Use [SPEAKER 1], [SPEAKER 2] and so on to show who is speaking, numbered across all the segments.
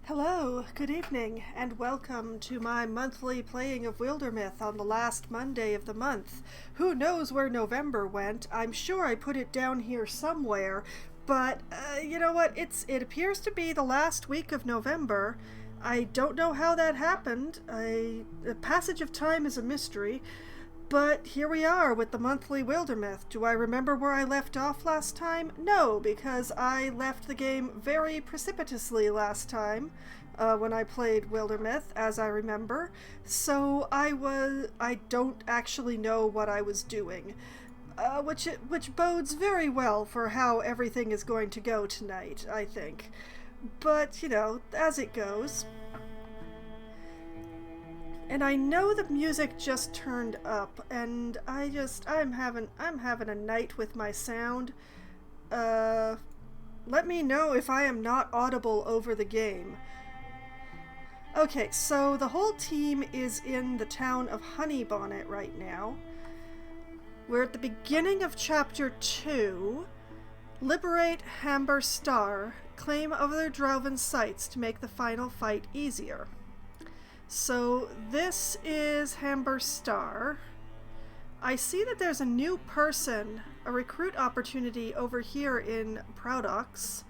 [SPEAKER 1] Hello, good evening, and welcome to my monthly playing of Wildermyth on the last Monday of the month. Who knows where November went? I'm sure I put it down here somewhere, but you know what? It appears to be the last week of November. I don't know how that happened. The passage of time is a mystery. But here we are with the monthly Wildermyth. Do I remember where I left off last time? No, because I left the game very precipitously last time when I played Wildermyth, as I remember. So I don't actually know what I was doing, which bodes very well for how everything is going to go tonight, I think. But, you know, as it goes. And I know the music just turned up, and I'm having a night with my sound. Let me know if I am not audible over the game. Okay, so the whole team is in the town of Honeybonnet right now. We're at the beginning of chapter 2. Liberate Hamber Star, claim other Droven sites to make the final fight easier. So this is Hamber Star. I see that there's a new person, a recruit opportunity over here in Proudox,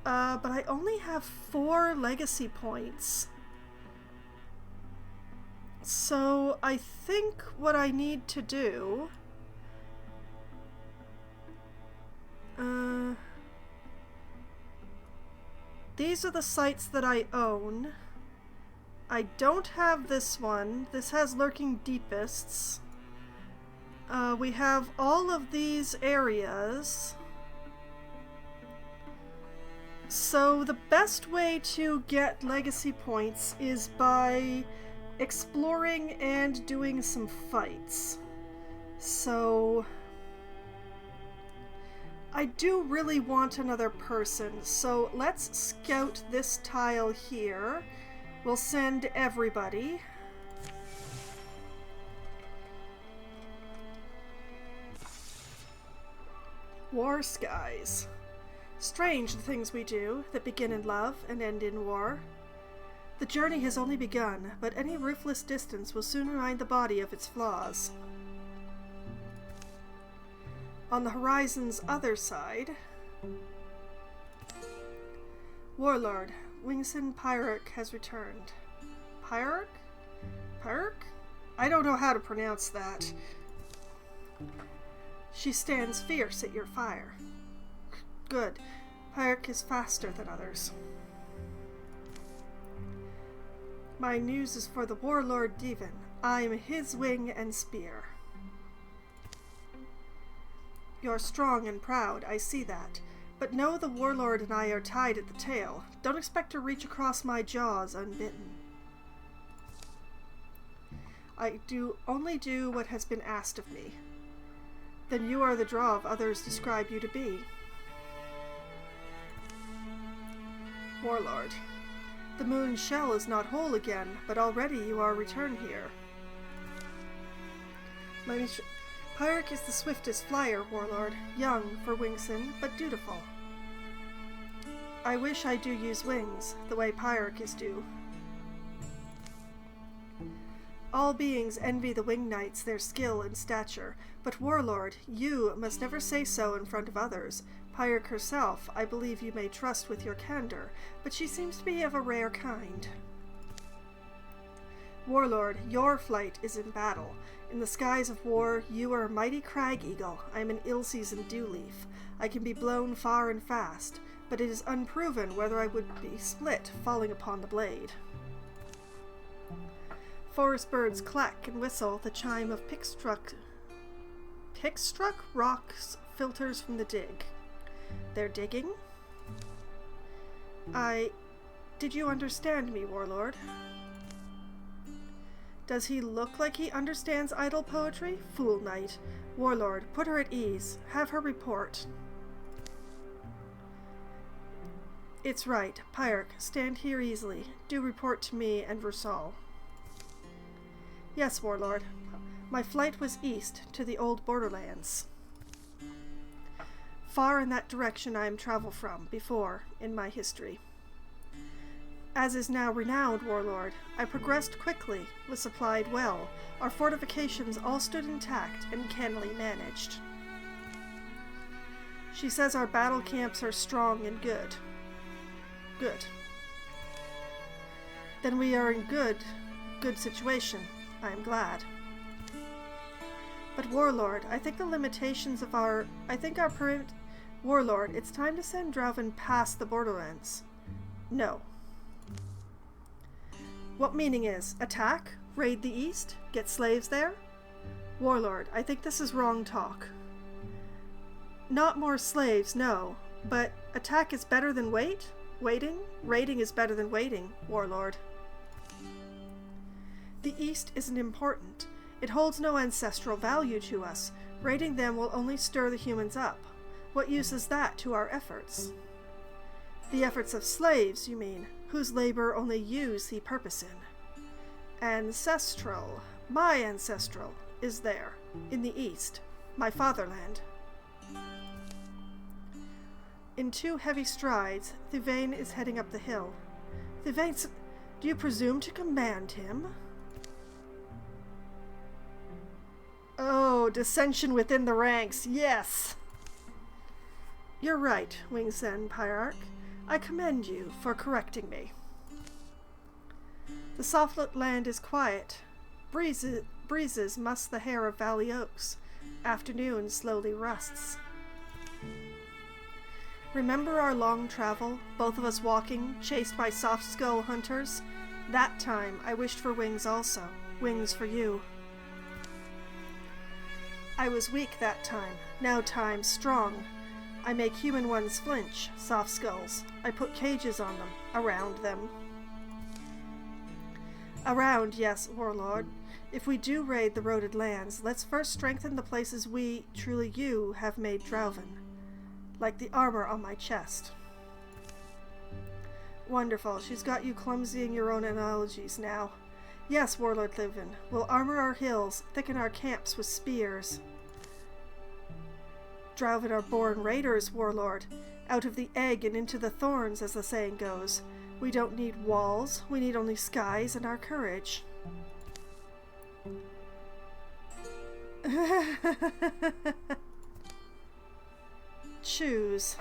[SPEAKER 1] but I only have 4 legacy points. So I think what I need to do... these are the sites that I own. I don't have this one. This has Lurking Deepists. We have all of these areas. So the best way to get legacy points is by exploring and doing some fights. So I do really want another person, so let's scout this tile here. We'll send everybody. War skies. Strange the things we do that begin in love and end in war. The journey has only begun, but any ruthless distance will soon remind the body of its flaws. On the horizon's other side, Warlord Wingson Pyrrhic has returned. Pyrrhic? Pyrrhic? I don't know how to pronounce that. She stands fierce at your fire. Good. Pyrrhic is faster than others. My news is for the Warlord Devon. I am his wing and spear. You're strong and proud, I see that. But know the Warlord and I are tied at the tail. Don't expect to reach across my jaws unbitten. I only do what has been asked of me. Then you are the draw others describe you to be. Warlord. The moon's shell is not whole again, but already you are returned here. Pyrrhic is the swiftest flyer, Warlord. Young for Wingson, but dutiful. I wish I do use wings, the way Pyrrhic is due. All beings envy the wing knights their skill and stature, but Warlord, you must never say so in front of others. Pyrrhic herself, I believe you may trust with your candor, but she seems to be of a rare kind. Warlord, your flight is in battle. In the skies of war, you are a mighty crag eagle. I am an ill-seasoned dewleaf. I can be blown far and fast, but it is unproven whether I would be split falling upon the blade. Forest birds clack and whistle, the chime of pick-struck rocks filters from the dig. They're digging? Did you understand me, Warlord? Does he look like he understands idle poetry? Fool knight. Warlord, put her at ease. Have her report. It's right. Pyrrhic, stand here easily. Do report to me and Versal. Yes, Warlord. My flight was east, to the old borderlands. Far in that direction I am travel from, before, in my history. as is now renowned, warlord. I progressed quickly, was supplied well. Our fortifications all stood intact and cannily managed. She says our battle camps are strong and good. Good. Then we are in good situation. I am glad. But warlord, I think Warlord, it's time to send Drauven past the borderlands. No. What meaning is? Attack? Raid the east? Get slaves there? Warlord, I think this is wrong talk. Not more slaves, no. But attack is better than waiting? Raiding is better than waiting, warlord. The east isn't important. It holds no ancestral value to us. Raiding them will only stir the humans up. What use is that to our efforts? The efforts of slaves, you mean, whose labor only you see purpose in. Ancestral. My ancestral is there, in the east, my fatherland. In 2 heavy strides, Thuvane is heading up the hill. Thuvane, do you presume to command him? Oh, dissension within the ranks, yes! You're right, Wingsen Pyarch. I commend you for correcting me. The softlit land is quiet. Breezes musk the hair of valley oaks. Afternoon slowly rusts. Remember our long travel, both of us walking, chased by soft skull hunters? That time I wished for wings also. Wings for you. I was weak that time. Now time strong. I make human ones flinch, soft skulls. I put cages on them, around them. Around, yes, warlord. If we do raid the roaded lands, let's first strengthen the places we, truly you, have made Drauven. Like the armor on my chest. Wonderful, she's got you clumsying your own analogies now. Yes, Warlord Thuvane, we'll armor our hills, thicken our camps with spears. Drauven are born raiders, warlord. Out of the egg and into the thorns, as the saying goes. We don't need walls, we need only skies and our courage. Choose.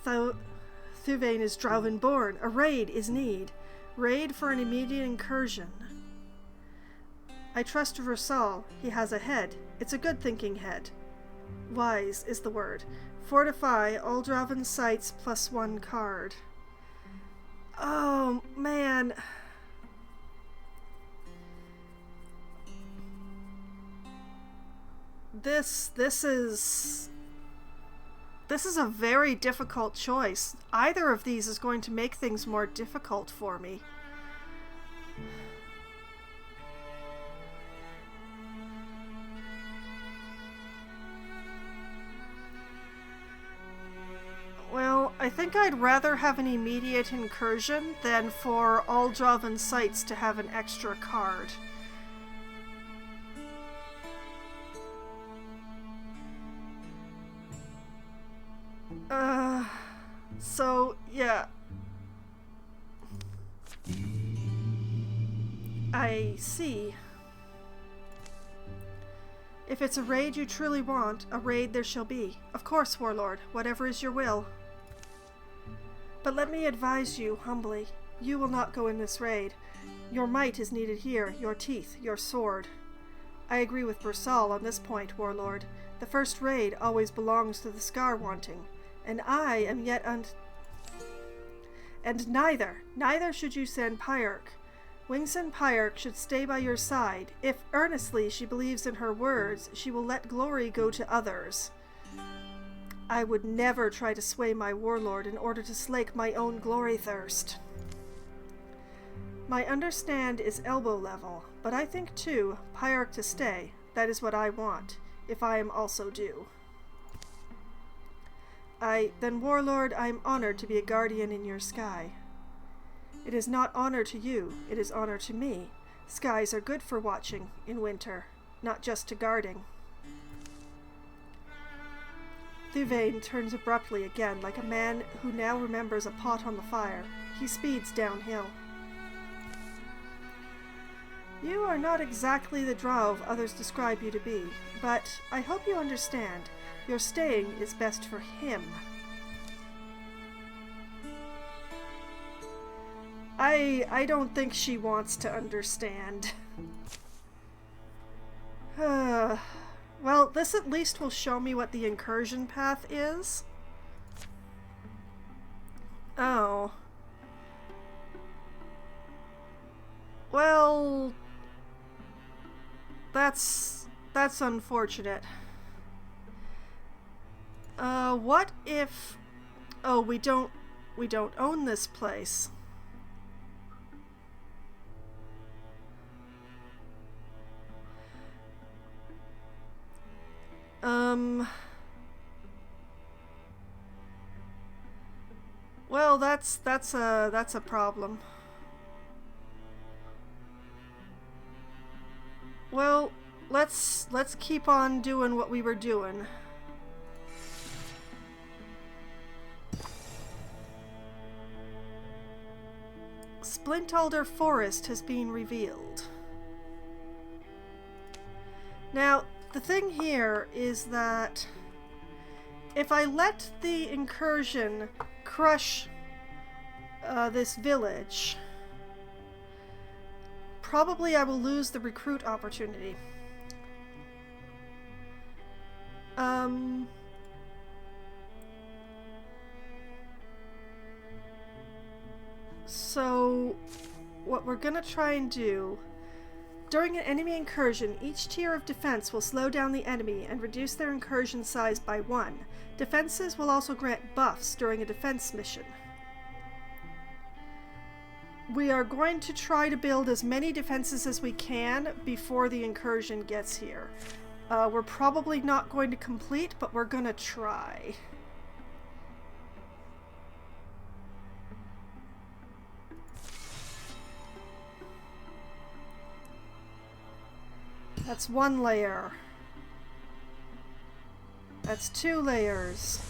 [SPEAKER 1] Thuvane is Drauven born. A raid is need. Raid for an immediate incursion. I trust Versal. He has a head. It's a good thinking head. Wise is the word. Fortify all Drauven sites +1 card. Oh, man. This is a very difficult choice. Either of these is going to make things more difficult for me. Well, I think I'd rather have an immediate incursion than for all Drauven sites to have an extra card. So, yeah. I see. If it's a raid you truly want, a raid there shall be. Of course, Warlord, whatever is your will. But let me advise you humbly, you will not go in this raid. Your might is needed here, your teeth, your sword. I agree with Versal on this point, Warlord. The first raid always belongs to the Scar-wanting, and I am yet And neither should you send Pyarch. Wingsen Pyarch should stay by your side. If earnestly she believes in her words, she will let glory go to others. I would never try to sway my warlord in order to slake my own glory thirst. My understand is elbow level, but I think too, Pyarch to stay. That is what I want, if I am also due. Then Warlord, I am honored to be a guardian in your sky. It is not honor to you, it is honor to me. Skies are good for watching in winter, not just to guarding. Thuvane turns abruptly again, like a man who now remembers a pot on the fire. He speeds downhill. You are not exactly the drow others describe you to be, but I hope you understand. Your staying is best for him. I don't think she wants to understand. Well, this at least will show me what the incursion path is. Oh. Well, that's unfortunate. What if... Oh, we don't own this place. Well, that's a problem. Well, let's keep on doing what we were doing. Splintalder Forest has been revealed. Now, the thing here is that if I let the incursion crush this village, probably I will lose the recruit opportunity. So what we're gonna try and do, during an enemy incursion, each tier of defense will slow down the enemy and reduce their incursion size by 1. Defenses will also grant buffs during a defense mission. We are going to try to build as many defenses as we can before the incursion gets here. We're probably not going to complete, but we're gonna try. That's 1 layer. That's 2 layers.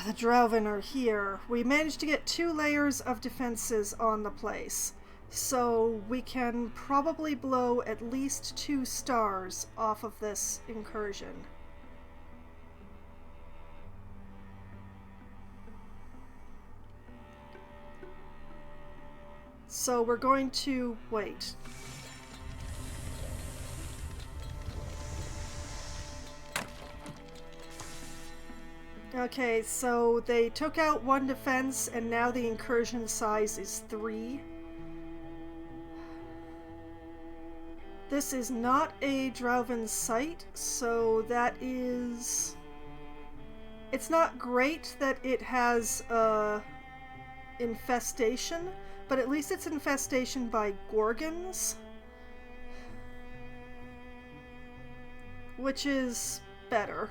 [SPEAKER 1] The Drauven are here. We managed to get 2 layers of defenses on the place. So we can probably blow at least 2 stars off of this incursion. So we're going to wait. Okay, so they took out 1 defense and now the incursion size is 3. This is not a Drauven site, so that is... It's not great that it has infestation, but at least it's infestation by Gorgons, which is better.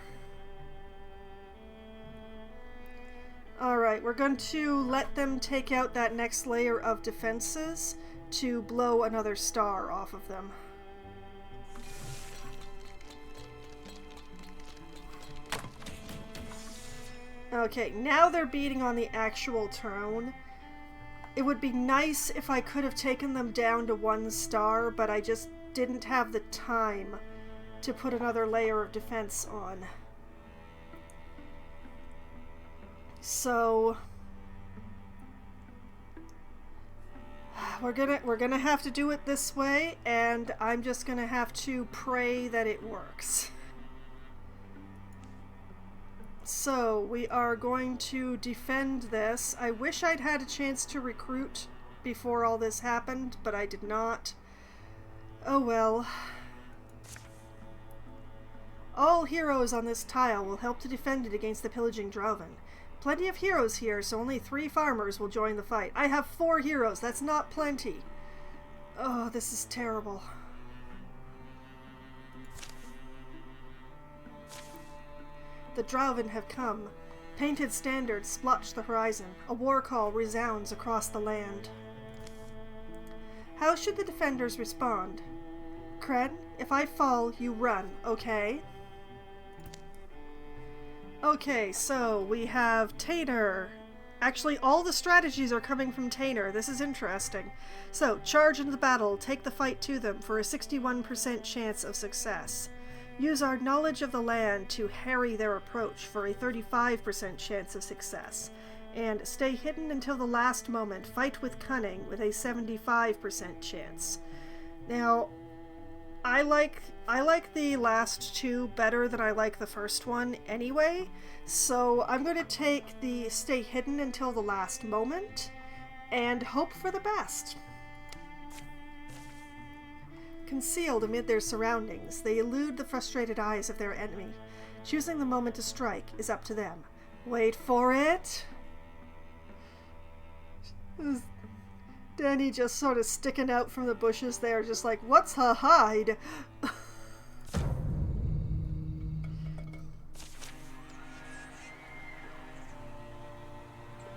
[SPEAKER 1] Alright, we're going to let them take out that next layer of defenses to blow another star off of them. Okay, now they're beating on the actual throne. It would be nice if I could have taken them down to 1 star, but I just didn't have the time to put another layer of defense on. So we're gonna have to do it this way, and I'm just gonna have to pray that it works. So we are going to defend this. I wish I'd had a chance to recruit before all this happened, but I did not. Oh well. All heroes on this tile will help to defend it against the pillaging Drauven. Plenty of heroes here, so only 3 farmers will join the fight. I have 4 heroes. That's not plenty. Oh, this is terrible. The Drauven have come. Painted standards splotch the horizon. A war call resounds across the land. How should the defenders respond? Kren, if I fall, you run, okay? Okay, so we have Tainer. Actually, all the strategies are coming from Tainer. This is interesting. So, charge into the battle, take the fight to them for a 61% chance of success. Use our knowledge of the land to harry their approach for a 35% chance of success. And stay hidden until the last moment. Fight with cunning with a 75% chance. Now, I like the last two better than I like the first one anyway, so I'm going to take the stay hidden until the last moment and hope for the best. Concealed amid their surroundings, they elude the frustrated eyes of their enemy. Choosing the moment to strike is up to them. Wait for it! Danny just sort of sticking out from the bushes there, just like, what's her hide?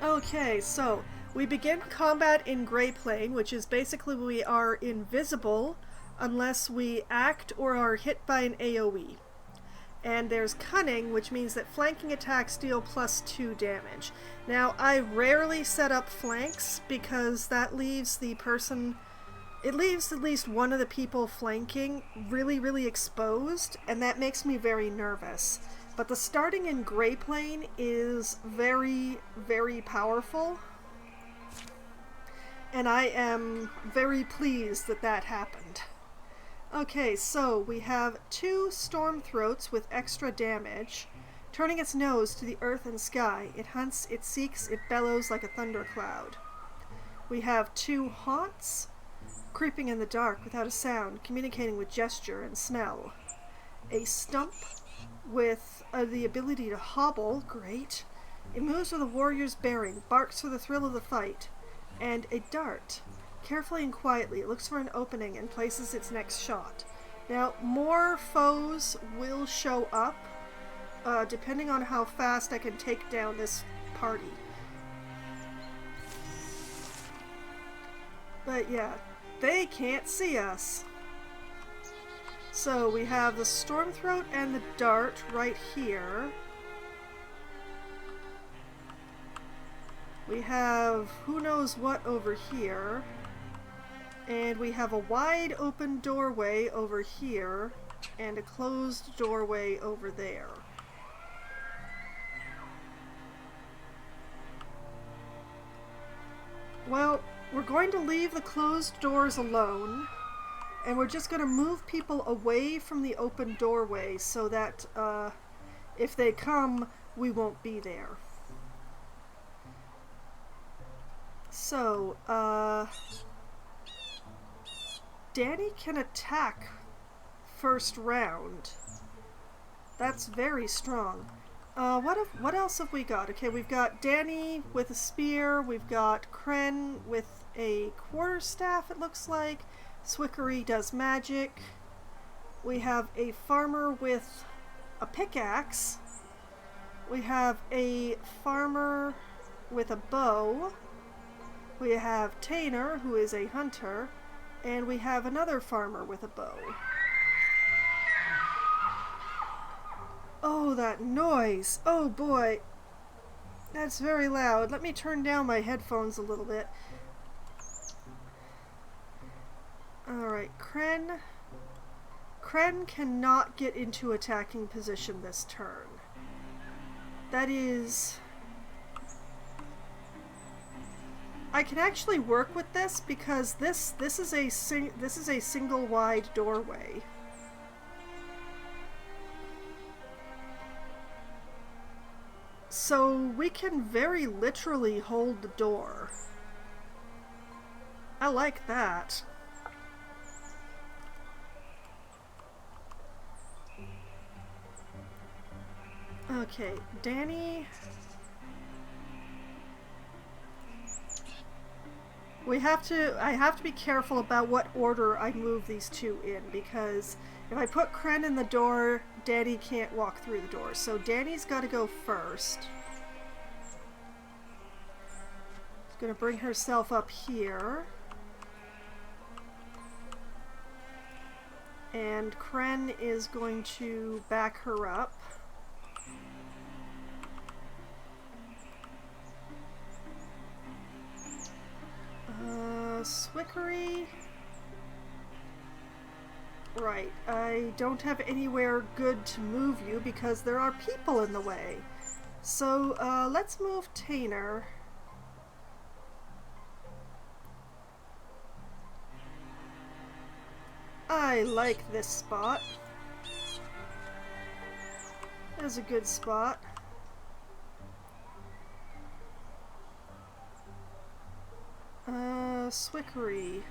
[SPEAKER 1] Okay, so we begin combat in Grey Plane, which is basically we are invisible unless we act or are hit by an AoE. And there's Cunning, which means that flanking attacks deal +2 damage. Now, I rarely set up flanks because that leaves the person... It leaves at least one of the people flanking really, really exposed, and that makes me very nervous. But the starting in Grey Plane is very, very powerful. And I am very pleased that that happened. Okay, so we have 2 storm throats with extra damage. Turning its nose to the earth and sky, it hunts, it seeks, it bellows like a thundercloud. We have 2 haunts, creeping in the dark without a sound, communicating with gesture and smell. A stump with the ability to hobble, great. It moves with a warrior's bearing, barks for the thrill of the fight. And a dart. Carefully and quietly, it looks for an opening and places its next shot. Now, more foes will show up, depending on how fast I can take down this party. But yeah, they can't see us. So we have the Stormthroat and the Dart right here. We have who knows what over here. And we have a wide open doorway over here and a closed doorway over there. Well, we're going to leave the closed doors alone, and we're just going to move people away from the open doorway so that if they come, we won't be there. So, Danny can attack first round. That's very strong. What else have we got? Okay, we've got Danny with a spear. We've got Kren with a quarterstaff, it looks like. Swickery does magic. We have a farmer with a pickaxe. We have a farmer with a bow. We have Tainer, who is a hunter. And we have another farmer with a bow. Oh, that noise! Oh boy! That's very loud. Let me turn down my headphones a little bit. Alright, Kren. Kren cannot get into attacking position this turn. That is... I can actually work with this because this is a single wide doorway. So we can very literally hold the door. I like that. Okay, Danny... I have to be careful about what order I move these two in, because if I put Kren in the door, Danny can't walk through the door. So Danny's got to go first. She's going to bring herself up here. And Kren is going to back her up. Swickery. Right, I don't have anywhere good to move you because there are people in the way. So, let's move Tainer. I like this spot. It's a good spot. Swickery.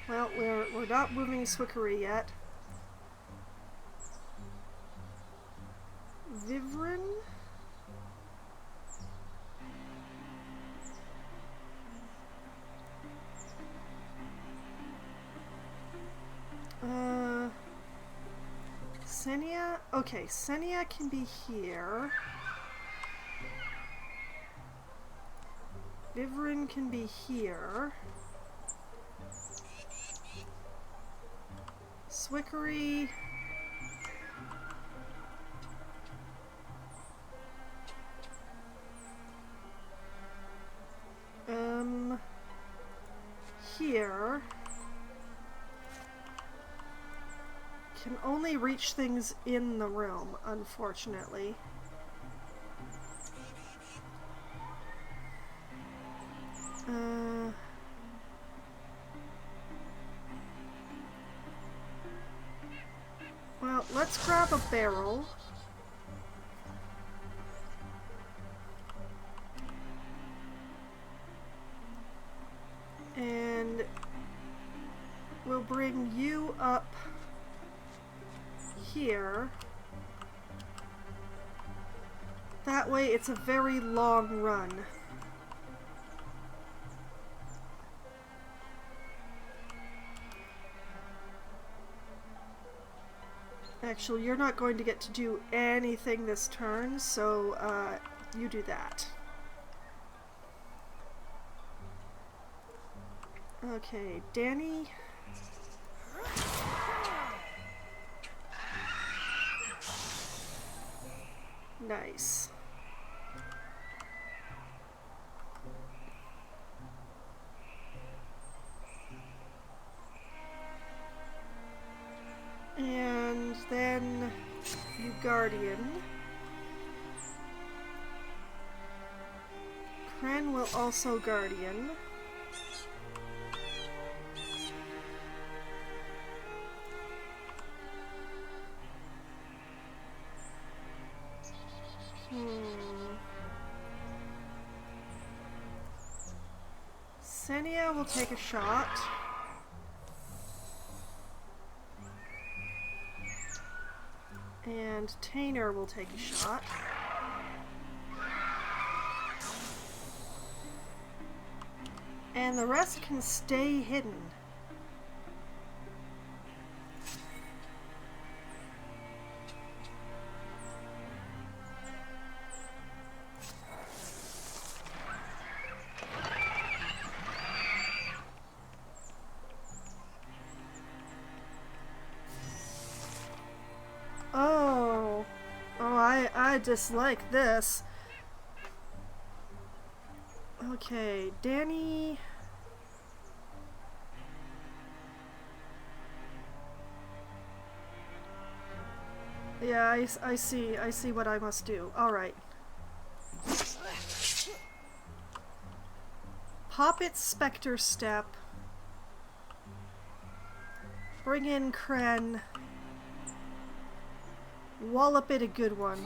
[SPEAKER 1] Well, we're not moving Swickery yet. Vivrin? Senia? Okay, Senia can be here. Vivrin can be here. Swickery. Here. Can only reach things in the room, unfortunately. Well, let's grab a barrel. And we'll bring you up here. That way it's a very long run. Actually, you're not going to get to do anything this turn, so you do that. Okay, Danny. Nice. And then you Guardian. Kren will also Guardian. Senia will take a shot. And Tainer will take a shot. And the rest can stay hidden. I dislike this. Okay, Danny. Yeah, I see what I must do. Alright. Pop its Spectre Step. Bring in Kren. Wallop it a good one.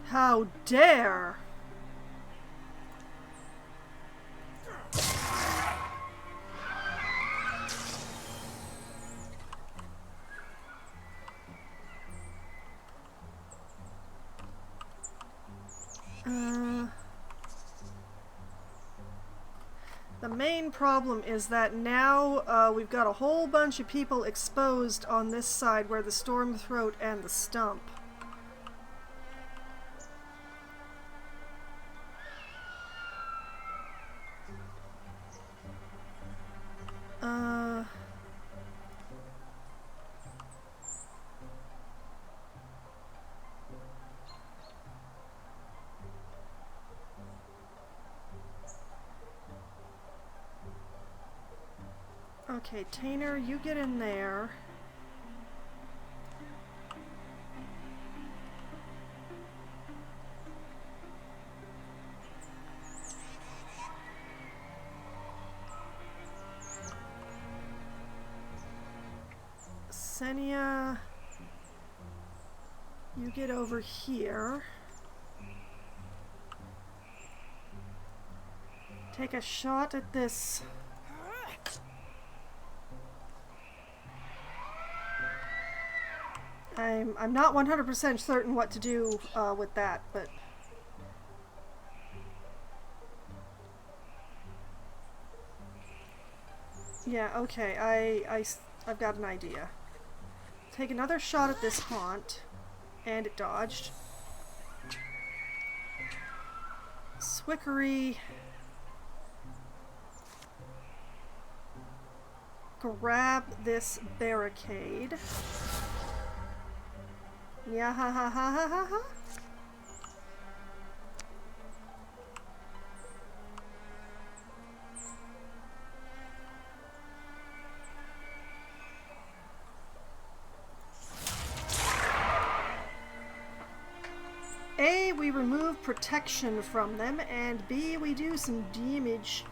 [SPEAKER 1] How dare! The main problem is that now we've got a whole bunch of people exposed on this side where the Stormthroat and the Stump. Okay, Tainer, you get in there. Senia, you get over here. Take a shot at this. I'm not 100% certain what to do with that, but yeah, okay, I've got an idea. Take another shot at this haunt, and it dodged. Swickery. Grab this barricade. Yeah, ha ha ha ha ha ha. A, we remove protection from them, and B, we do some damage.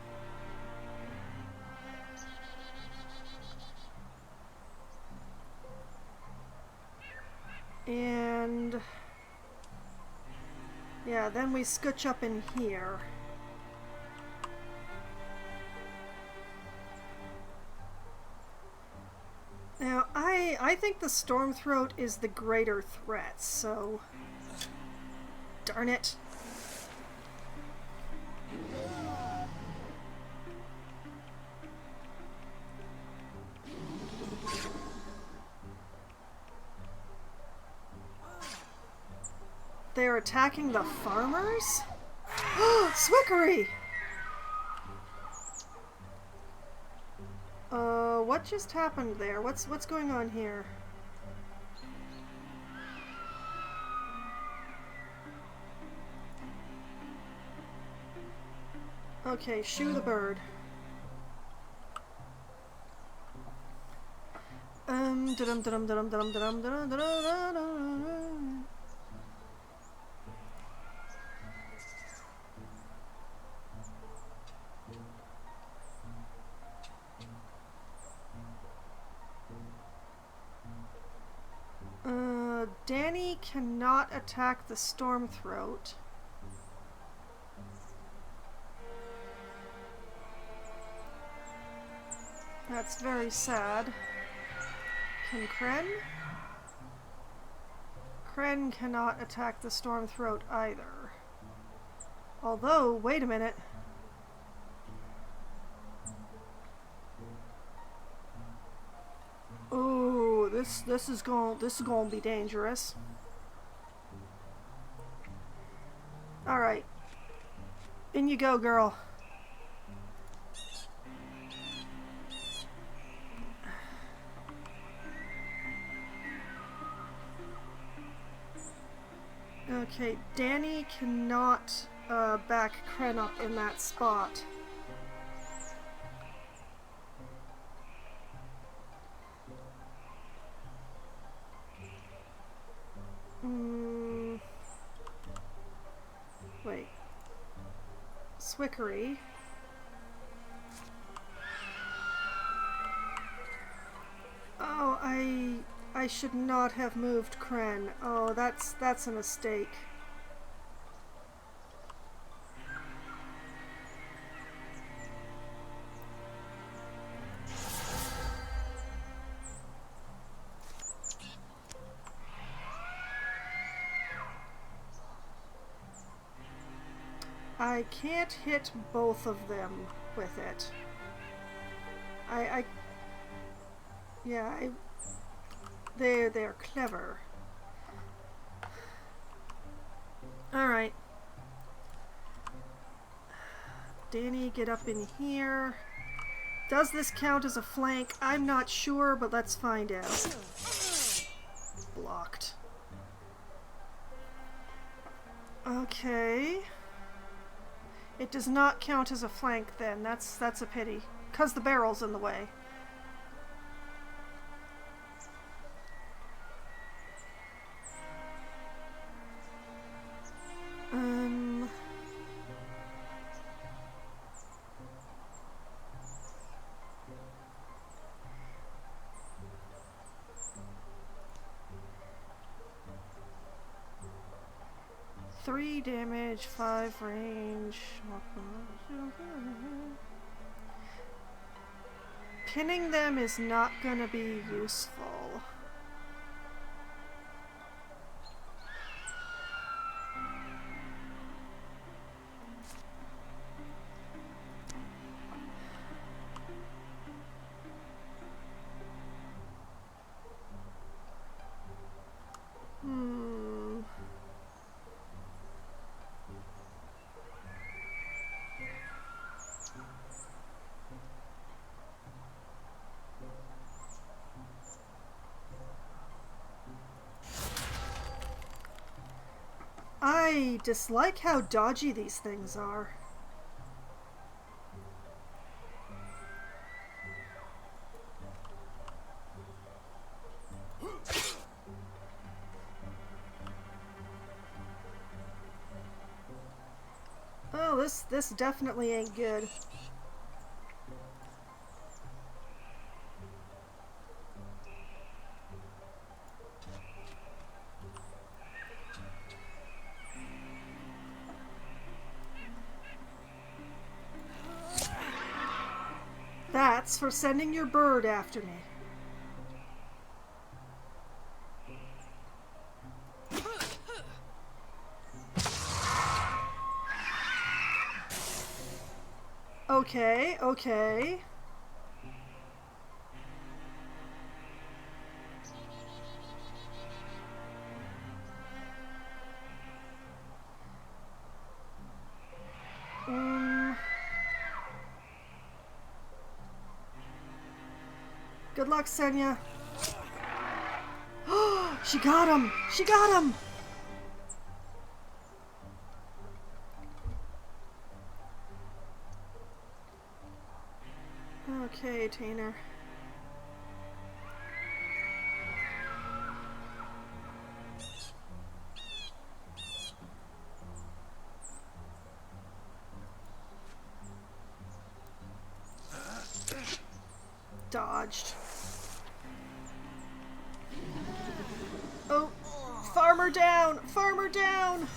[SPEAKER 1] And yeah, then we scooch up in here. Now, I think the Stormthroat is the greater threat, so darn it. They're attacking the farmers? Swickery! What just happened there? What's going on here? Okay, shoo the bird. Da-dum da-dum da-dum da-dum da-dum da-dum da-dum. Danny cannot attack the Stormthroat. That's very sad. Can Kren? Kren cannot attack the Stormthroat either. Although, wait a minute. Ooh, this is going to be dangerous. All right. In you go, girl. Okay, Danny cannot back Kren up in that spot. Wait. Swickery. Oh, I should not have moved Kren. Oh, that's a mistake. I can't hit both of them with it. They're clever. Alright. Danny, get up in here. Does this count as a flank? I'm not sure, but let's find out. Blocked. Okay. It does not count as a flank then. That's a pity. 'Cause the barrel's in the way. 3 damage, 5 range. Pinning them is not gonna be useful. I dislike how dodgy these things are. Oh, this definitely ain't good. That's for sending your bird after me. Okay, okay. Good luck, Senya. She got him! She got him! Okay, Tainer. Dodged. Oh, farmer down! Farmer down!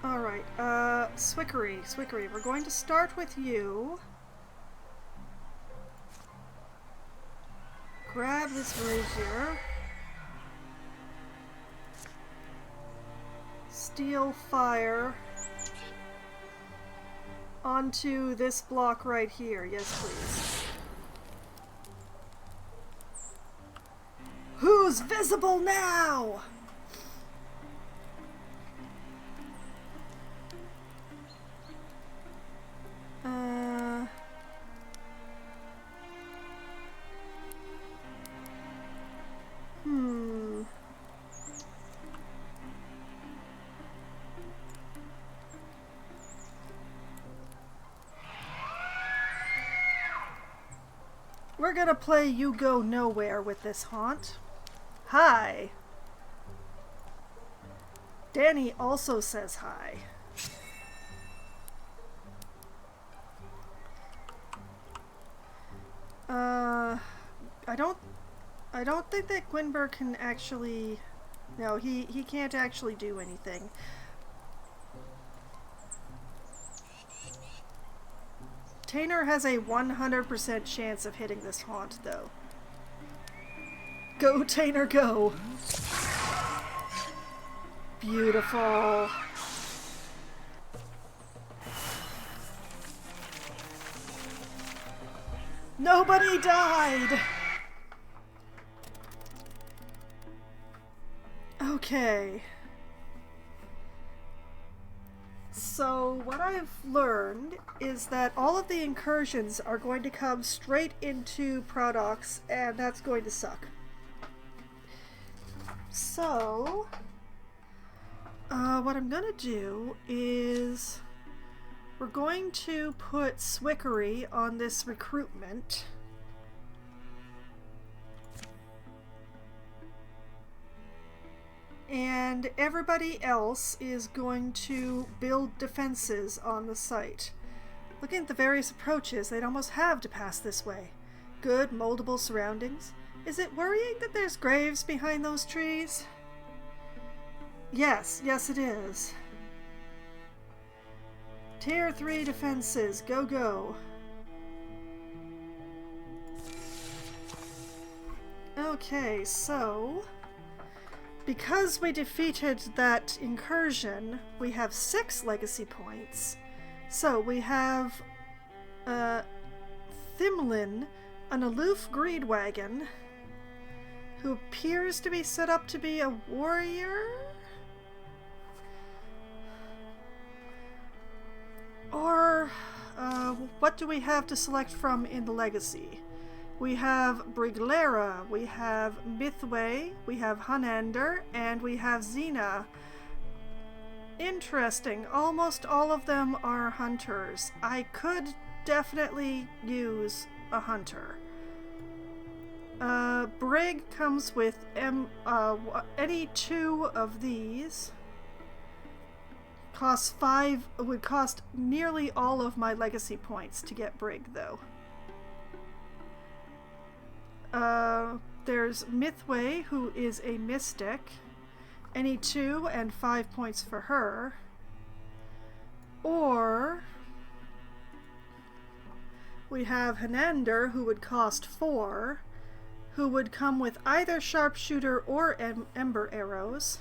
[SPEAKER 1] Alright, Swickery, we're going to start with you. Grab this brazier. Steal fire onto this block right here. Yes, please. Who's visible now? We're gonna play You Go Nowhere with this haunt. Hi. Danny also says hi. I don't think that Gwynber can actually... No, he can't actually do anything. Tainer has a 100% chance of hitting this haunt, though. Go, Tainer, go! Beautiful. Nobody died! Okay. So what I've learned is that all of the incursions are going to come straight into Prodox, and that's going to suck. So what I'm gonna do is we're going to put Swickery on this recruitment. And everybody else is going to build defenses on the site. Looking at the various approaches, they'd almost have to pass this way. Good, moldable surroundings, Is it worrying that there's graves behind those trees? Yes, yes it is. Tier 3 defenses, go go. Okay, so because we defeated that incursion, we have 6 legacy points. So we have Thimlin, an aloof greedwagon, who appears to be set up to be a warrior? Or, what do we have to select from in the legacy? We have Briglera, we have Mythway, we have Hunander, and we have Xena. Interesting. Almost all of them are hunters. I could definitely use a hunter. Brig comes with any 2 of these. Costs 5, would cost nearly all of my legacy points to get Brig, though. There's Mythway, who is a mystic. Any 2 and 5 points for her. Or we have Hanander, who would cost 4, who would come with either sharpshooter or ember arrows.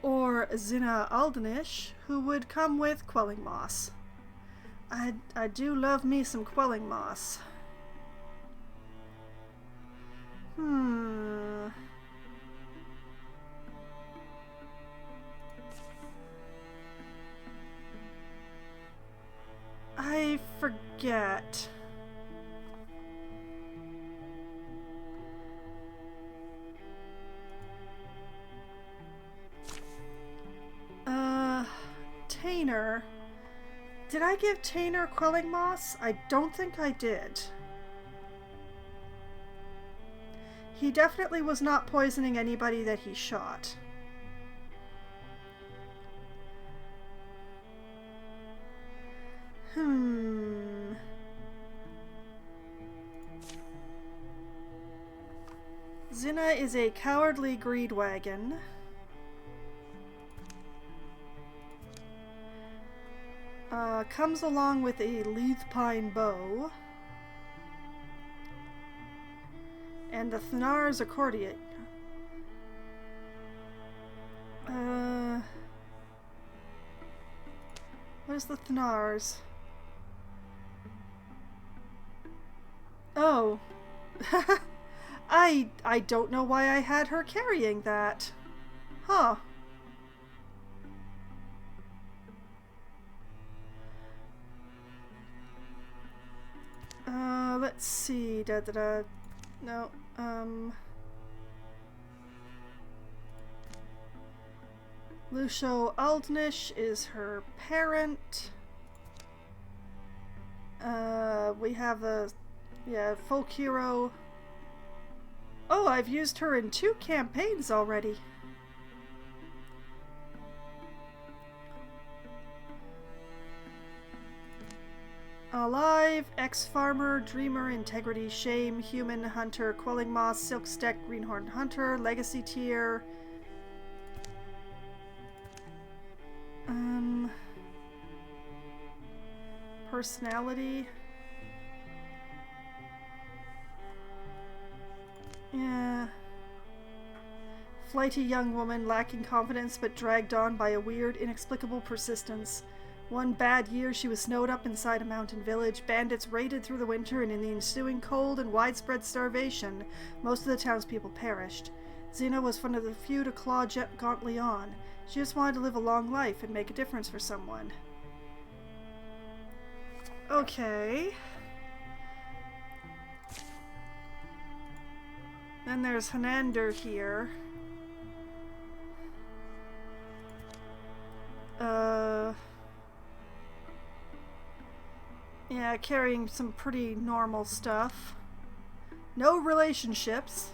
[SPEAKER 1] Or Zina Aldenish, who would come with quelling moss. I do love me some quelling moss. I forget. Tainer. Did I give Tainer quelling moss? I don't think I did. He definitely was not poisoning anybody that he shot. Zina is a cowardly greedwagon. Comes along with a Leithpine bow. And the Thnar's accordion. What is the Thnar's? Oh. I don't know why I had her carrying that. Huh. Let's see. No, Lucio Aldnish is her parent. We have a, folk hero. Oh, I've used her in 2 campaigns already. Alive, ex-farmer, dreamer, integrity, shame, human, hunter, quelling moss, silksteck, greenhorn hunter, legacy tier. Personality. Yeah. Flighty young woman, lacking confidence but dragged on by a weird, inexplicable persistence. One bad year she was snowed up inside a mountain village, bandits raided through the winter, and in the ensuing cold and widespread starvation, most of the townspeople perished. Xena was one of the few to claw gauntly on. She just wanted to live a long life and make a difference for someone. Okay. Then there's Hanander here. Yeah, carrying some pretty normal stuff. No relationships.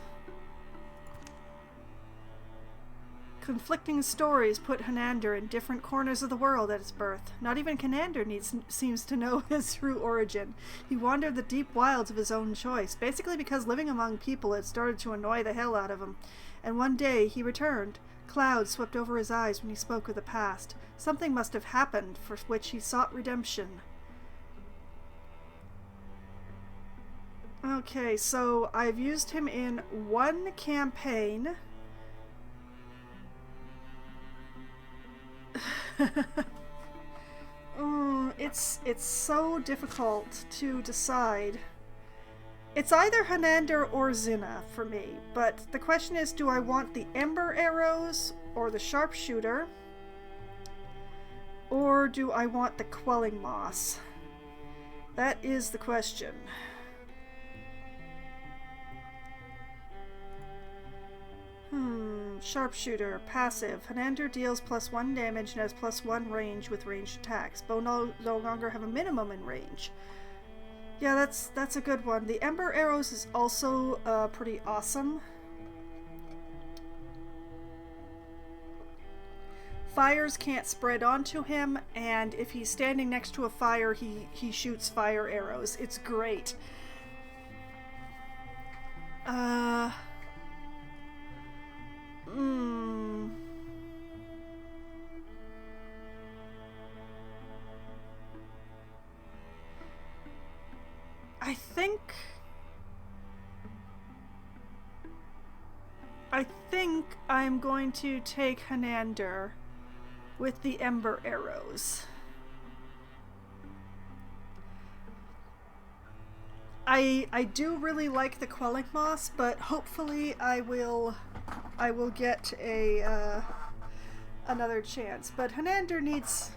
[SPEAKER 1] Conflicting stories put Hanander in different corners of the world at his birth. Not even Hanander seems to know his true origin. He wandered the deep wilds of his own choice, basically because living among people had started to annoy the hell out of him. And one day he returned. Clouds swept over his eyes when he spoke of the past. Something must have happened for which he sought redemption. Okay, so I've used him in one campaign. It's so difficult to decide. It's either Hanander or Zinna for me, but the question is, do I want the Ember Arrows or the Sharpshooter? Or do I want the Quelling Moss? That is the question. Sharpshooter, passive. Hanander deals +1 damage and has +1 range with ranged attacks. Bow no longer have a minimum in range. Yeah, that's a good one. The Ember Arrows is also pretty awesome. Fires can't spread onto him, and if he's standing next to a fire, he shoots fire arrows. It's great. I think I'm going to take Hanander with the Ember Arrows. I do really like the Quelling Moss, but hopefully I will get a another chance. But Hanander needs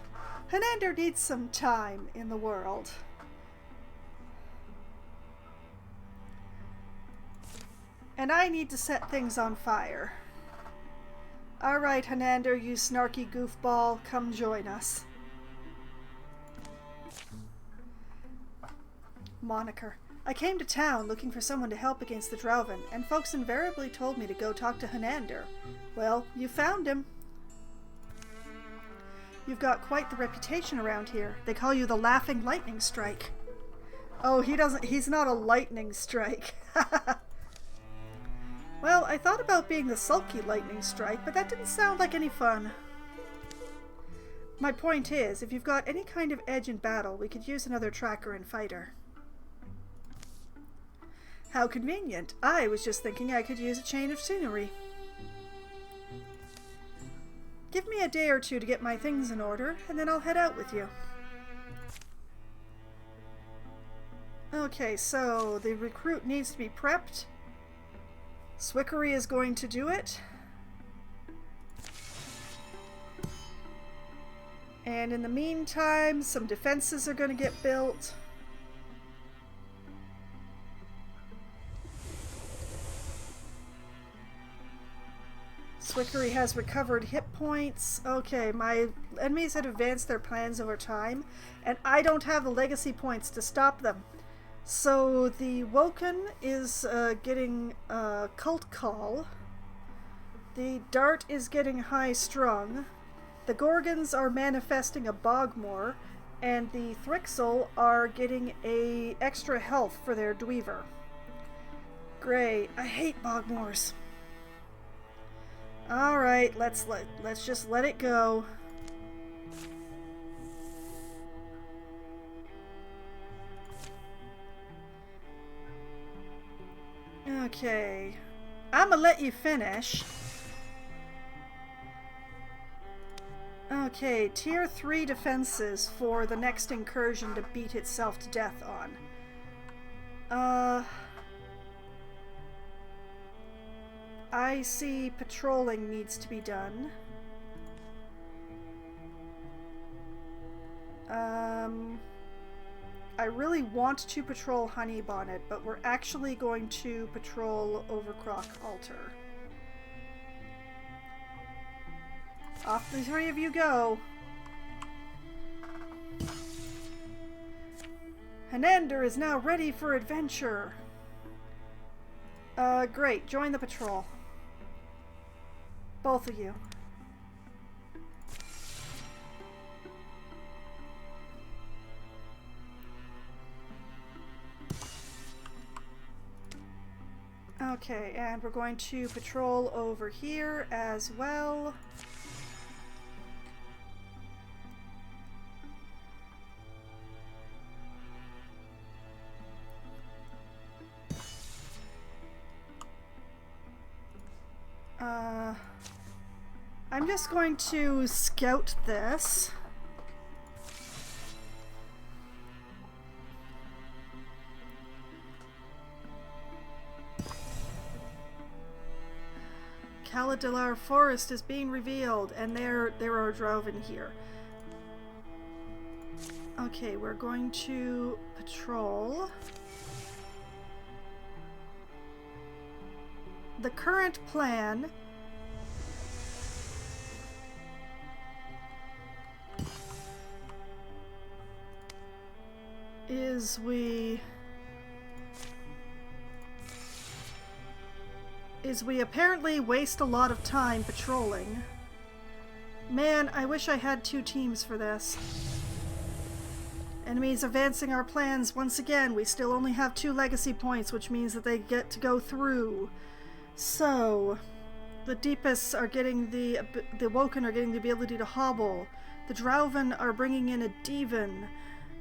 [SPEAKER 1] some time in the world. And I need to set things on fire. Alright, Hanander, you snarky goofball, come join us. Moniker. I came to town looking for someone to help against the Drauven, and folks invariably told me to go talk to Hanander. Well, you found him. You've got quite the reputation around here. They call you the Laughing Lightning Strike. Oh, he's not a lightning strike. Well, I thought about being the sulky lightning strike, but that didn't sound like any fun. My point is, if you've got any kind of edge in battle, we could use another tracker and fighter. How convenient. I was just thinking I could use a change of scenery. Give me a day or two to get my things in order, and then I'll head out with you. Okay, so the recruit needs to be prepped. Swickery is going to do it. And in the meantime, some defenses are going to get built. Swickery has recovered hit points. Okay, my enemies had advanced their plans over time, and I don't have the legacy points to stop them. So the Woken is getting Cult Call. The Dart is getting High Strung. The Gorgons are manifesting a Bogmore, and the Thrixel are getting a extra health for their Dweaver. Great. I hate Bogmores. All right, let's just let it go. Okay, I'm gonna let you finish. Okay, tier 3 defenses for the next incursion to beat itself to death on. I see patrolling needs to be done. I really want to patrol Honeybonnet, but we're actually going to patrol Overcrock Altar. Off the three of you go. Hanander is now ready for adventure. Great. Join the patrol. Both of you. Okay, and we're going to patrol over here as well. I'm just going to scout this. Caladelar Forest is being revealed, and there are Droven here. Okay, we're going to patrol. The current plan is we apparently waste a lot of time patrolling. Man, I wish I had 2 teams for this. Enemies advancing our plans once again. We still only have 2 legacy points, which means that they get to go through. So, the Deepists are getting the Woken are getting the ability to hobble. The Drauven are bringing in a Deven.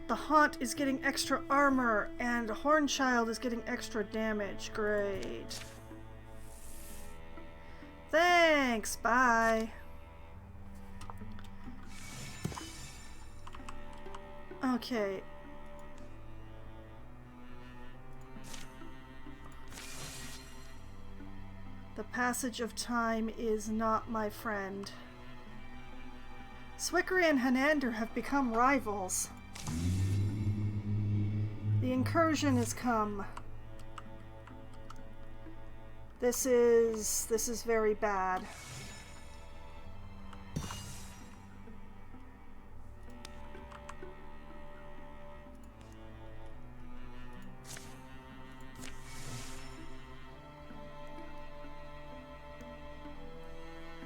[SPEAKER 1] The Haunt is getting extra armor, and Hornchild is getting extra damage. Great. Thanks, bye. Okay. The passage of time is not my friend. Swickery and Hanander have become rivals. The incursion has come. This is very bad.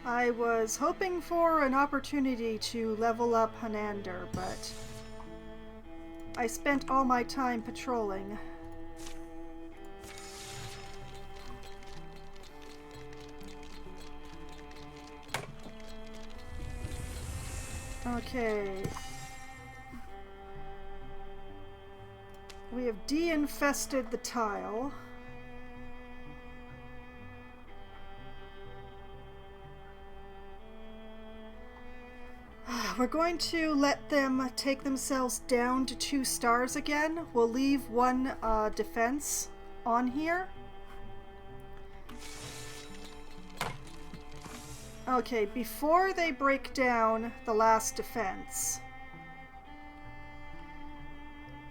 [SPEAKER 1] I was hoping for an opportunity to level up Hanander, but I spent all my time patrolling. Okay. We have de-infested the tile. We're going to let them take themselves down to 2 stars again. We'll leave 1 defense on here. Okay, before they break down the last defense,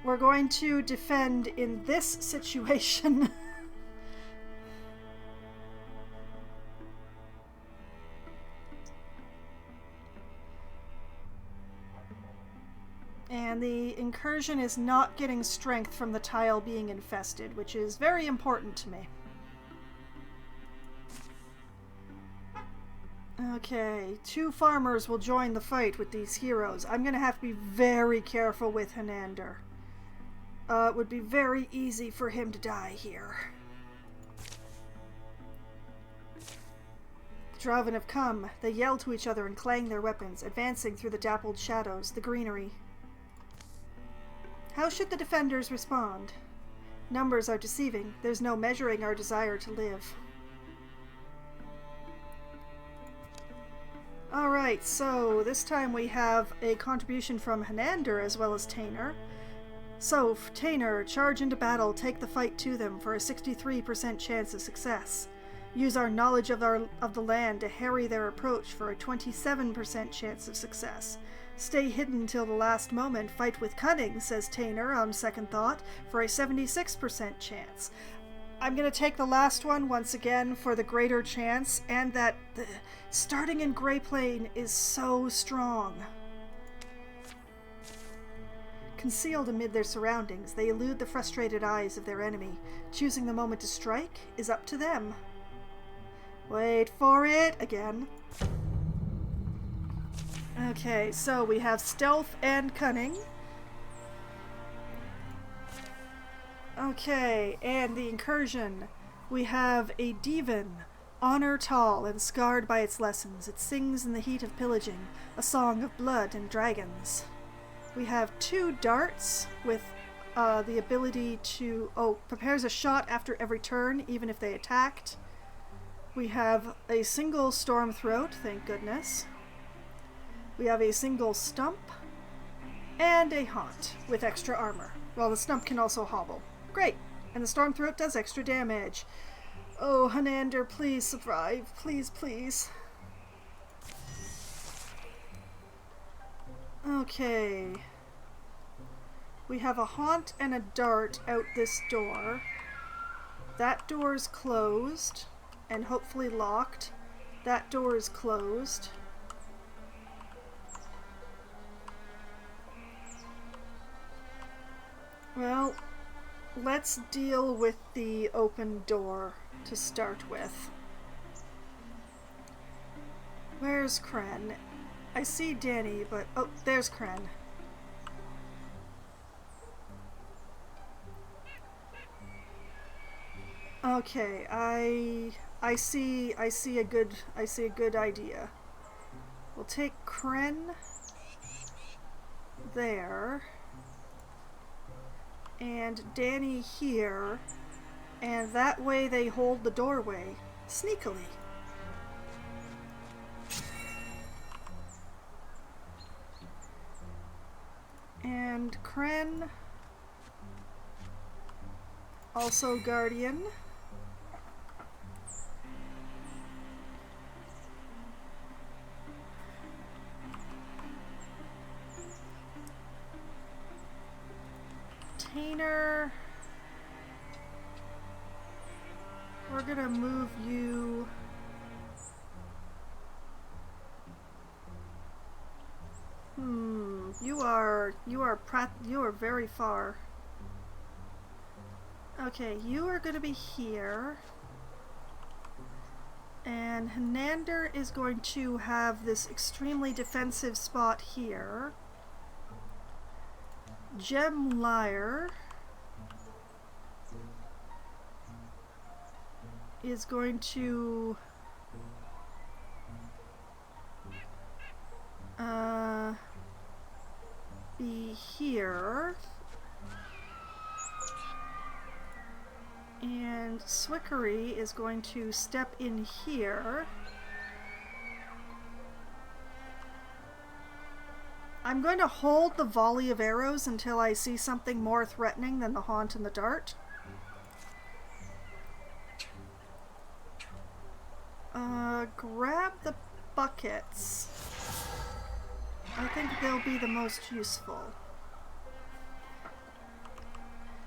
[SPEAKER 1] we're going to defend in this situation. And the incursion is not getting strength from the tile being infested, which is very important to me. Okay, 2 farmers will join the fight with these heroes. I'm gonna have to be very careful with Hanander. It would be very easy for him to die here. The Drauven have come. They yell to each other and clang their weapons, advancing through the dappled shadows, the greenery. How should the defenders respond? Numbers are deceiving. There's no measuring our desire to live. Alright, so this time we have a contribution from Hanander as well as Tainer. So, Tainer, charge into battle, take the fight to them for a 63% chance of success. Use our knowledge of the land to harry their approach for a 27% chance of success. Stay hidden till the last moment, fight with cunning, says Tainer on second thought, for a 76% chance. I'm going to take the last one once again for the greater chance, and that starting in Grey Plain is so strong. Concealed amid their surroundings, they elude the frustrated eyes of their enemy. Choosing the moment to strike is up to them. Wait for it again. Okay, so we have stealth and cunning. Okay, and the incursion. We have a Divan, honor tall and scarred by its lessons. It sings in the heat of pillaging, a song of blood and dragons. We have 2 darts with the ability to, prepares a shot after every turn, even if they attacked. We have a single storm throat, thank goodness. We have a single stump, and a haunt with extra armor. Well, the stump can also hobble. Great! And the storm throat does extra damage. Oh, Hanander, please survive. Please, please. Okay. We have a haunt and a dart out this door. That door is closed and hopefully locked. That door is closed. Well, let's deal with the open door to start with. Where's Kren? I see Danny, but oh, there's Kren. Okay, I see a good idea. We'll take Kren there and Danny here, and that way they hold the doorway sneakily. And Kren, also Guardian. Tainer, we're gonna move you you are very far. Okay, you are gonna be here, and Hanander is going to have this extremely defensive spot here. Gem Liar is going to be here, and Swickery is going to step in here. I'm going to hold the volley of arrows until I see something more threatening than the haunt and the dart. Grab the buckets. I think they'll be the most useful.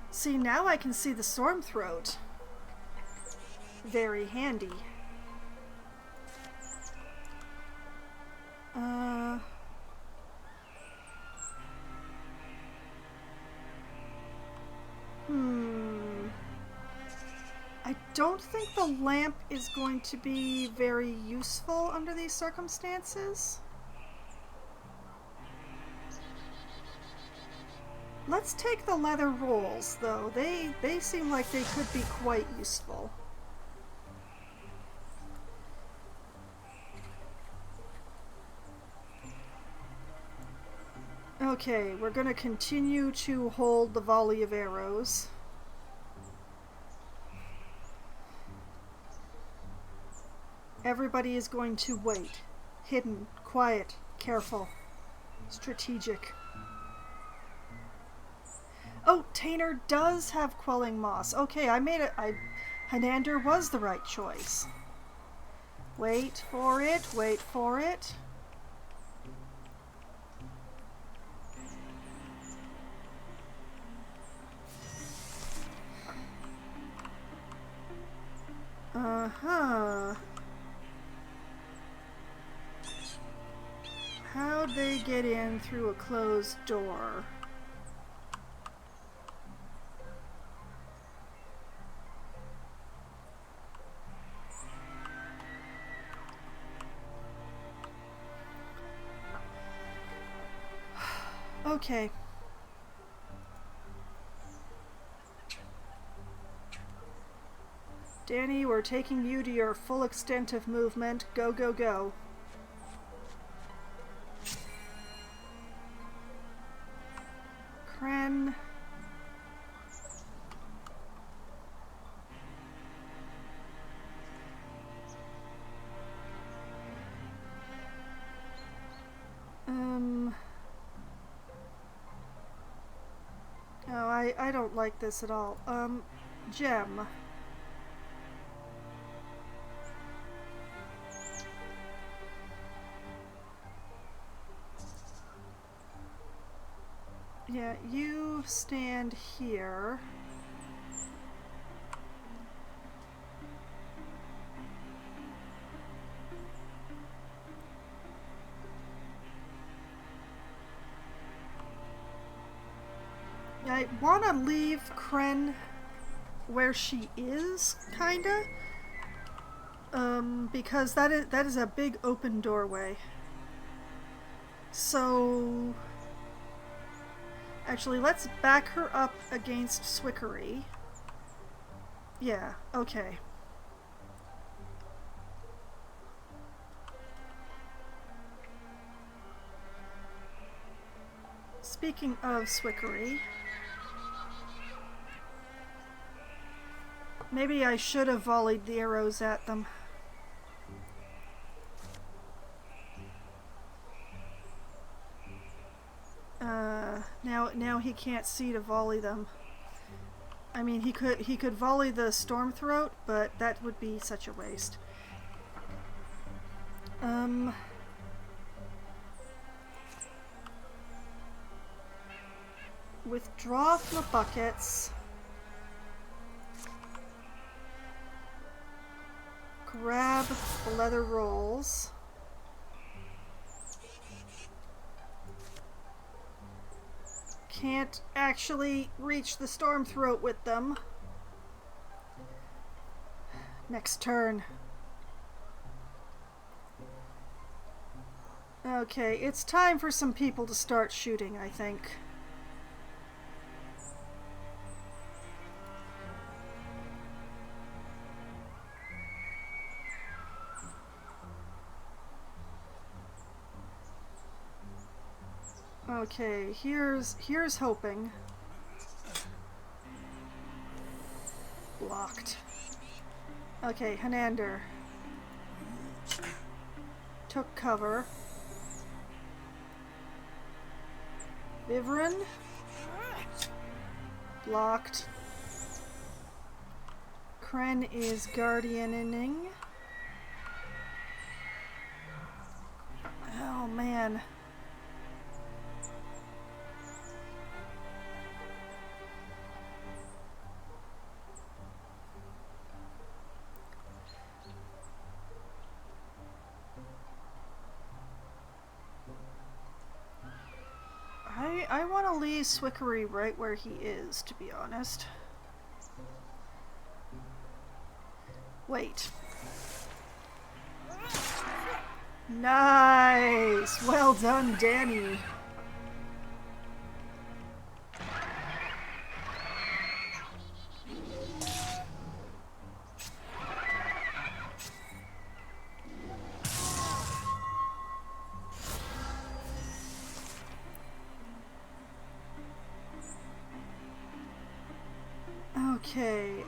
[SPEAKER 1] See, now I can see the storm throat. Very handy. I don't think the lamp is going to be very useful under these circumstances. Let's take the leather rolls, though. They seem like they could be quite useful. Okay, we're going to continue to hold the volley of arrows. Everybody is going to wait. Hidden, quiet, careful, strategic. Oh, Tainer does have Quelling Moss. Okay, I made it. Hanander was the right choice. Wait for it, wait for it. Uh-huh. How'd they get in through a closed door? Okay. Danny, we're taking you to your full extent of movement. Go, go, go. Kren. Oh, I don't like this at all. Gem. Yeah, you stand here. I want to leave Kren where she is, kinda. Because that is a big open doorway. So actually, let's back her up against Swickery. Yeah, okay. Speaking of Swickery, maybe I should have volleyed the arrows at them. Now he can't see to volley them. I mean, he could volley the storm throat, but that would be such a waste. Withdraw from the buckets. Grab the leather rolls. Can't actually reach the storm throat with them. Next turn. Okay, it's time for some people to start shooting, I think. Okay, here's hoping. Blocked. Okay, Hanander. Took cover. Vivren. Blocked. Kren is guardianing. Oh man. I want to leave Swickery right where he is, to be honest. Wait. Nice! Well done, Danny. Okay,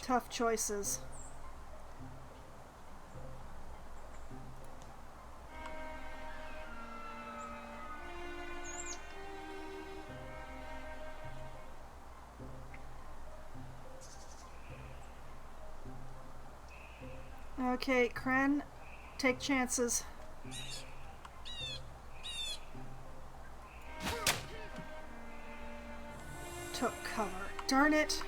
[SPEAKER 1] tough choices. Okay, Kren, take chances. Took cover. Darn it.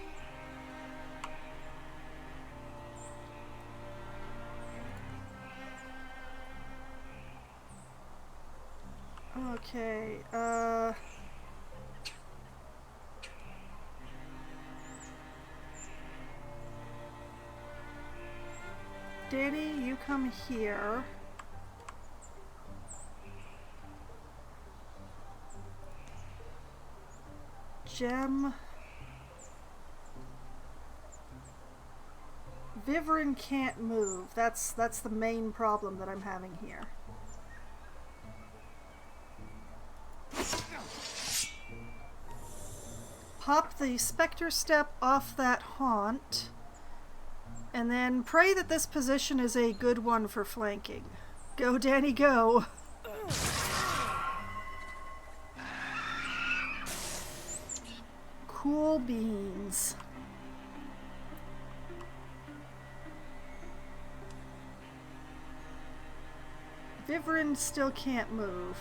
[SPEAKER 1] Okay, Danny, you come here. Gem. Viverin can't move. That's the main problem that I'm having here. Pop the Spectre Step off that haunt, and then pray that this position is a good one for flanking. Go, Danny, go! Cool beans. Viverin still can't move.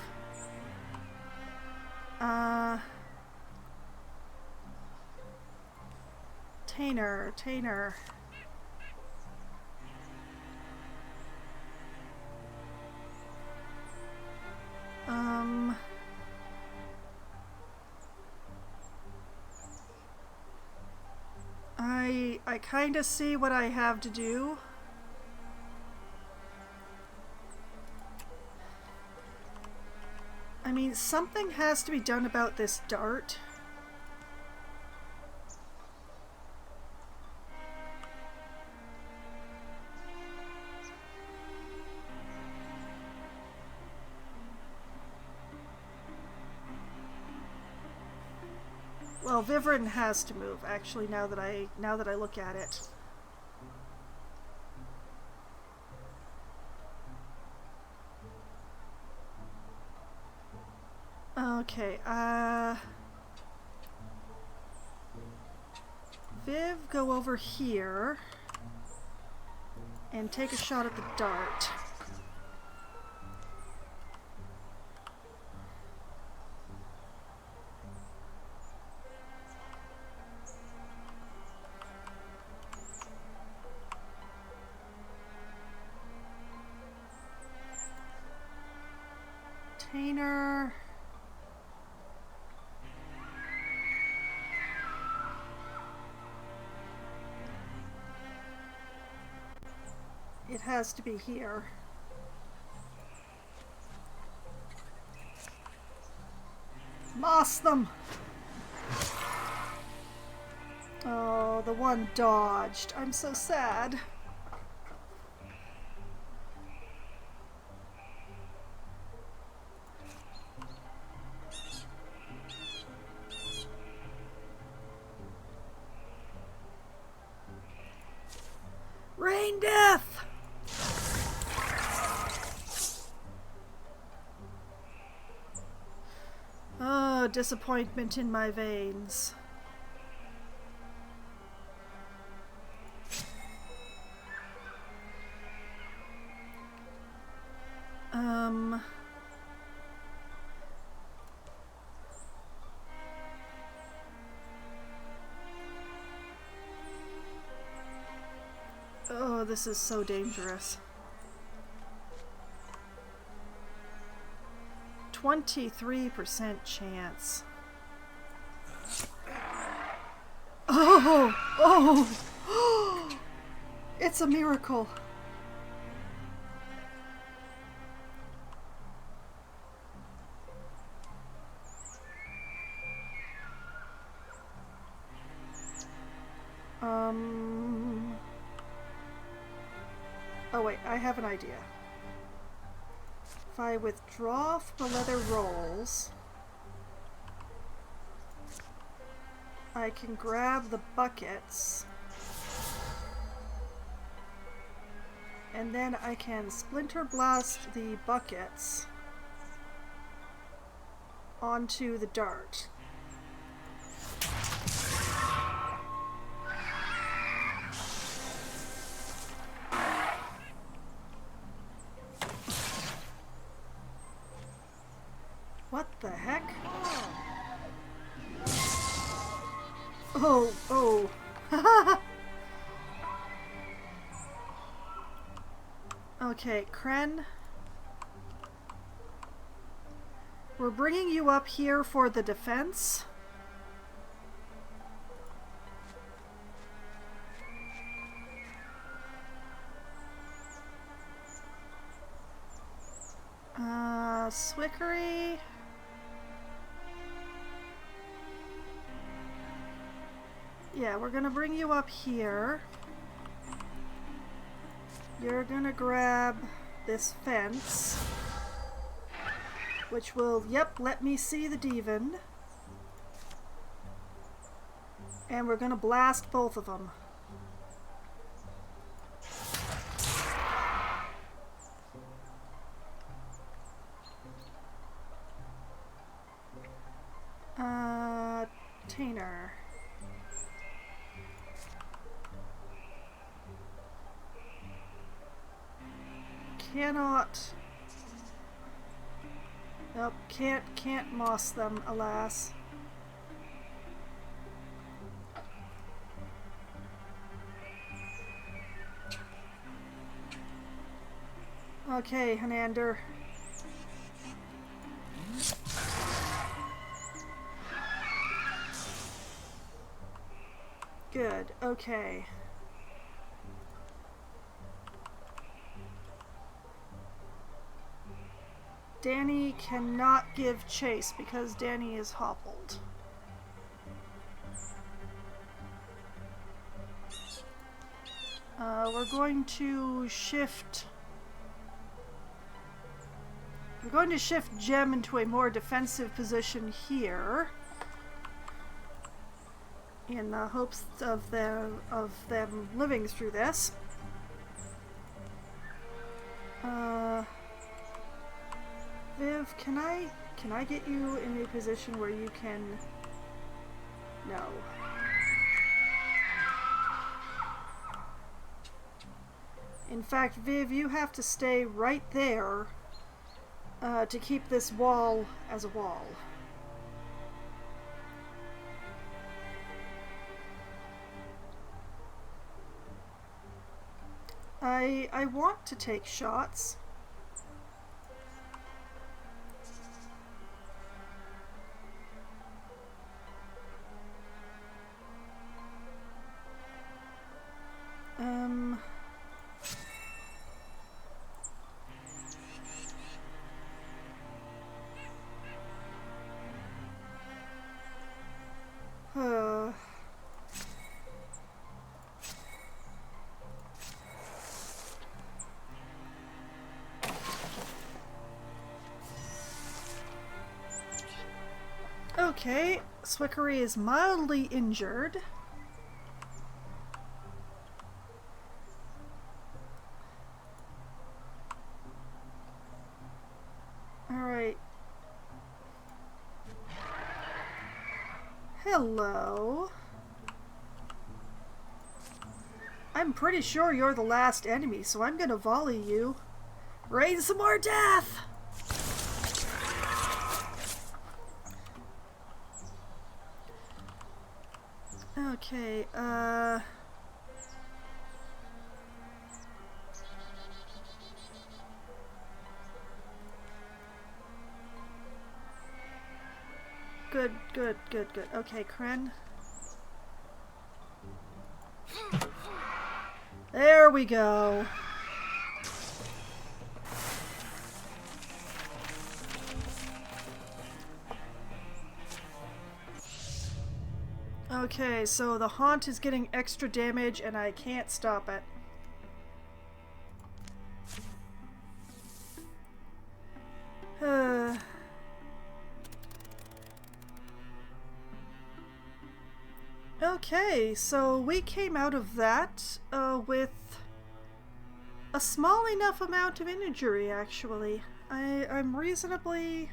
[SPEAKER 1] Tainer. I kinda see what I have to do. I mean, something has to be done about this dart. Well, Viverin has to move, actually, now that I look at it. Okay, Viv, go over here and take a shot at the dart. Tainer. It has to be here. Moss them! Oh, the one dodged. I'm so sad. Rain death! Oh, disappointment in my veins. Oh, this is so dangerous. 23% chance. Oh! Oh! It's a miracle. Oh wait, I have an idea. If I withdraw from the leather rolls, I can grab the buckets, and then I can splinter blast the buckets onto the dart. What the heck? Oh, oh. Okay, Kren. We're bringing you up here for the defense. Swickery. Yeah, we're gonna bring you up here. You're gonna grab this fence, which will, yep, let me see the Demon. And we're gonna blast both of them. Tainer. Cannot. Nope, can't moss them, alas. Okay, Hanander. Good, okay. Danny cannot give chase because Danny is hobbled. We're going to shift... We're going to shift Gem into a more defensive position here, in the hopes of them living through this. Viv, can I get you in a position where you can... No. In fact, Viv, you have to stay right there to keep this wall as a wall. I want to take shots. Okay, Swickery is mildly injured. Alright. Hello. I'm pretty sure you're the last enemy, so I'm gonna volley you. Rain some more death! Okay, Good. Okay, Kren. There we go. Okay, so the Haunt is getting extra damage and I can't stop it. Okay, so we came out of that with a small enough amount of injury, actually. I'm reasonably...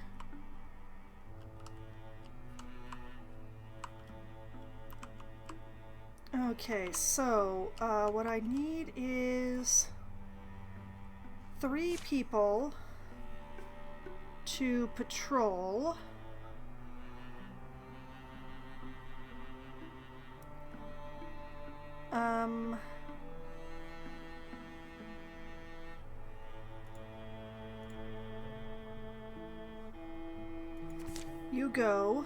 [SPEAKER 1] Okay, so what I need is 3 people to patrol. You go.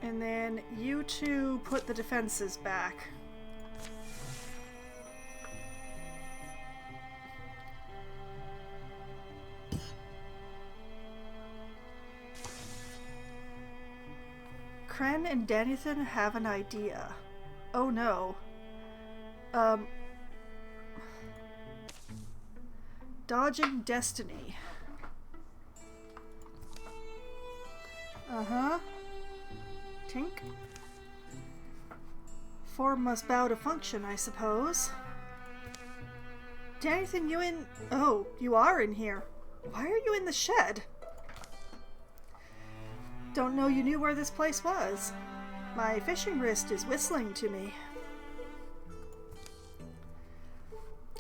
[SPEAKER 1] And then you two put the defenses back. Kren and Danithan have an idea. Oh no. Dodging Destiny. Uh-huh. Tink. Form must bow to function, I suppose. Danithan, you in... Oh, you are in here. Why are you in the shed? Don't know you knew where this place was. My fishing wrist is whistling to me.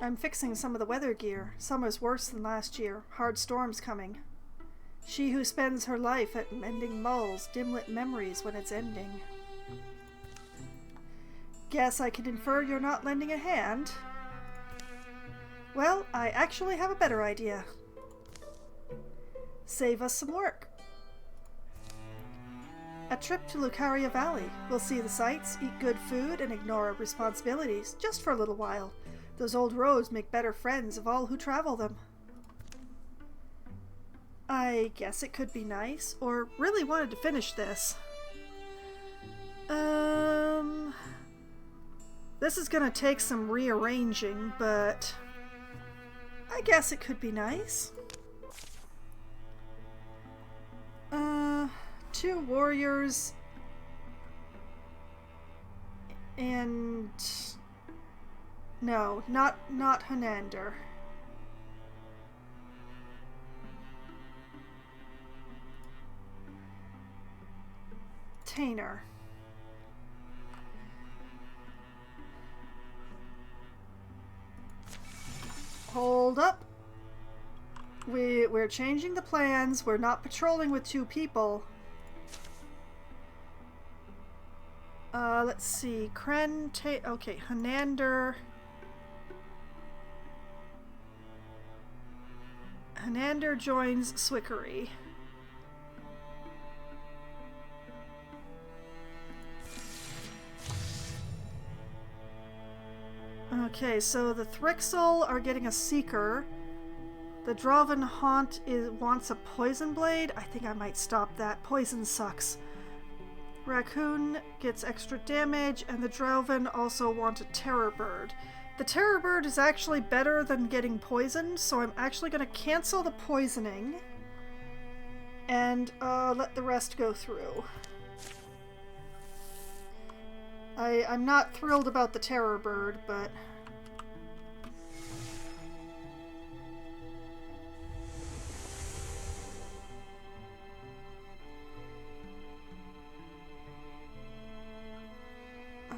[SPEAKER 1] I'm fixing some of the weather gear. Summer's worse than last year. Hard storms coming. She who spends her life at mending mulls, dim-lit memories when it's ending. Guess I can infer you're not lending a hand. Well, I actually have a better idea. Save us some work. A trip to Lucaria Valley. We'll see the sights, eat good food, and ignore our responsibilities, just for a little while. Those old roads make better friends of all who travel them. I guess it could be nice, or really wanted to finish this. This is gonna take some rearranging, but I guess it could be nice. 2 warriors and no, not Hanander. Tainer. Hold up. We're changing the plans. We're not patrolling with 2 people. Let's see. Kren, okay, Hanander. Hanander joins Swickery. Okay, so the Thrixel are getting a Seeker. The Droven Haunt wants a Poison Blade. I think I might stop that. Poison sucks. Raccoon gets extra damage, and the Droven also want a Terror Bird. The Terror Bird is actually better than getting poisoned, so I'm actually going to cancel the poisoning and let the rest go through. I'm not thrilled about the Terror Bird, but...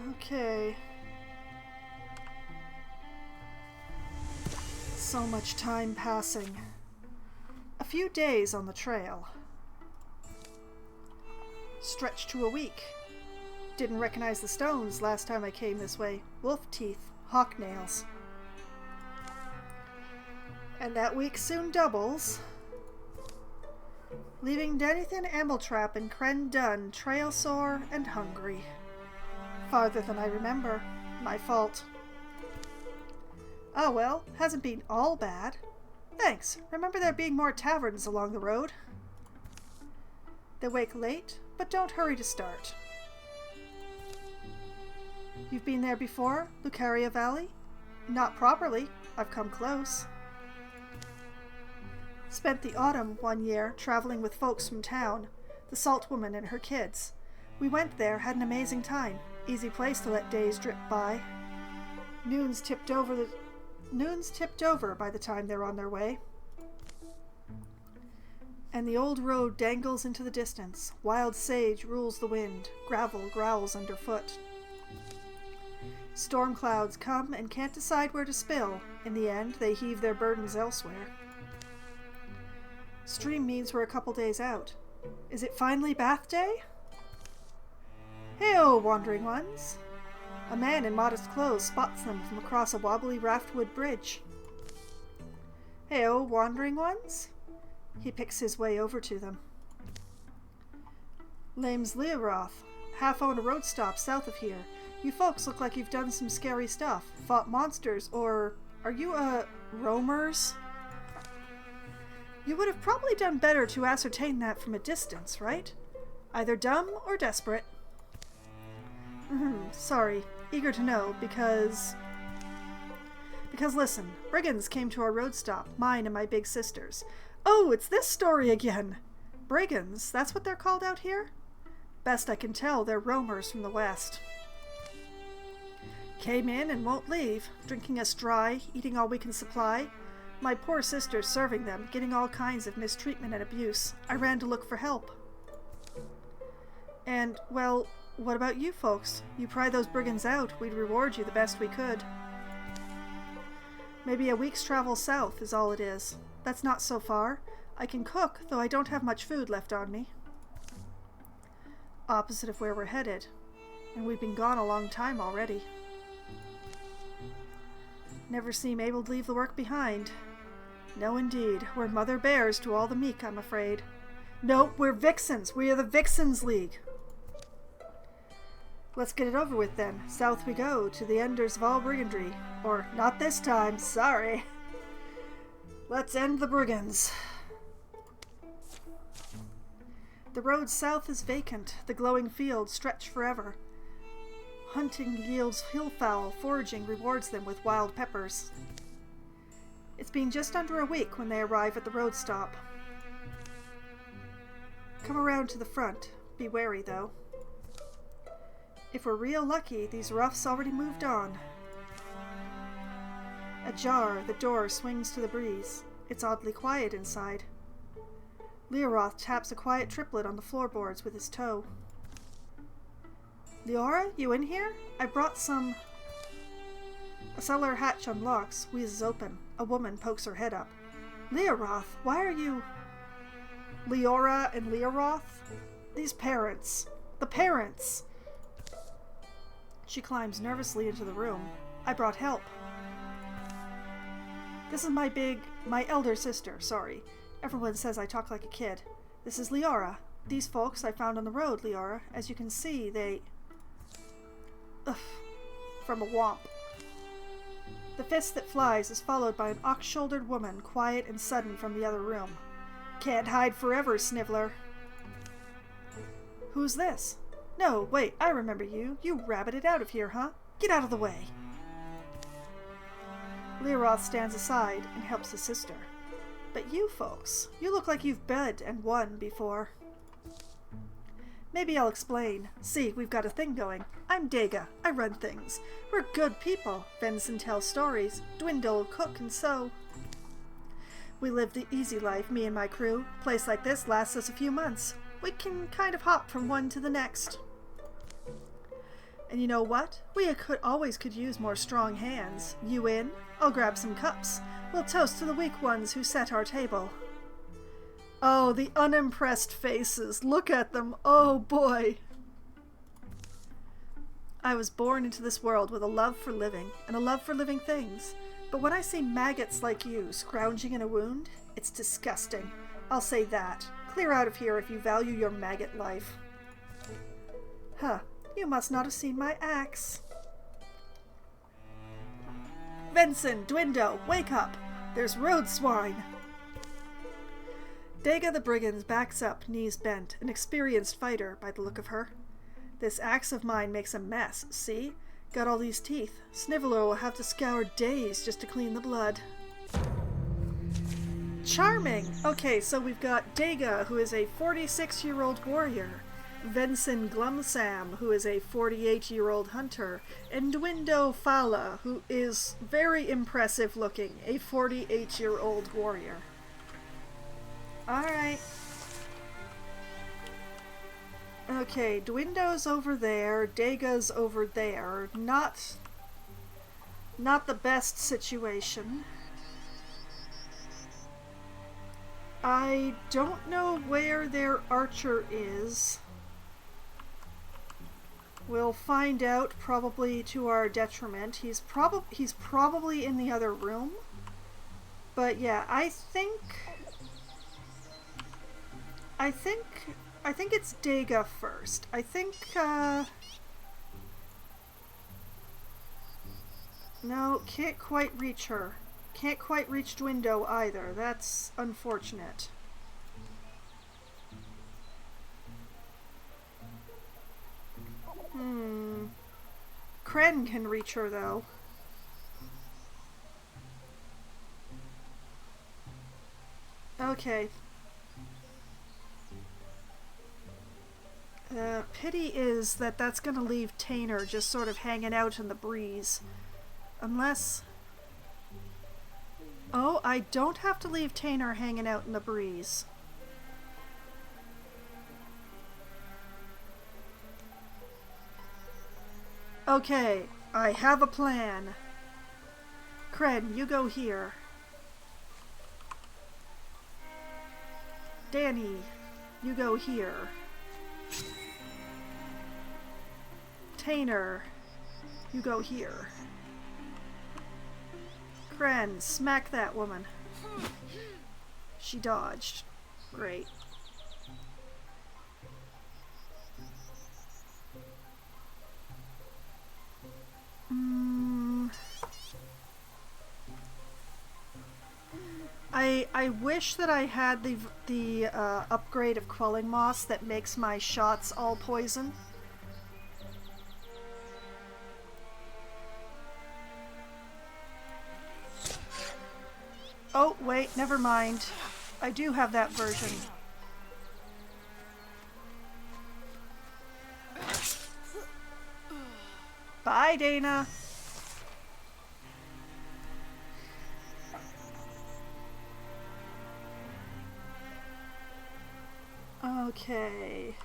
[SPEAKER 1] Okay. So much time passing. A few days on the trail. Stretched to a week. Didn't recognize the stones last time I came this way. Wolf teeth, hawk nails. And that week soon doubles. Leaving Danithan Ambletrap and Kren Dunn trail sore and hungry. Farther than I remember. My fault. Oh well, hasn't been all bad. Thanks. Remember there being more taverns along the road. They wake late, but don't hurry to start. You've been there before, Lucaria Valley? Not properly. I've come close. Spent the autumn one year traveling with folks from town, the Salt Woman and her kids. We went there, had an amazing time. Easy place to let days drip by. Noon's tipped over by the time they're on their way. And the old road dangles into the distance. Wild sage rules the wind. Gravel growls underfoot. Storm clouds come and can't decide where to spill. In the end, they heave their burdens elsewhere. Stream meads were a couple days out. Is it finally bath day? Hey-oh, wandering ones! A man in modest clothes spots them from across a wobbly raftwood bridge. Hey-oh, wandering ones? He picks his way over to them. Name's Learoth. Half own a road stop south of here. You folks look like you've done some scary stuff. Fought monsters, or... Are you, roamers? You would have probably done better to ascertain that from a distance, right? Either dumb or desperate. Sorry. Eager to know, because listen, brigands came to our road stop, mine and my big sister's. Oh, it's this story again! Brigands, that's what they're called out here? Best I can tell, they're roamers from the west. Came in and won't leave, drinking us dry, eating all we can supply. My poor sister's serving them, getting all kinds of mistreatment and abuse. I ran to look for help. And, well, what about you folks? You pry those brigands out, we'd reward you the best we could. Maybe a week's travel south is all it is. That's not so far. I can cook, though I don't have much food left on me. Opposite of where we're headed. And we've been gone a long time already. Never seem able to leave the work behind. No, indeed. We're mother bears to all the meek, I'm afraid. No, we're vixens. We are the Vixens League. Let's get it over with then. South we go, to the enders of all brigandry. Or, not this time, sorry. Let's end the brigands. The road south is vacant. The glowing fields stretch forever. Hunting yields hillfowl, foraging rewards them with wild peppers. It's been just under a week when they arrive at the road stop. Come around to the front. Be wary, though. If we're real lucky, these roughs already moved on. Ajar, the door swings to the breeze. It's oddly quiet inside. Leoroth taps a quiet triplet on the floorboards with his toe. Leora, you in here? I brought some... A cellar hatch unlocks, wheezes open. A woman pokes her head up. Leoroth, why are you... Leora and Leoroth? These parents. The parents! She climbs nervously into the room. I brought help. This is my elder sister, sorry. Everyone says I talk like a kid. This is Leora. These folks I found on the road, Leora. As you can see, they... Ugh. From a womp. The fist that flies is followed by an ox-shouldered woman, quiet and sudden from the other room. Can't hide forever, Sniveler. Who's this? No, wait, I remember you. You rabbited out of here, huh? Get out of the way. Leoroth stands aside and helps his sister. But you folks, you look like you've bed and won before. Maybe I'll explain. See, we've got a thing going. I'm Dega. I run things. We're good people. Venison tells stories. Dwindle, cook, and sew. We live the easy life, me and my crew. Place like this lasts us a few months. We can kind of hop from one to the next. And you know what? We always could use more strong hands. You in? I'll grab some cups. We'll toast to the weak ones who set our table. Oh, the unimpressed faces. Look at them. Oh, boy. I was born into this world with a love for living and a love for living things. But when I see maggots like you scrounging in a wound, it's disgusting. I'll say that. Clear out of here if you value your maggot life. Huh. You must not have seen my axe. Venson, Dwindo, wake up! There's road swine! Dega the Brigand backs up, knees bent, an experienced fighter by the look of her. This axe of mine makes a mess, see? Got all these teeth. Sniveler will have to scour days just to clean the blood. Charming! Okay, so we've got Dega, who is a 46-year-old warrior. Venson Glumsam, who is a 48-year-old hunter, and Dwindo Fala, who is very impressive looking, a 48-year-old warrior. Alright. Okay, Dwindo's over there, Dega's over there. Not the best situation. I don't know where their archer is. We'll find out, probably to our detriment. He's probably in the other room. But yeah, I think it's Dega first. I think no, can't quite reach her. Can't quite reach Dwindo either. That's unfortunate. Kren can reach her, though. Okay. Pity is that that's gonna leave Tainer just sort of hanging out in the breeze. Unless... Oh, I don't have to leave Tainer hanging out in the breeze. Okay, I have a plan. Kren, you go here. Danny, you go here. Tainer, you go here. Kren, smack that woman. She dodged. Great. I wish that I had the upgrade of Quelling Moss that makes my shots all poison. Oh, wait, never mind. I do have that version. Bye, Dana. Okay.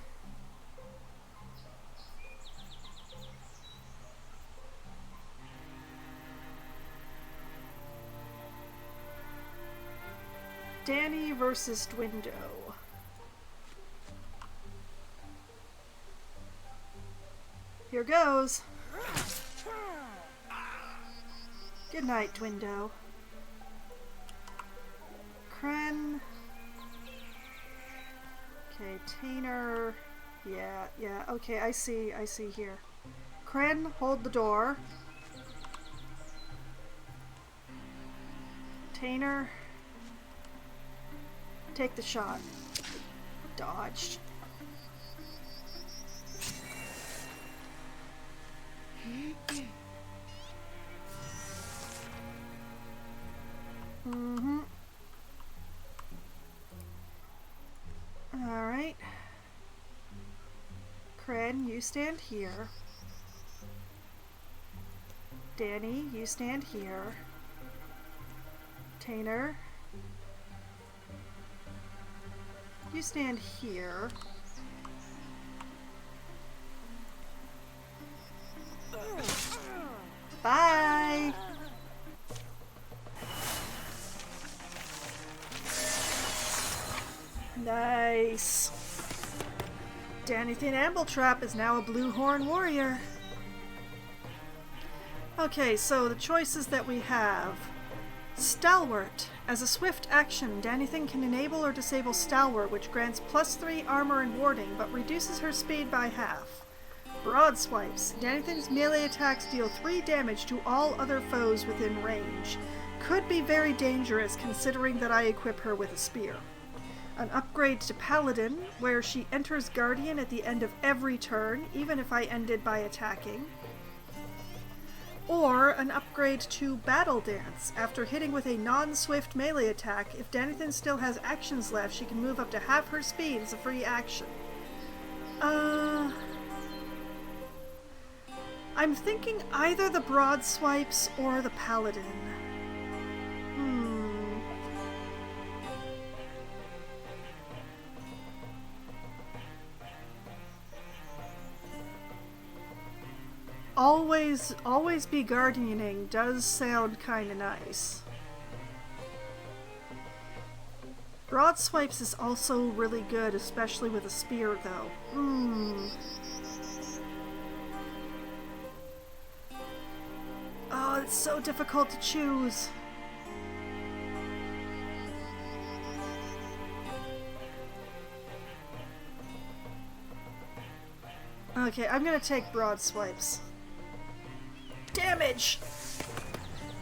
[SPEAKER 1] Danny versus Dwindo. Here goes. Good night, Dwindo. Kren. Okay, Tainer. Yeah, okay, I see here. Kren, hold the door. Tainer, take the shot. Dodged. Alright. Kren, you stand here. Danny, you stand here. Tainer, you stand here. Bye! Nice. Danny Thin Ambletrap is now a Blue Horn Warrior. Okay, so the choices that we have. Stalwart. As a swift action, Dannything can enable or disable Stalwart, which grants +3 armor and warding, but reduces her speed by half. Broad Swipes. Dannything's melee attacks deal 3 damage to all other foes within range. Could be very dangerous considering that I equip her with a spear. An upgrade to Paladin, where she enters Guardian at the end of every turn, even if I ended by attacking. Or an upgrade to Battle Dance. After hitting with a non-swift melee attack, if Dannything still has actions left, she can move up to half her speed as a free action. I'm thinking either the Broad Swipes or the Paladin. Always be guardianing does sound kinda nice. Broad Swipes is also really good, especially with a spear, though. Oh, it's so difficult to choose. Okay, I'm gonna take Broad Swipes. Damage!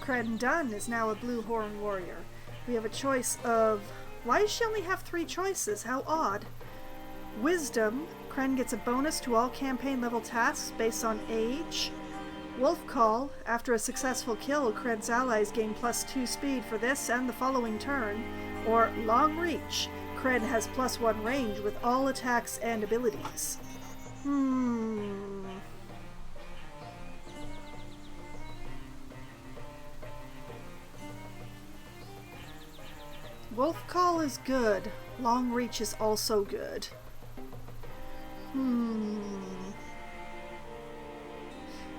[SPEAKER 1] Kren Dunn is now a Blue Horn Warrior. We have a choice of... Why does she only have 3 choices? How odd. Wisdom. Kren gets a bonus to all campaign level tasks based on age. Wolf Call. After a successful kill, Kren's allies gain +2 speed for this and the following turn. Or Long Reach. Kren has +1 range with all attacks and abilities. Wolf Call is good. Long Reach is also good.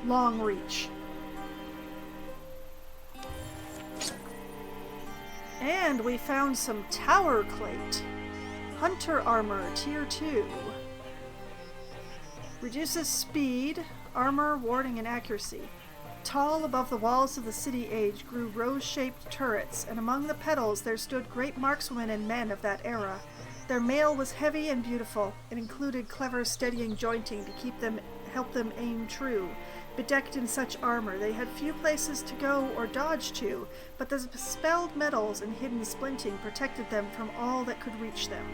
[SPEAKER 1] Long Reach. And we found some Tower Plate. Hunter Armor, Tier 2. Reduces speed, armor, warding, and accuracy. Tall above the walls of the city age grew rose-shaped turrets, and among the petals there stood great markswomen and men of that era. Their mail was heavy and beautiful. It included clever steadying jointing to help them aim true. Bedecked in such armor, they had few places to go or dodge to, but the spelled metals and hidden splinting protected them from all that could reach them.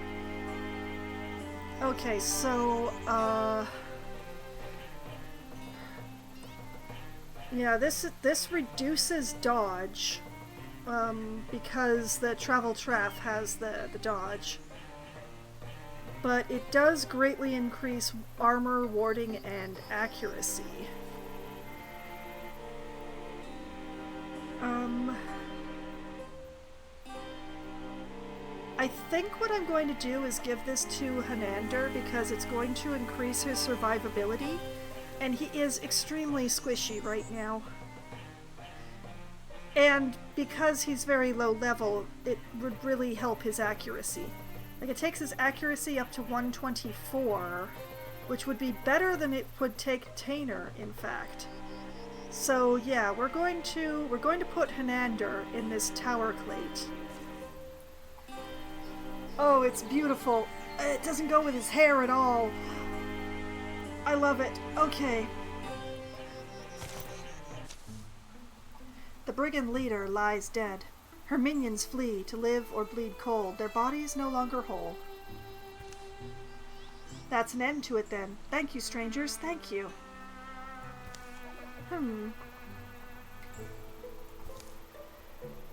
[SPEAKER 1] Okay, so, yeah, this reduces dodge, because the Travel Traff has the dodge. But it does greatly increase armor, warding, and accuracy. I think what I'm going to do is give this to Hanander because it's going to increase his survivability, and he is extremely squishy right now. And because he's very low level, it would really help his accuracy. Like, it takes his accuracy up to 124, which would be better than it would take Tainer, in fact. So yeah, we're going to put Hanander in this Tower Plate. Oh, it's beautiful. It doesn't go with his hair at all. I love it. Okay. The brigand leader lies dead. Her minions flee to live or bleed cold, their bodies no longer whole. That's an end to it then. Thank you, strangers, thank you.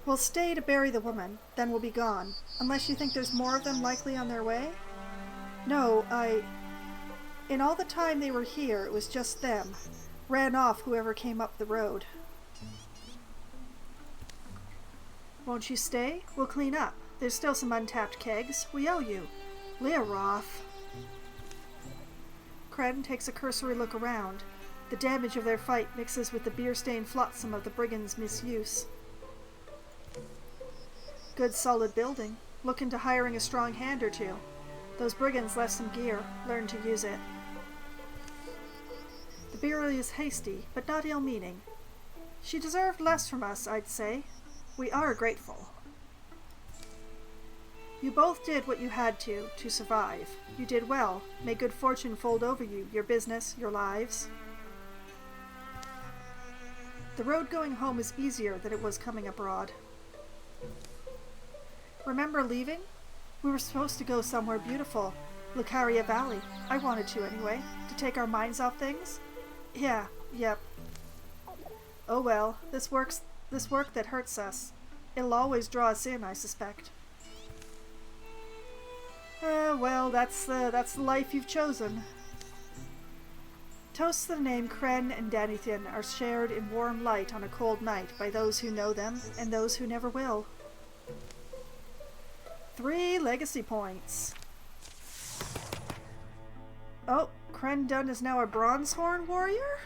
[SPEAKER 1] We'll stay to bury the woman, then we'll be gone. Unless you think there's more of them likely on their way? No, in all the time they were here, it was just them. Ran off whoever came up the road. Won't you stay? We'll clean up. There's still some untapped kegs. We owe you. Learoth. Kren takes a cursory look around. The damage of their fight mixes with the beer-stained flotsam of the brigands' misuse. Good solid building. Look into hiring a strong hand or two. Those brigands left some gear. Learn to use it. The beer is hasty, but not ill-meaning. She deserved less from us, I'd say. We are grateful. You both did what you had to survive. You did well. May good fortune fold over you, your business, your lives. The road going home is easier than it was coming abroad. Remember leaving? We were supposed to go somewhere beautiful. Lucaria Valley. I wanted to anyway. To take our minds off things? Yeah, yep. Oh well, this work that hurts us. It'll always draw us in, I suspect. Well, that's the life you've chosen. Toasts to the name Kren and Danithin are shared in warm light on a cold night by those who know them and those who never will. 3 legacy points. Oh, Kren Dunn is now a Bronzehorn warrior?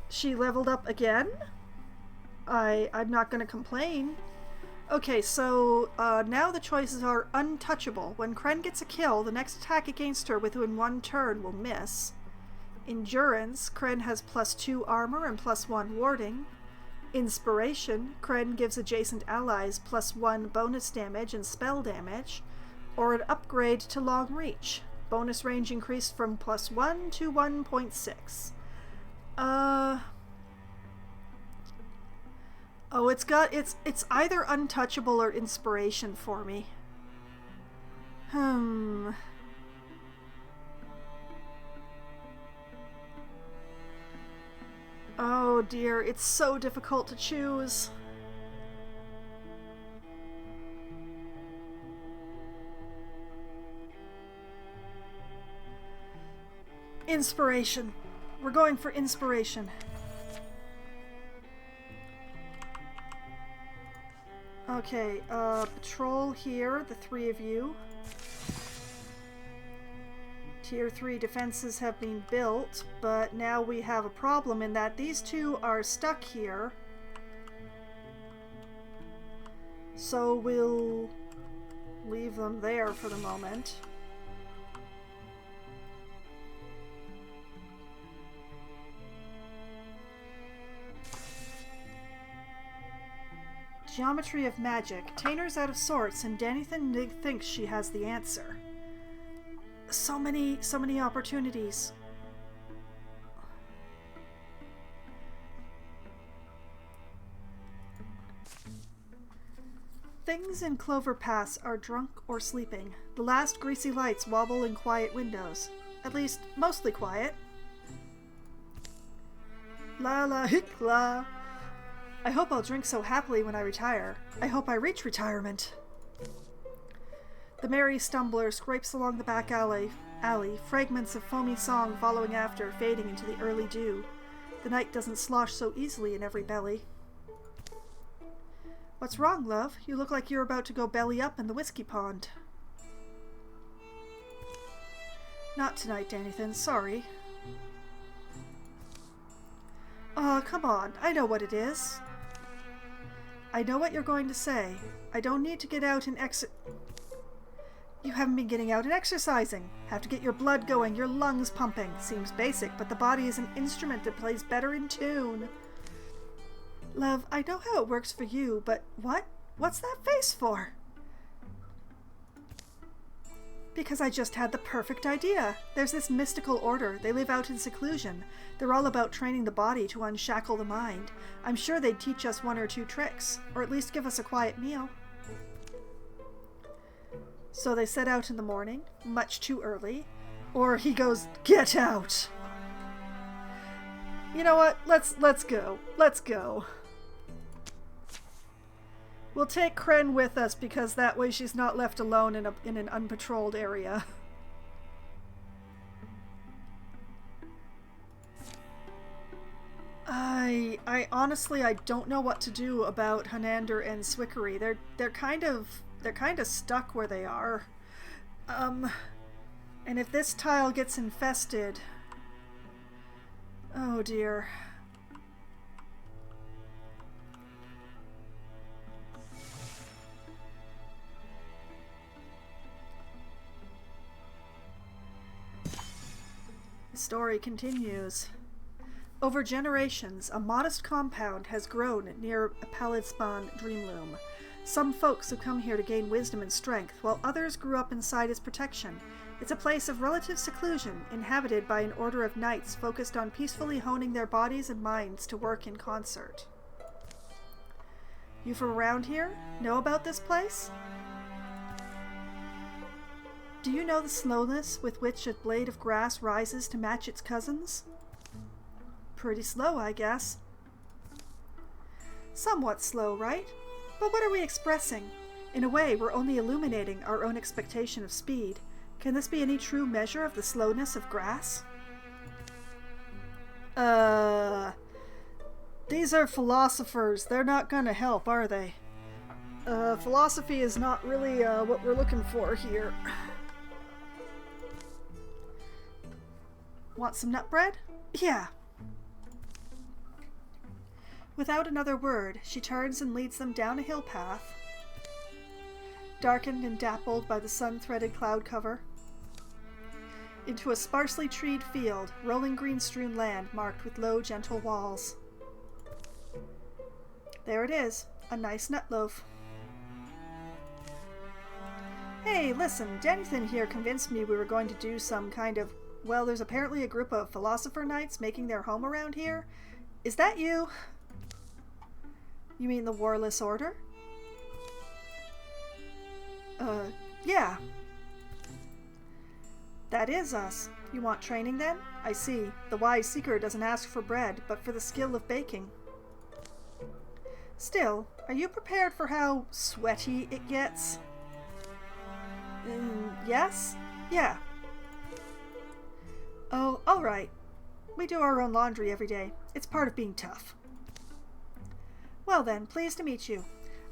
[SPEAKER 1] She leveled up again? I'm not gonna complain. Okay, so now the choices are untouchable. When Kren gets a kill, the next attack against her within 1 turn will miss. Endurance, Kren has +2 armor and +1 warding. Inspiration, Kren gives adjacent allies +1 bonus damage and spell damage. Or an upgrade to Long Reach. Bonus range increased from +1 to 1.6. Oh, it's either untouchable or inspiration for me. dear, it's so difficult to choose. Inspiration. We're going for inspiration. Okay, patrol here, the 3 of you. Tier 3 defenses have been built, but now we have a problem in that these 2 are stuck here. So we'll leave them there for the moment. Geometry of magic. Tainer's out of sorts, and Danithan thinks she has the answer. So many opportunities. Things in Clover Pass are drunk or sleeping. The last greasy lights wobble in quiet windows. At least, mostly quiet. La la hic la. I hope I'll drink so happily when I retire. I hope I reach retirement. The merry stumbler scrapes along the back alley, fragments of foamy song following after, fading into the early dew. The night doesn't slosh so easily in every belly. What's wrong, love? You look like you're about to go belly up in the whiskey pond. Not tonight, Danithan. Sorry. Oh, come on. I know what it is. I know what you're going to say. I don't need to get out and You haven't been getting out and exercising. Have to get your blood going, your lungs pumping. Seems basic, but the body is an instrument that plays better in tune. Love, I know how it works for you, but what? What's that face for? Because I just had the perfect idea. There's this mystical order. They live out in seclusion. They're all about training the body to unshackle the mind. I'm sure they'd teach us 1 or 2 tricks, or at least give us a quiet meal. So they set out in the morning, much too early, or he goes, "Get out!" You know what? Let's go. Let's go. We'll take Kren with us because that way she's not left alone in an unpatrolled area. I honestly don't know what to do about Hanander and Swickery. They're kind of stuck where they are. And if this tile gets infested, oh dear. The story continues. Over generations, a modest compound has grown near a Pallid-Spawn dreamloom. Some folks have come here to gain wisdom and strength, while others grew up inside its protection. It's a place of relative seclusion, inhabited by an order of knights focused on peacefully honing their bodies and minds to work in concert. You from around here? Know about this place? Do you know the slowness with which a blade of grass rises to match its cousins? Pretty slow, I guess. Somewhat slow, right? But what are we expressing? In a way, we're only illuminating our own expectation of speed. Can this be any true measure of the slowness of grass? These are philosophers. They're not gonna help, are they? Philosophy is not really what we're looking for here. Want some nut bread? Yeah. Without another word, she turns and leads them down a hill path, darkened and dappled by the sun-threaded cloud cover, into a sparsely treed field, rolling green-strewn land marked with low, gentle walls. There it is, a nice nut loaf. Hey, listen, Danithan here convinced me we were going to do some kind of... Well, there's apparently a group of philosopher knights making their home around here. Is that you? You mean the Warless Order? Yeah. That is us. You want training then? I see. The wise seeker doesn't ask for bread, but for the skill of baking. Still, are you prepared for how sweaty it gets? Yes? Yeah. Oh, alright. We do our own laundry every day. It's part of being tough. Well then, pleased to meet you.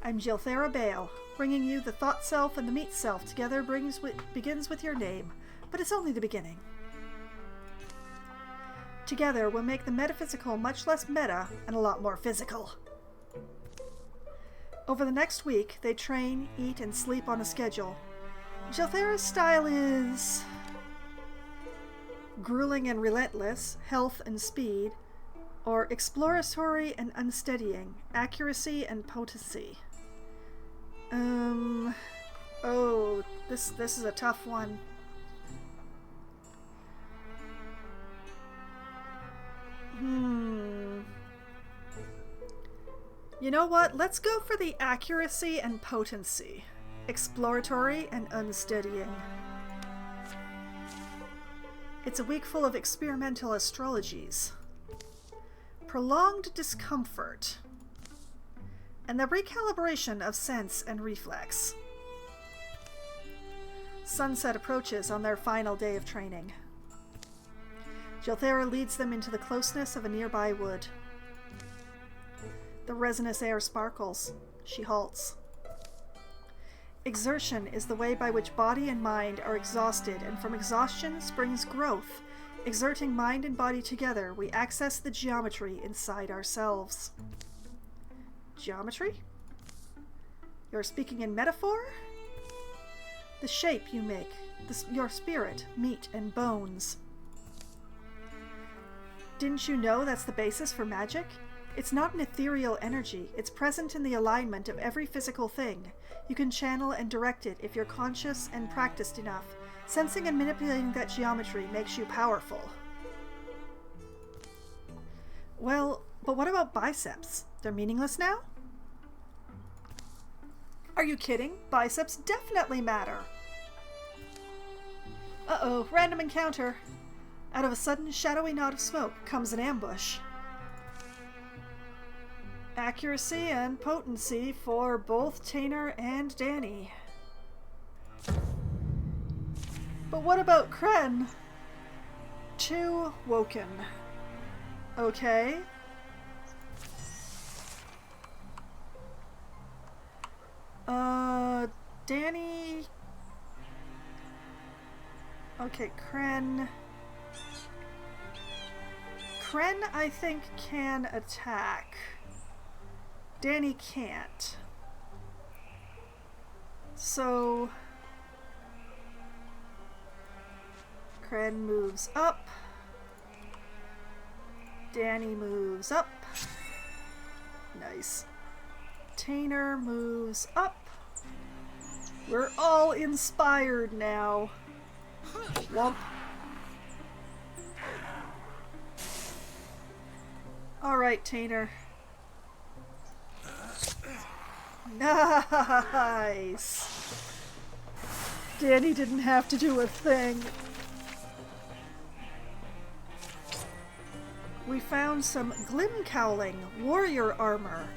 [SPEAKER 1] I'm Gilthera Bale. Bringing you the thought self and the meat self together begins with your name, but it's only the beginning. Together, we'll make the metaphysical much less meta and a lot more physical. Over the next week, they train, eat, and sleep on a schedule. Gilthera's style is grueling and relentless, health and speed, or exploratory and unsteadying, accuracy and potency. Oh, this is a tough one. You know what? Let's go for the accuracy and potency. Exploratory and unsteadying. It's a week full of experimental astrologies. Prolonged discomfort. And the recalibration of sense and reflex. Sunset approaches on their final day of training. Gilthera leads them into the closeness of a nearby wood. The resinous air sparkles. She halts. Exertion is the way by which body and mind are exhausted, and from exhaustion springs growth. Exerting mind and body together, we access the geometry inside ourselves. Geometry? You're speaking in metaphor? The shape you make, your spirit, meat and bones. Didn't you know that's the basis for magic? It's not an ethereal energy. It's present in the alignment of every physical thing. You can channel and direct it if you're conscious and practiced enough. Sensing and manipulating that geometry makes you powerful. Well, but what about biceps? They're meaningless now? Are you kidding? Biceps definitely matter. Uh-oh, random encounter. Out of a sudden shadowy knot of smoke comes an ambush. Accuracy and potency for both Tainer and Danny. But what about Kren? Too woken. Okay. Danny... Okay, Kren... Kren, I think, can attack. Danny can't. So... Kren moves up. Danny moves up. Nice. Tainer moves up. We're all inspired now. Womp. Alright, Tainer. Nice! Danny didn't have to do a thing. We found some Glimcowling warrior armor.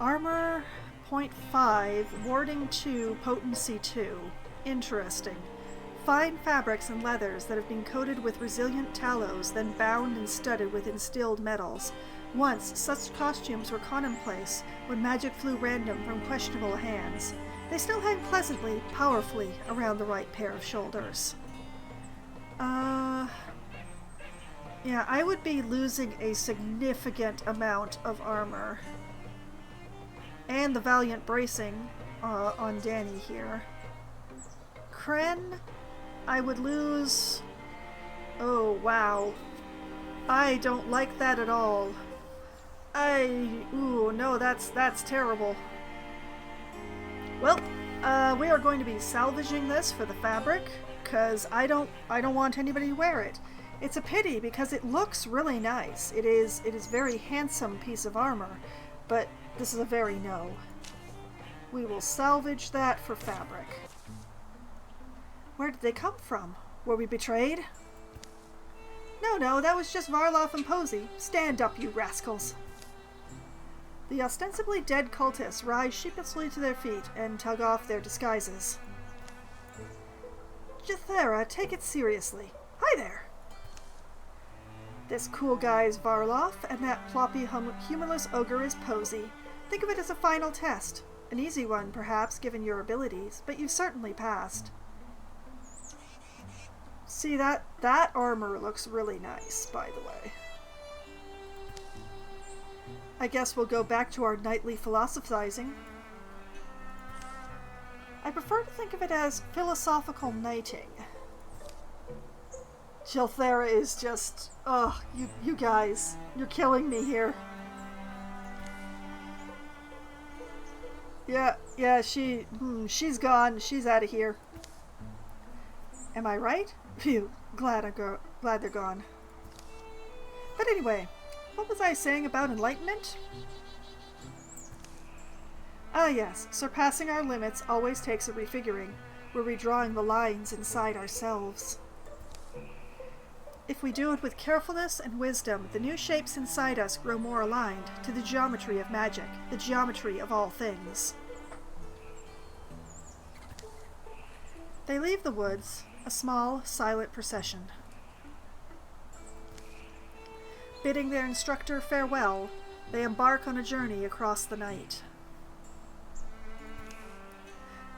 [SPEAKER 1] Armor 0.5, warding 2, potency 2. Interesting. Fine fabrics and leathers that have been coated with resilient tallows, then bound and studded with instilled metals. Once, such costumes were commonplace when magic flew random from questionable hands. They still hang pleasantly, powerfully around the right pair of shoulders. Yeah, I would be losing a significant amount of armor. And the valiant bracing on Danny here. Kren, I would lose... Oh, wow. I don't like that at all. Ooh, no, that's terrible. Well, we are going to be salvaging this for the fabric, because I don't want anybody to wear it. It's a pity because it looks really nice. It is very handsome piece of armor, but this is a very no. We will salvage that for fabric. Where did they come from? Were we betrayed? No, that was just Varloff and Posey. Stand up, you rascals. The ostensibly dead cultists rise sheepishly to their feet and tug off their disguises. Jathera, take it seriously. Hi there. This cool guy is Varloff, and that ploppy, humorless ogre is Posey. Think of it as a final test. An easy one, perhaps, given your abilities, but you've certainly passed. See, that armor looks really nice, by the way. I guess we'll go back to our nightly philosophizing. I prefer to think of it as philosophical knighting. Jathera is just... oh, you guys. You're killing me here. Yeah, she's gone. She's out of here. Am I right? Phew, glad they're gone. But anyway, what was I saying about enlightenment? Ah yes, surpassing our limits always takes a refiguring. We're redrawing the lines inside ourselves. If we do it with carefulness and wisdom, the new shapes inside us grow more aligned to the geometry of magic, the geometry of all things. They leave the woods, a small, silent procession. Bidding their instructor farewell, they embark on a journey across the night.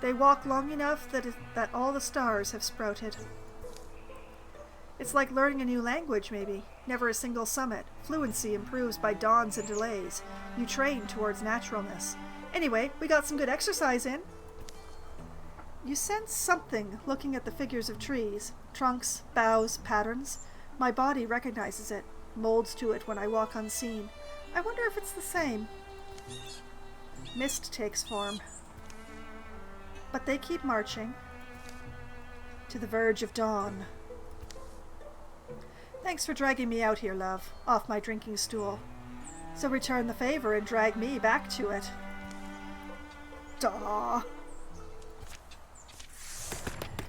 [SPEAKER 1] They walk long enough that all the stars have sprouted. It's like learning a new language, maybe. Never a single summit. Fluency improves by dawns and delays. You train towards naturalness. Anyway, we got some good exercise in. You sense something looking at the figures of trees. Trunks, boughs, patterns. My body recognizes it, molds to it when I walk unseen. I wonder if it's the same. Mist takes form. But they keep marching. To the verge of dawn. Thanks for dragging me out here, love, off my drinking stool. So return the favor and drag me back to it. Daw.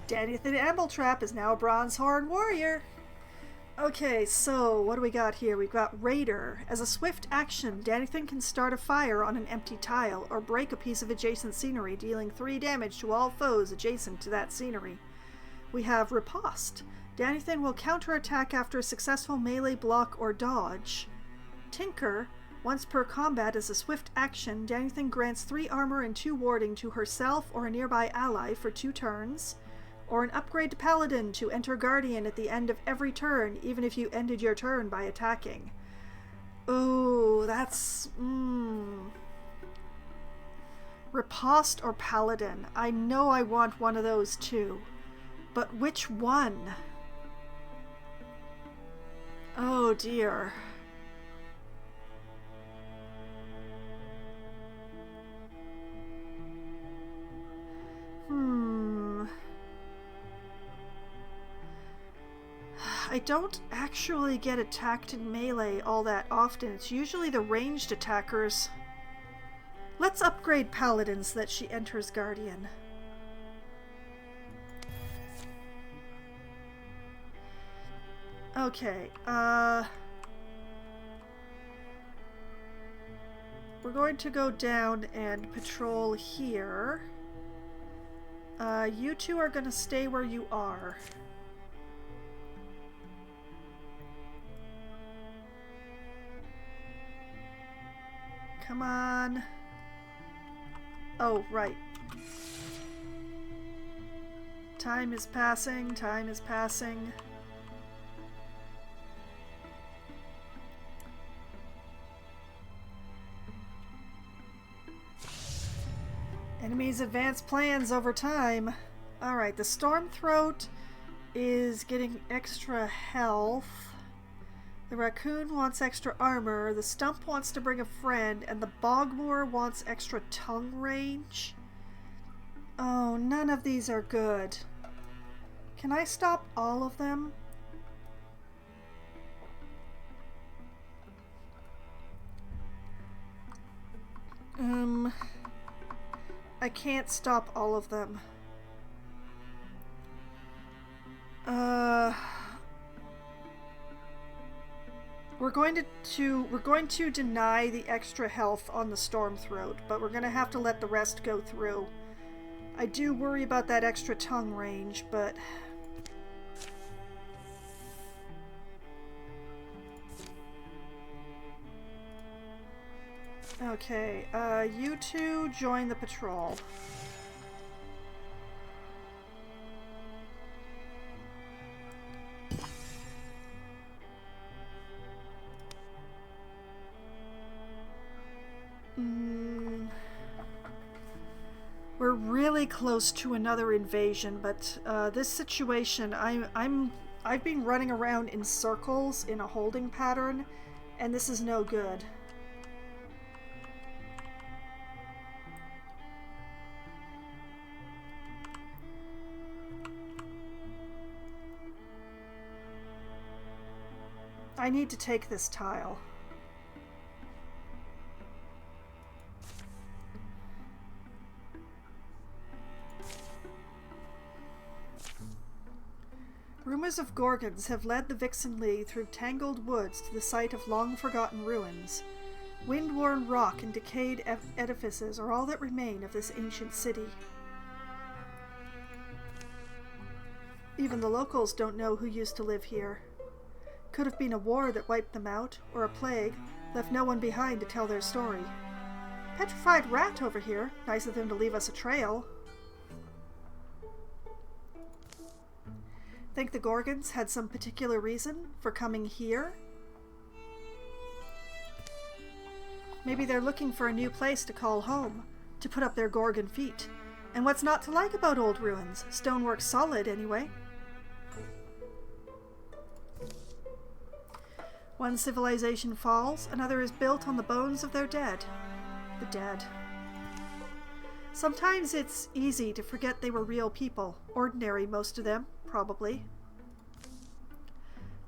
[SPEAKER 1] Danithan Ambletrap is now a Bronzehorn warrior. Okay, so what do we got here? We've got Raider. As a swift action, Danithan can start a fire on an empty tile or break a piece of adjacent scenery, dealing 3 damage to all foes adjacent to that scenery. We have Riposte. Danithan will counterattack after a successful melee block or dodge. Tinker. Once per combat as a swift action, Danithan grants 3 armor and 2 warding to herself or a nearby ally for 2 turns. Or an upgrade to Paladin to enter Guardian at the end of every turn, even if you ended your turn by attacking. Ooh, that's... Riposte or Paladin. I know I want one of those too. But which one? Oh dear. I don't actually get attacked in melee all that often. It's usually the ranged attackers. Let's upgrade Paladin so that she enters Guardian. Okay, we're going to go down and patrol here. You two are going to stay where you are. Come on. Oh, right. Time is passing, time is passing. Enemies advance plans over time. Alright, the Stormthroat is getting extra health. The Raccoon wants extra armor. The Stump wants to bring a friend. And the Bogmoor wants extra tongue range. Oh, none of these are good. Can I stop all of them? I can't stop all of them. We're going to deny the extra health on the Stormthroat, but we're going to have to let the rest go through. I do worry about that extra tongue range, but... Okay, you two join the patrol. We're really close to another invasion, but this situation, I've been running around in circles in a holding pattern, and this is no good. I need to take this tile. Rumors of Gorgons have led the Vixen League through tangled woods to the site of long-forgotten ruins. Wind-worn rock and decayed edifices are all that remain of this ancient city. Even the locals don't know who used to live here. Could have been a war that wiped them out, or a plague, left no one behind to tell their story. Petrified rat over here. Nice of them to leave us a trail. Think the Gorgons had some particular reason for coming here? Maybe they're looking for a new place to call home, to put up their Gorgon feet. And what's not to like about old ruins? Stonework's solid, anyway. One civilization falls, another is built on the bones of their dead. The dead. Sometimes it's easy to forget they were real people. Ordinary, most of them, probably.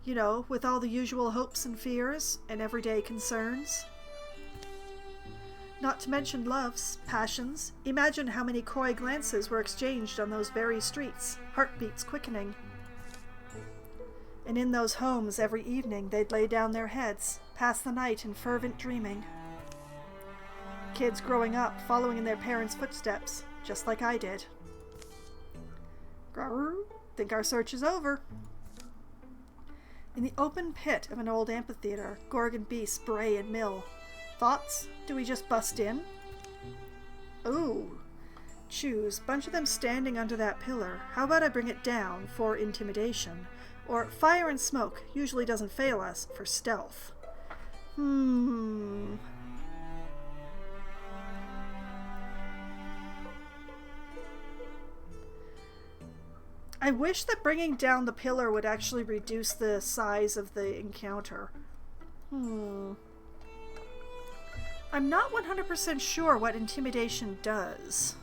[SPEAKER 1] You know, with all the usual hopes and fears and everyday concerns. Not to mention loves, passions. Imagine how many coy glances were exchanged on those very streets, heartbeats quickening. And in those homes every evening they'd lay down their heads, pass the night in fervent dreaming. Kids growing up, following in their parents' footsteps, just like I did. Grrr, think our search is over. In the open pit of an old amphitheater, Gorgon beasts bray and mill. Thoughts? Do we just bust in? Ooh. Choose. Bunch of them standing under that pillar. How about I bring it down for intimidation? Or fire and smoke usually doesn't fail us for stealth. I wish that bringing down the pillar would actually reduce the size of the encounter. I'm not 100% sure what intimidation does.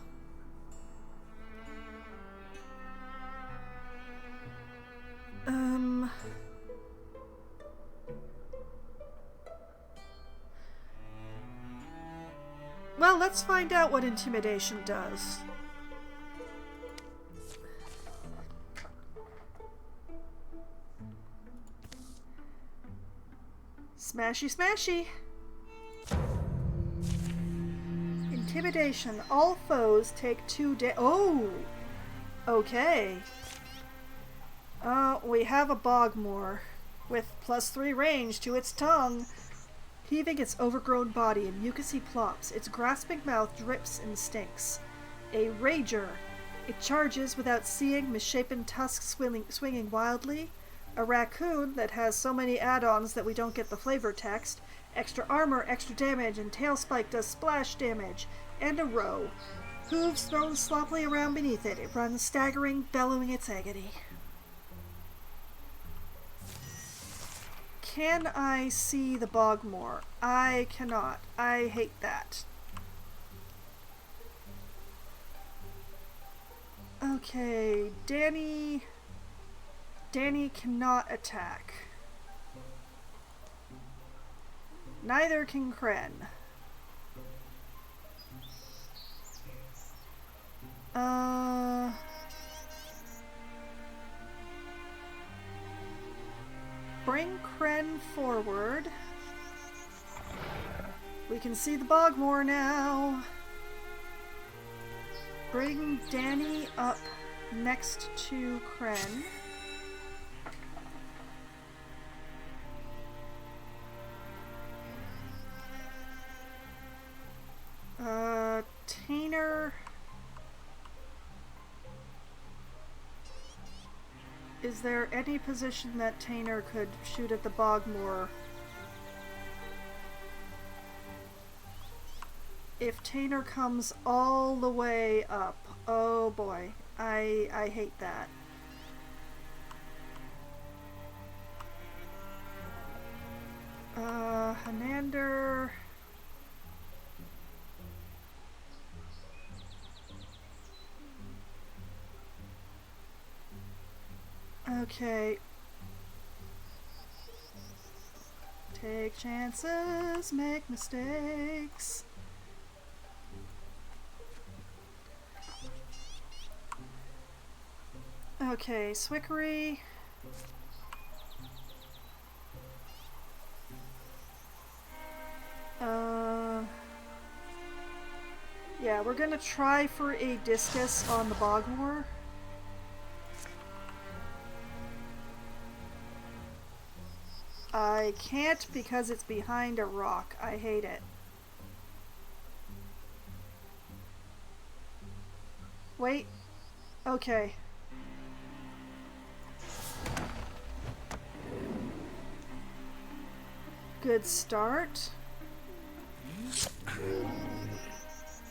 [SPEAKER 1] Well, let's find out what intimidation does. Smashy, smashy. Intimidation. All foes take 2 Oh! Okay. We have a Bogmore with +3 range to its tongue. Heaving its overgrown body in mucousy plops, its grasping mouth drips and stinks. A Rager. It charges without seeing, misshapen tusks swinging wildly. A raccoon that has so many add-ons that we don't get the flavor text. Extra armor, extra damage, and tail spike does splash damage. And a roe. Hooves thrown sloppily around beneath it. It runs staggering, bellowing its agony. Can I see the Bogmore? I cannot. I hate that. Okay, Danny cannot attack. Neither can Kren. bring Kren forward. We can see the Bogmore now. Bring Danny up next to Kren. Tainer. Is there any position that Tainer could shoot at the Bogmore? If Tainer comes all the way up, oh boy, I hate that. Hanander. Okay. Take chances, make mistakes. Okay, Swickery. Yeah, we're gonna try for a discus on the Bogmore. I can't because it's behind a rock. I hate it. Wait. Okay. Good start.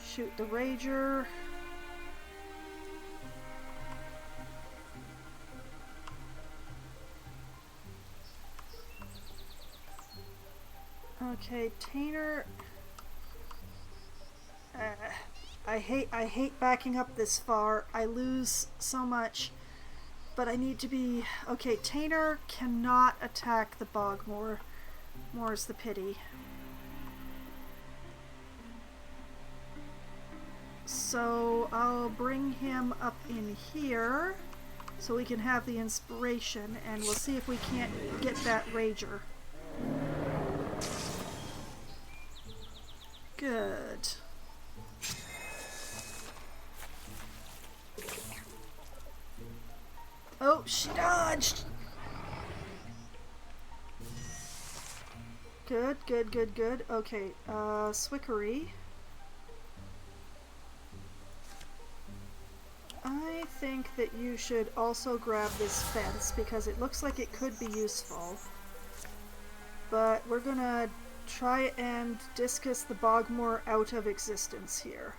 [SPEAKER 1] Shoot the Rager. Okay, Tainer. I hate backing up this far. I lose so much, but I need to be okay. Tainer cannot attack the Bogmore. More's the pity. So I'll bring him up in here so we can have the inspiration, and we'll see if we can't get that Rager. Good. Oh, she dodged! Good, good, good, good. Okay, Swickery. I think that you should also grab this fence because it looks like it could be useful. But we're gonna try and discus the Bogmore out of existence here.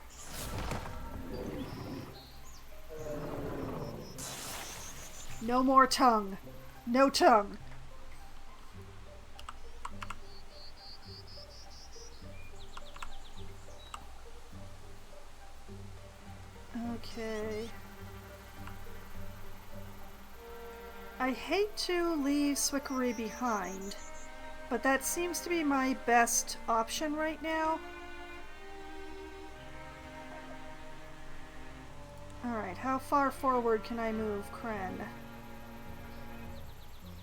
[SPEAKER 1] No more tongue. No tongue. Okay. I hate to leave Swickery behind, but that seems to be my best option right now. Alright, how far forward can I move Kren?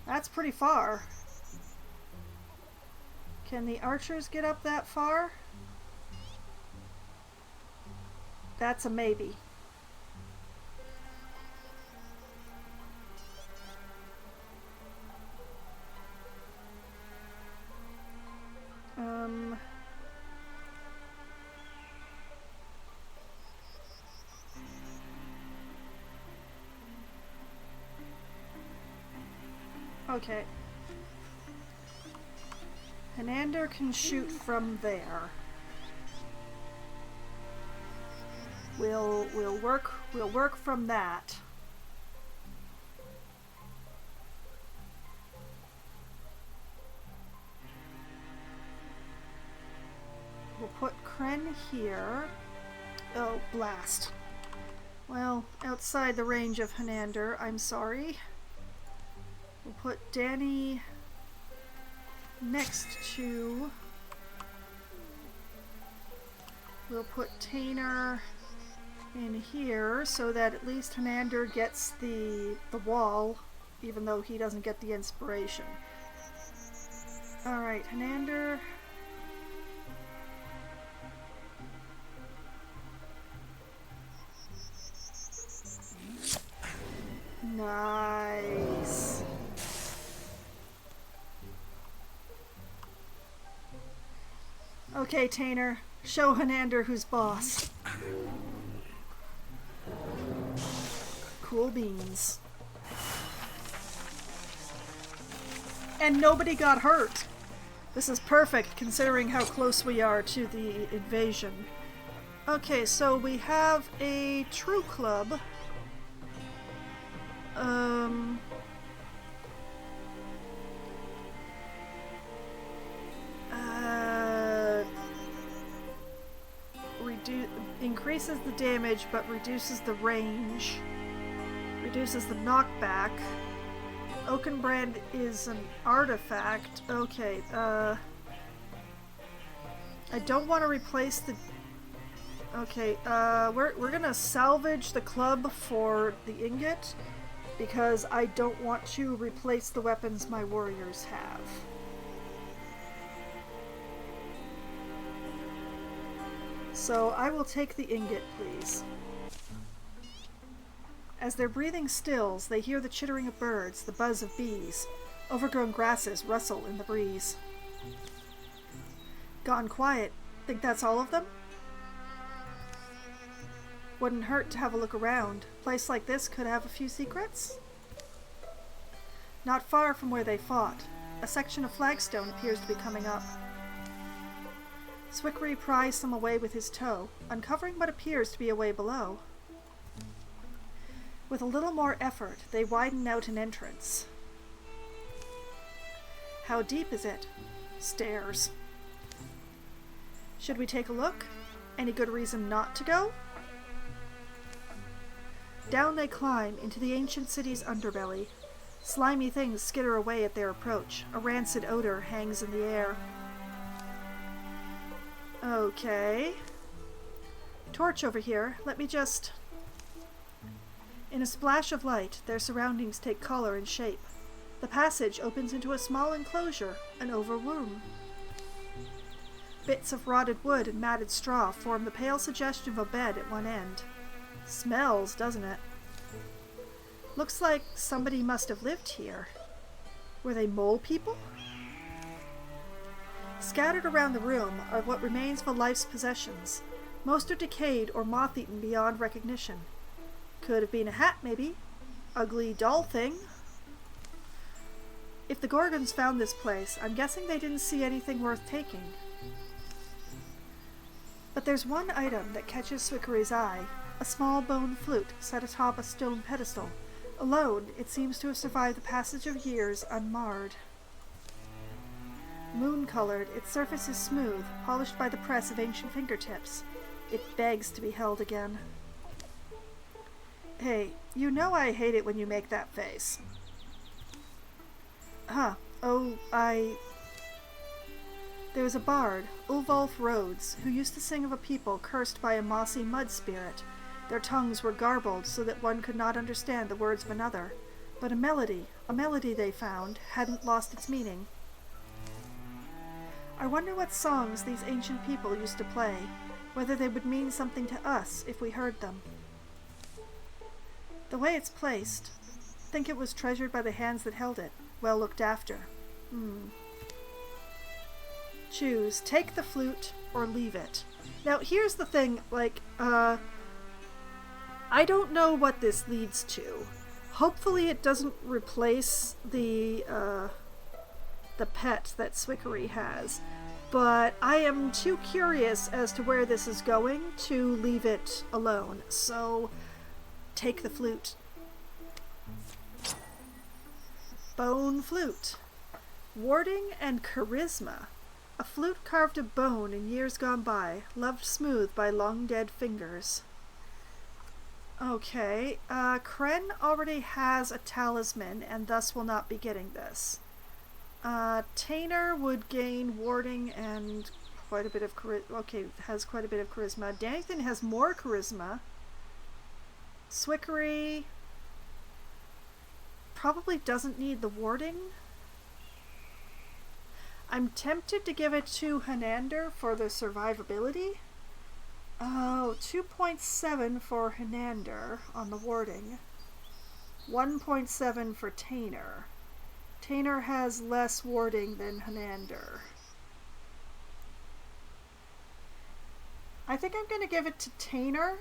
[SPEAKER 1] That's pretty far. Can the archers get up that far? That's a maybe. Okay. Hanander can shoot from there. We'll work from that. We'll put Kren here. Oh, blast. Well, outside the range of Hanander, I'm sorry. We'll put Danny next to... We'll put Tainer in here so that at least Hanander gets the wall, even though he doesn't get the inspiration. Alright, Hanander. Nice. Okay, Tainer. Show Hanander who's boss. Cool beans. And nobody got hurt. This is perfect considering how close we are to the invasion. Okay, so we have a true club. Increases the damage but reduces the range. Reduces the knockback. Oakenbrand is an artifact. Okay, I don't want to replace the... Okay, we're gonna salvage the club for the ingot because I don't want to replace the weapons my warriors have. So I will take the ingot, please. As their breathing stills, they hear the chittering of birds, the buzz of bees. Overgrown grasses rustle in the breeze. Gone quiet. Think that's all of them? Wouldn't hurt to have a look around. A place like this could have a few secrets? Not far from where they fought, a section of flagstone appears to be coming up. Swickery pries some away with his toe, uncovering what appears to be a way below. With a little more effort, they widen out an entrance. How deep is it? Stairs. Should we take a look? Any good reason not to go? Down they climb into the ancient city's underbelly. Slimy things skitter away at their approach. A rancid odor hangs in the air. Okay. Torch over here. Let me just... In a splash of light, their surroundings take color and shape. The passage opens into a small enclosure, an oval room. Bits of rotted wood and matted straw form the pale suggestion of a bed at one end. Smells, doesn't it? Looks like somebody must have lived here. Were they mole people? Scattered around the room are what remains of a life's possessions. Most are decayed or moth-eaten beyond recognition. Could have been a hat, maybe. Ugly doll thing. If the Gorgons found this place, I'm guessing they didn't see anything worth taking. But there's one item that catches Swickery's eye. A small bone flute set atop a stone pedestal. Alone, it seems to have survived the passage of years unmarred. Moon-colored, its surface is smooth, polished by the press of ancient fingertips. It begs to be held again. Hey, you know I hate it when you make that face. Huh. Oh, There was a bard, Ulvolf Rhodes, who used to sing of a people cursed by a mossy mud spirit. Their tongues were garbled so that one could not understand the words of another. But a melody they found, hadn't lost its meaning. I wonder what songs these ancient people used to play, whether they would mean something to us if we heard them. The way it's placed, think it was treasured by the hands that held it, well looked after. Choose, take the flute or leave it. Now here's the thing, I don't know what this leads to. Hopefully it doesn't replace the pet that Swickery has, but I am too curious as to where this is going to leave it alone, so take the flute. Bone flute. Warding and charisma. A flute carved of bone in years gone by, loved smooth by long-dead fingers. Okay, Kren already has a talisman and thus will not be getting this. Tainer would gain warding and quite a bit of has quite a bit of charisma. Dannington has more charisma. Swickery probably doesn't need the warding. I'm tempted to give it to Hanander for the survivability. Oh, 2.7 for Hanander on the warding. 1.7 for Tainer. Tainer has less warding than Hanander. I think I'm going to give it to Tainer.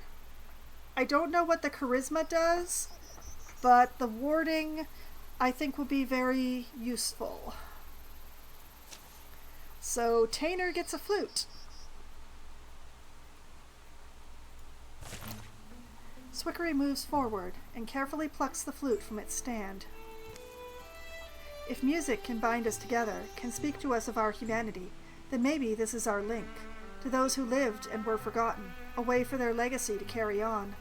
[SPEAKER 1] I don't know what the charisma does, but the warding I think will be very useful. So Tainer gets a flute. Swickery moves forward and carefully plucks the flute from its stand. If music can bind us together, can speak to us of our humanity, then maybe this is our link, to those who lived and were forgotten, a way for their legacy to carry on.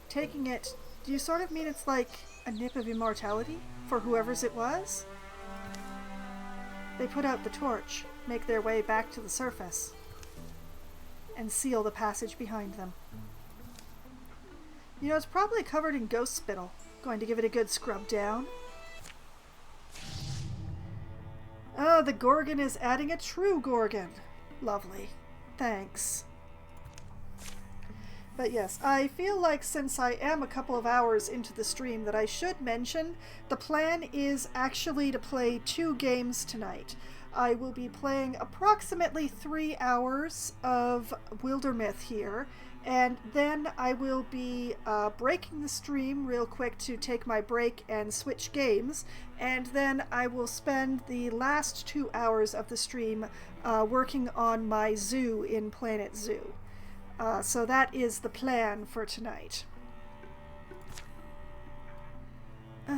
[SPEAKER 1] Taking it, do you sort of mean it's like a nip of immortality for whoever's it was? They put out the torch, make their way back to the surface, and seal the passage behind them. You know, it's probably covered in ghost spittle. Going to give it a good scrub down. Oh, the Gorgon is adding a true Gorgon. Lovely. Thanks. But yes, I feel like since I am a couple of hours into the stream that I should mention the plan is actually to play 2 games tonight. I will be playing approximately 3 hours of Wildermyth here, and then I will be breaking the stream real quick to take my break and switch games, and then I will spend the last 2 hours of the stream working on my zoo in Planet Zoo. So that is the plan for tonight.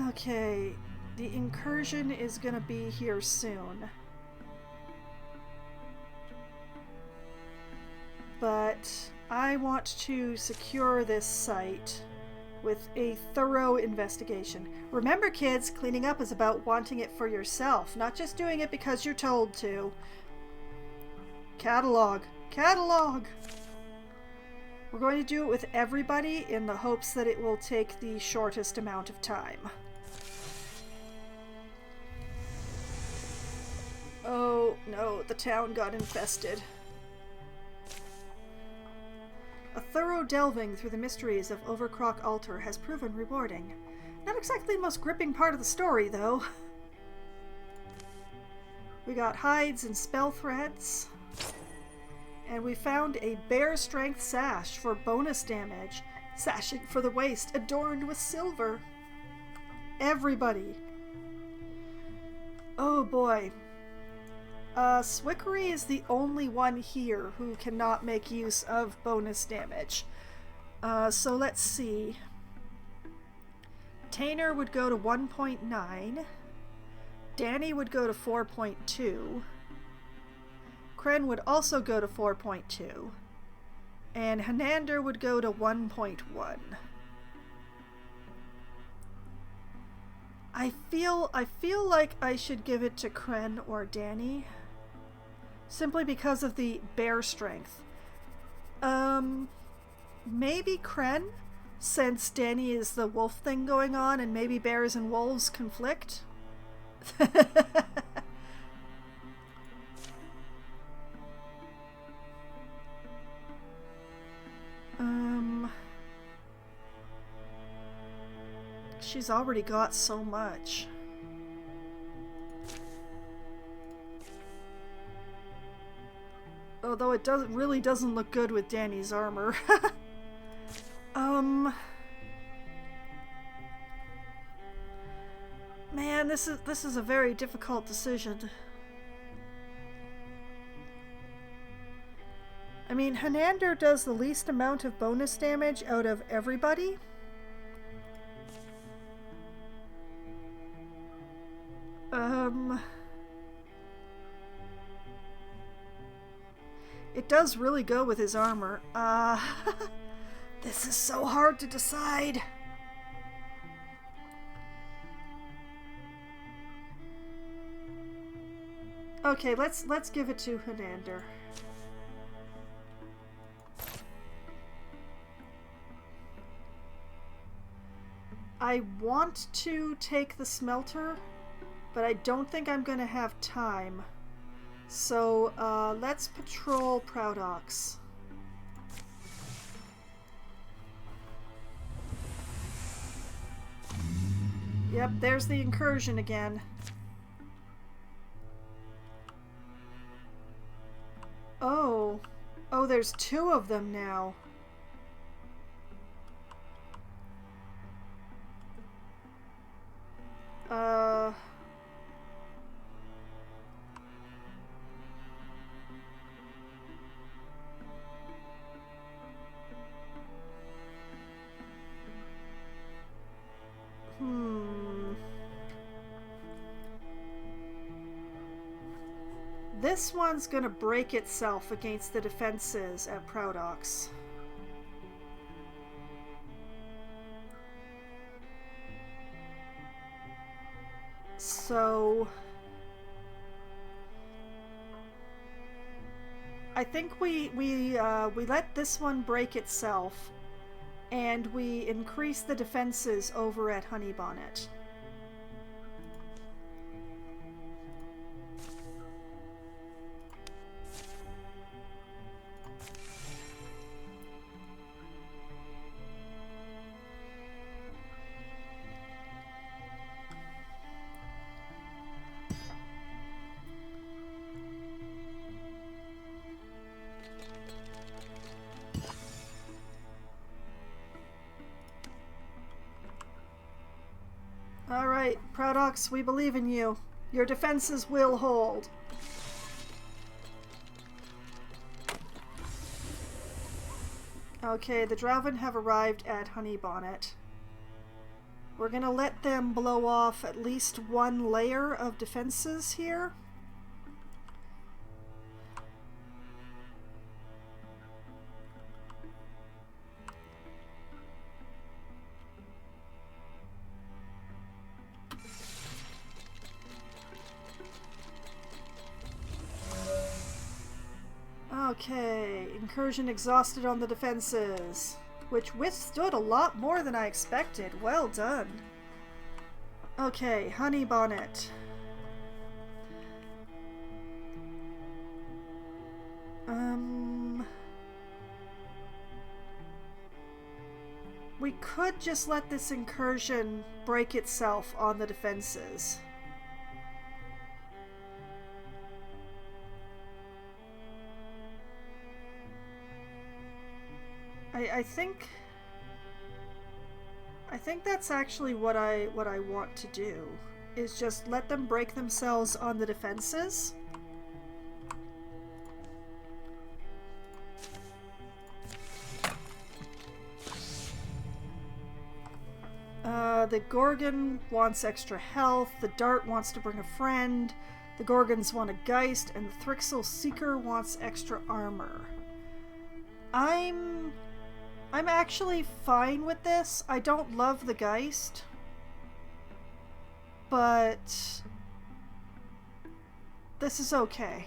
[SPEAKER 1] Okay, the incursion is gonna be here soon. But I want to secure this site with a thorough investigation. Remember, kids, cleaning up is about wanting it for yourself, not just doing it because you're told to. Catalog. Catalog! We're going to do it with everybody in the hopes that it will take the shortest amount of time. Oh no, the town got infested. A thorough delving through the mysteries of Overcrock Altar has proven rewarding. Not exactly the most gripping part of the story, though. We got hides and spell threads. And we found a bear strength sash for bonus damage, sashing for the waist, adorned with silver. Everybody. Oh boy. Swickery is the only one here who cannot make use of bonus damage. So let's see. Tainer would go to 1.9. Danny would go to 4.2. Kren would also go to 4.2, and Hanander would go to 1.1. I feel like I should give it to Kren or Danny, simply because of the bear strength. Maybe Kren, since Danny is the wolf thing going on, and maybe bears and wolves conflict. She's already got so much. Although it really doesn't look good with Danny's armor. Man, this is a very difficult decision. I mean, Hanander does the least amount of bonus damage out of everybody. It does really go with his armor. This is so hard to decide. Okay, let's give it to Hanander. I want to take the smelter, but I don't think I'm gonna have time. So let's patrol Proud Ox. Yep, there's the incursion again. Oh. Oh, there's two of them now. This one's gonna break itself against the defenses at Proud Ox. So I think we let this one break itself, and we increase the defenses over at Honeybonnet. Alright, Proud Ox, we believe in you. Your defenses will hold. Okay, the Drauven have arrived at Honeybonnet. We're gonna let them blow off at least one layer of defenses here. Okay, incursion exhausted on the defenses, which withstood a lot more than I expected. Well done. Okay, Honeybonnet. We could just let this incursion break itself on the defenses. I think that's actually what I want to do, is just let them break themselves on the defenses. The Gorgon wants extra health, the Dart wants to bring a friend, the Gorgons want a Geist, and the Thrixel Seeker wants extra armor. I'm actually fine with this. I don't love the Geist, but this is okay.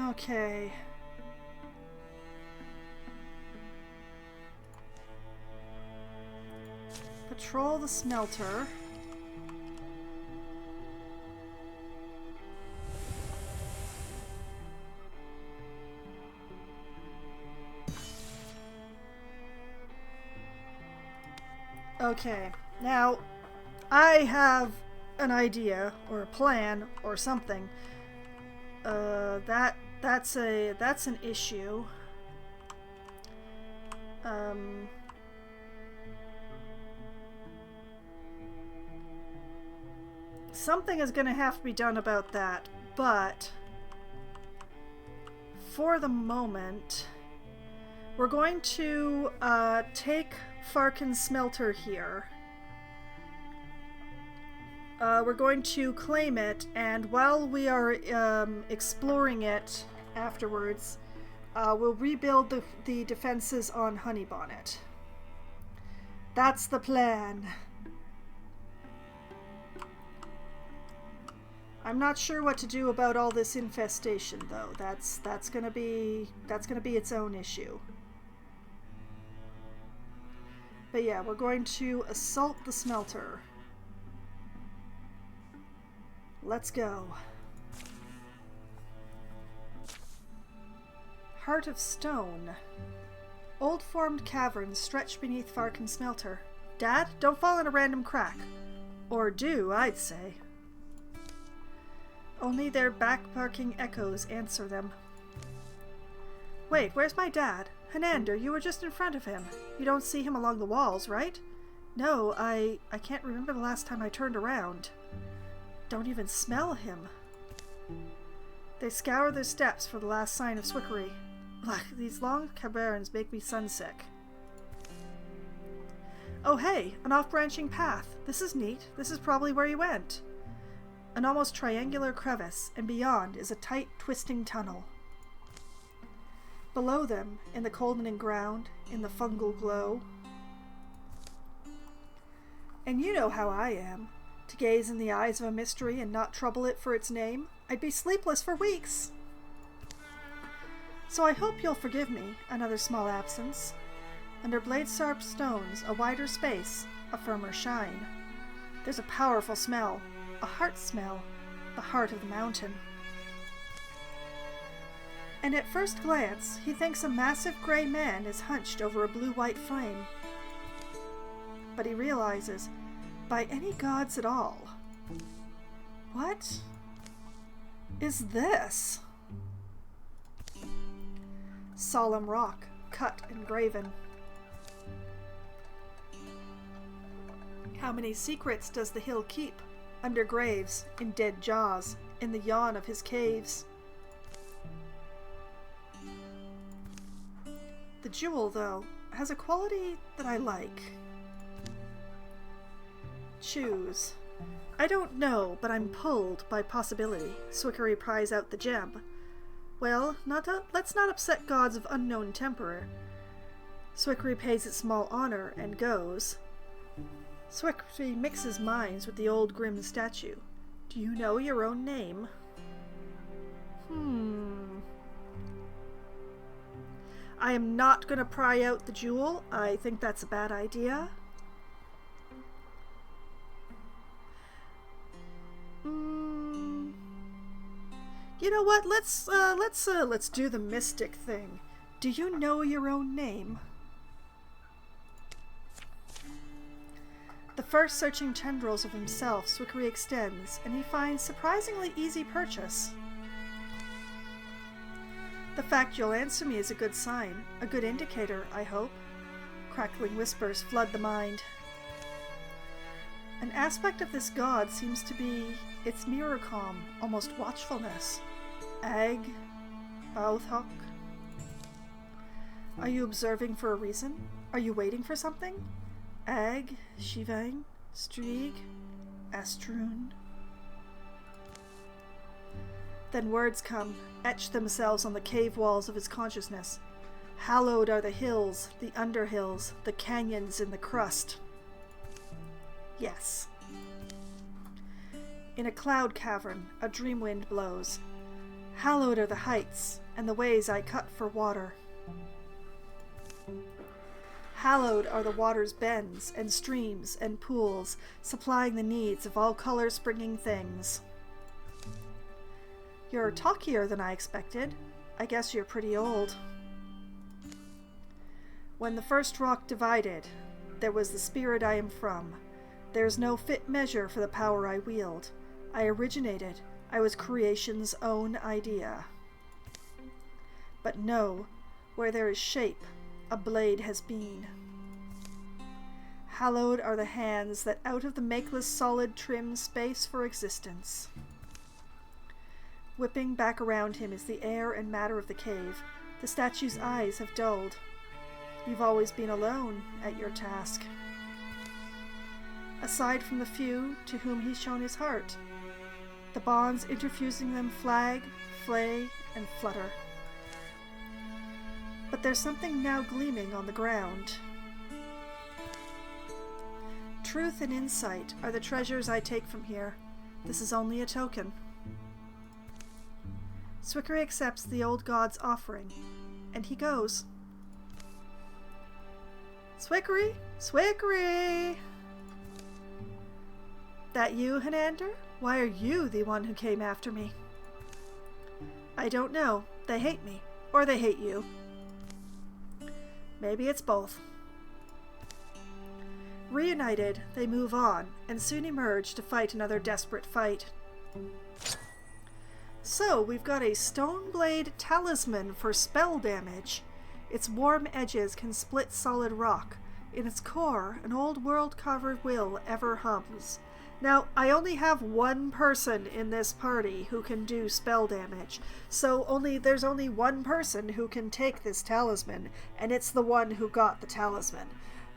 [SPEAKER 1] Okay. Patrol the smelter. Okay, now I have an idea or a plan or something. That's an issue. Something is going to have to be done about that, but for the moment, We're going to take Farkin's smelter here. We're going to claim it, and while we are exploring it afterwards, we'll rebuild the defenses on Honeybonnet. That's the plan. I'm not sure what to do about all this infestation, though. That's gonna be its own issue. But yeah, we're going to assault the smelter. Let's go. Heart of Stone. Old formed caverns stretch beneath Farkin's smelter. Dad, don't fall in a random crack. Or do, I'd say. Only their back-barking echoes answer them. Wait, where's my dad? Hanander, you were just in front of him. You don't see him along the walls, right? No, I can't remember the last time I turned around. Don't even smell him. They scour their steps for the last sign of Swickery. Ugh, these long caverns make me sunsick. Oh hey, an off-branching path. This is neat. This is probably where he went. An almost triangular crevice, and beyond is a tight, twisting tunnel. Below them, in the coldening ground, in the fungal glow. And you know how I am. To gaze in the eyes of a mystery and not trouble it for its name, I'd be sleepless for weeks. So I hope you'll forgive me, another small absence. Under blade-sharp stones, a wider space, a firmer shine. There's a powerful smell, a heart smell, the heart of the mountain. And at first glance, he thinks a massive gray man is hunched over a blue-white flame. But he realizes, by any gods at all, what is this? Solemn rock, cut and graven. How many secrets does the hill keep? Under graves, in dead jaws, in the yawn of his caves. The jewel, though, has a quality that I like. Choose. I don't know, but I'm pulled by possibility. Swickery pries out the gem. Well, let's not upset gods of unknown temper. Swickery pays it small honor and goes. Swickery mixes minds with the old grim statue. Do you know your own name? I am not going to pry out the jewel. I think that's a bad idea. You know what? Let's do the mystic thing. Do you know your own name? The first searching tendrils of himself Swickery extends, and he finds surprisingly easy purchase. The fact you'll answer me is a good sign, a good indicator, I hope. Crackling whispers flood the mind. An aspect of this god seems to be its mirror calm, almost watchfulness. Ag, Bauthok. Are you observing for a reason? Are you waiting for something? Ag, Shivang, Strieg, Astrun. Then words come, etch themselves on the cave walls of his consciousness. Hallowed are the hills, the underhills, the canyons in the crust. Yes. In a cloud cavern, a dream wind blows. Hallowed are the heights, and the ways I cut for water. Hallowed are the water's bends, and streams, and pools, supplying the needs of all color-springing things. You're talkier than I expected. I guess you're pretty old. When the first rock divided, there was the spirit I am from. There's no fit measure for the power I wield. I originated. I was creation's own idea. But no, where there is shape, a blade has been. Hallowed are the hands that out of the makeless solid trim space for existence. Whipping back around him is the air and matter of the cave. The statue's eyes have dulled. You've always been alone at your task. Aside from the few to whom he's shown his heart, the bonds interfusing them flag, flay, and flutter. But there's something now gleaming on the ground. Truth and insight are the treasures I take from here. This is only a token. Swickery accepts the old god's offering, and he goes. Swickery! Swickery! That you, Hanander? Why are you the one who came after me? I don't know. They hate me. Or they hate you. Maybe it's both. Reunited, they move on, and soon emerge to fight another desperate fight. So, we've got a Stoneblade Talisman for spell damage. Its warm edges can split solid rock. In its core, an old world-covered will ever hums. Now, I only have one person in this party who can do spell damage, so there's only one person who can take this talisman, and it's the one who got the talisman.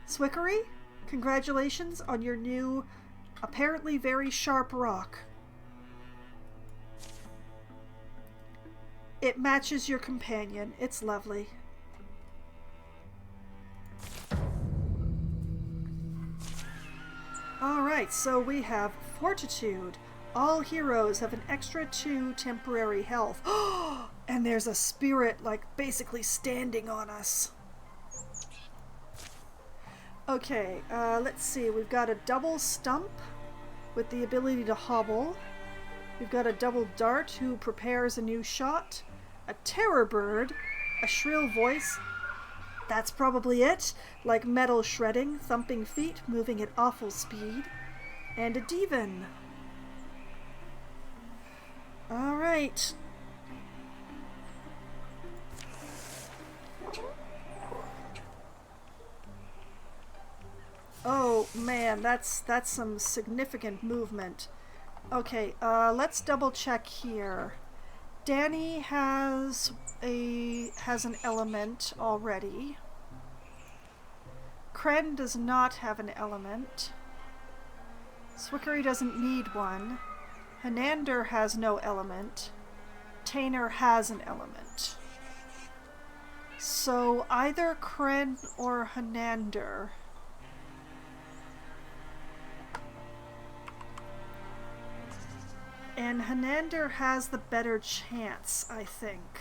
[SPEAKER 1] Swickery, congratulations on your new, apparently very sharp rock. It matches your companion. It's lovely. Alright, so we have Fortitude. All heroes have an extra 2 temporary health. And there's a spirit, like, basically standing on us. Okay, let's see. We've got a double stump with the ability to hobble. We've got a double dart who prepares a new shot. A terror bird. A shrill voice. That's probably it. Like metal shredding, thumping feet, moving at awful speed. And a Divan. Alright. Oh man, that's some significant movement. Okay, let's double check here. Danny has an element already. Kren does not have an element. Swickery doesn't need one. Hanander has no element. Tainer has an element. So either Kren or Hanander. And Hanander has the better chance, I think.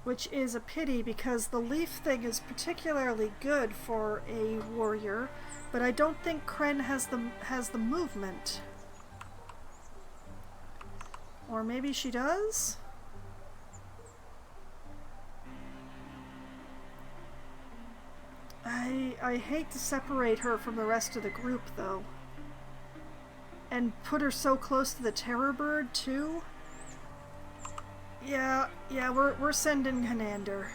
[SPEAKER 1] Which is a pity because the leaf thing is particularly good for a warrior, but I don't think Kren has the movement. Or maybe she does? I hate to separate her from the rest of the group though. And put her so close to the terror bird too? Yeah, we're sending Hanander.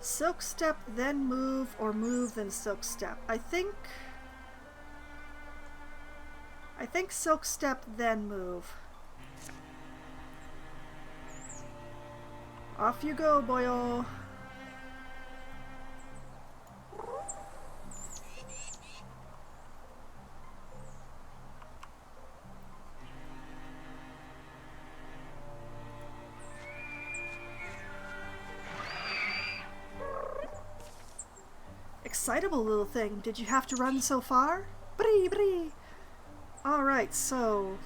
[SPEAKER 1] Silk Step, then move, or move, then Silk Step. I think Silk Step, then move. Off you go, boyo. Excitable little thing. Did you have to run so far? Bree, bree. Alright, so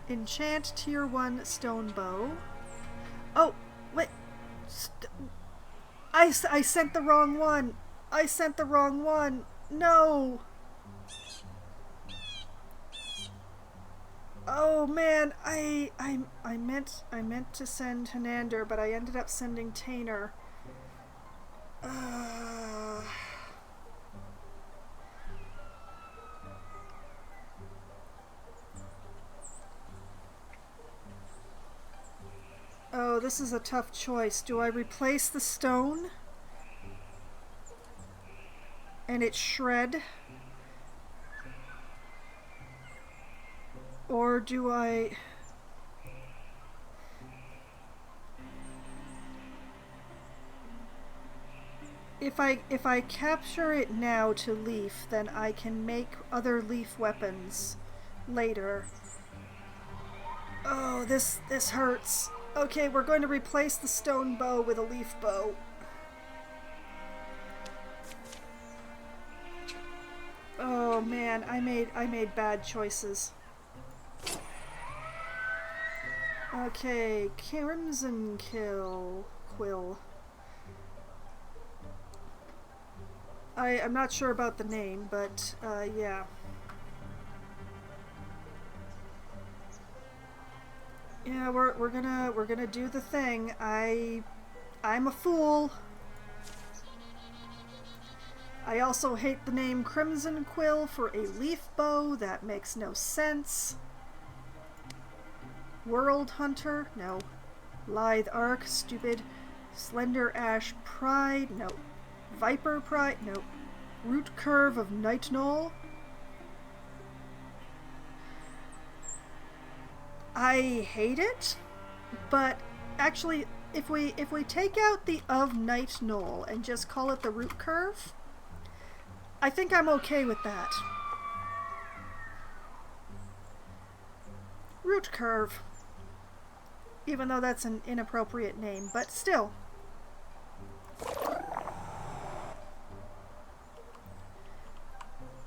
[SPEAKER 1] enchant tier 1 stone bow. Oh, wait. I sent the wrong one. I sent the wrong one. No. Oh man, I meant to send Hanander, but I ended up sending Tainer. Oh, this is a tough choice. Do I replace the stone and it shred? Or do I... If I capture it now to leaf, then I can make other leaf weapons later. Oh, this hurts. Okay, we're going to replace the stone bow with a leaf bow. Oh man, I made bad choices. Okay, Crimson Quill. I'm not sure about the name, but yeah. Yeah, we're gonna do the thing. I'm a fool. I also hate the name Crimson Quill for a leaf bow. That makes no sense. World Hunter? No. Lithe Arc? Stupid. Slender Ash Pride? No. Viper Pride? No. Root Curve of Night Knoll? I hate it, but actually, if we take out the of Night Knoll and just call it the Root Curve, I think I'm okay with that. Root Curve. Even though that's an inappropriate name, but still.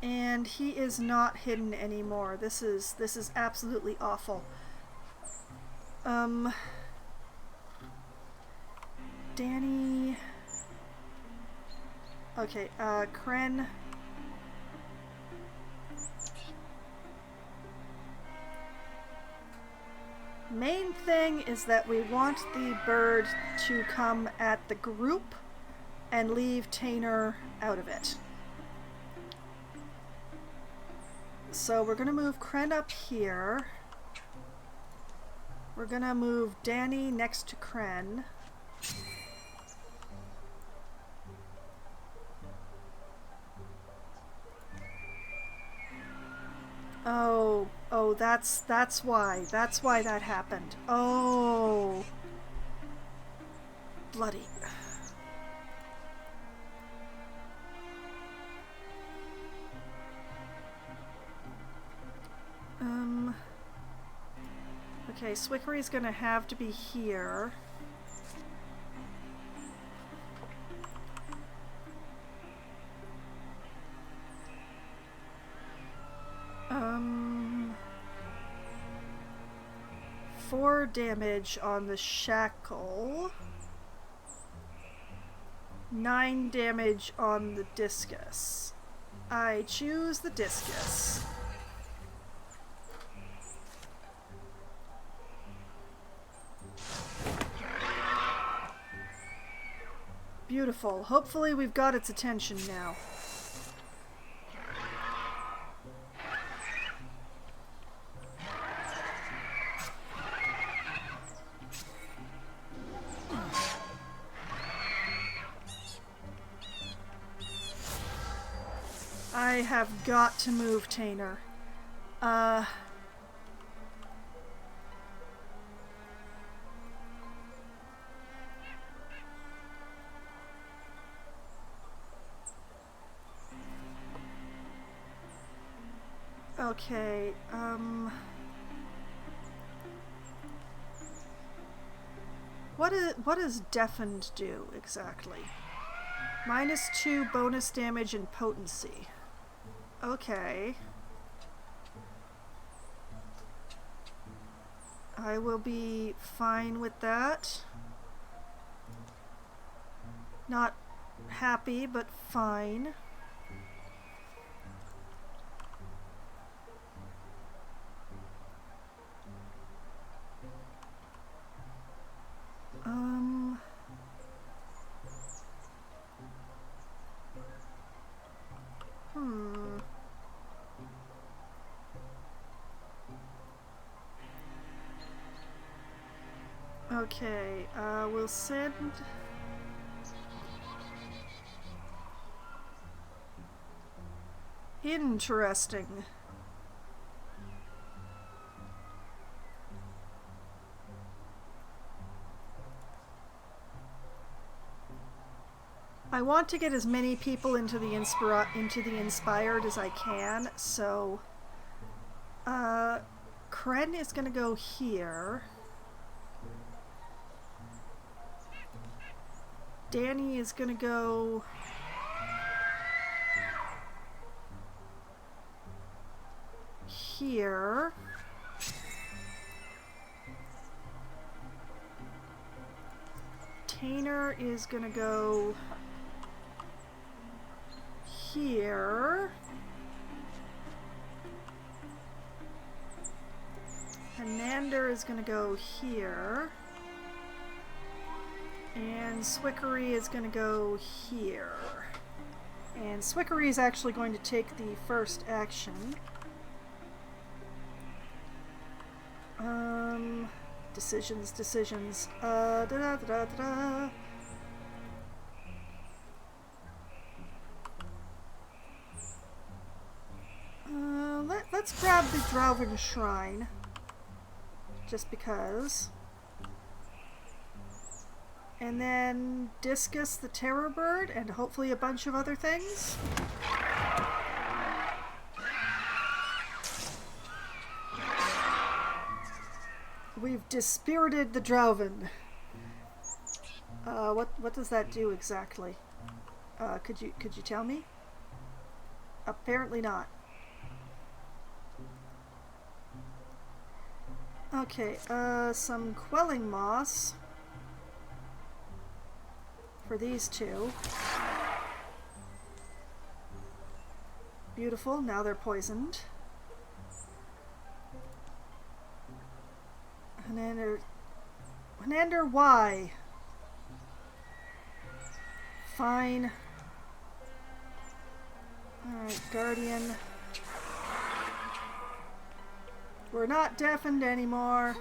[SPEAKER 1] And he is not hidden anymore. This is absolutely awful. Danny. Okay, Kren. Main thing is that we want the bird to come at the group and leave Tainer out of it. So we're gonna move Kren up here. We're gonna move Danny next to Kren. Oh, that's why. That's why that happened. Oh. Bloody. Okay, Swickery's gonna have to be here. Four damage on the shackle. 9 damage on the discus. I choose the discus. Beautiful. Hopefully we've got its attention now. I have got to move Tainer. Okay, what does Deafened do exactly? -2 bonus damage and potency. Okay. I will be fine with that. Not happy, but fine. Okay, we'll send... Interesting. I want to get as many people into the inspired as I can, so Kren is gonna go here. Danny is gonna go here. Tainer is gonna go here. Hanander is gonna go here. And Swickery is gonna go here. And Swickery is actually going to take the first action. Decisions. Let's grab the Drauven Shrine. Just because. And then Discus the Terror Bird, and hopefully a bunch of other things. We've dispirited the Drauven. What does that do exactly? Could you tell me? Apparently not. Okay, some Quelling Moss for these two. Beautiful, now they're poisoned. Hanander, why? Fine. Alright, Guardian. We're not deafened anymore.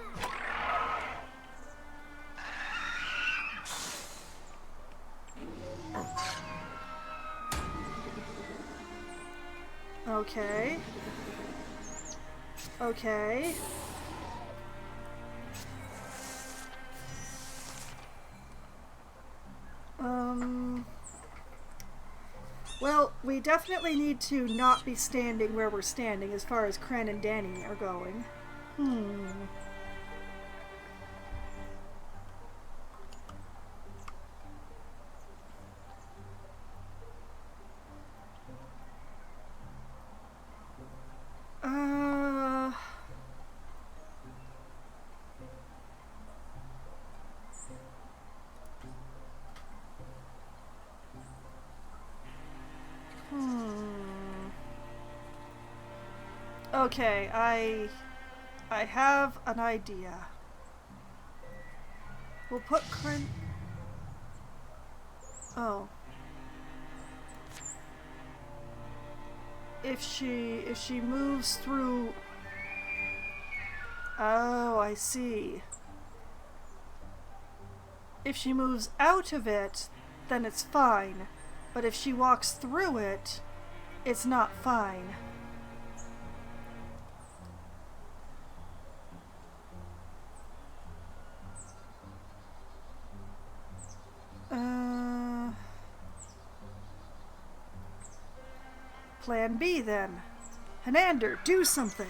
[SPEAKER 1] Okay. Okay. Well, we definitely need to not be standing where we're standing as far as Kren and Danny are going. Okay, I have an idea. We'll put Kren... Oh. If she moves through... Oh, I see. If she moves out of it, then it's fine. But if she walks through it, it's not fine. Plan B, then. Hanander, do something!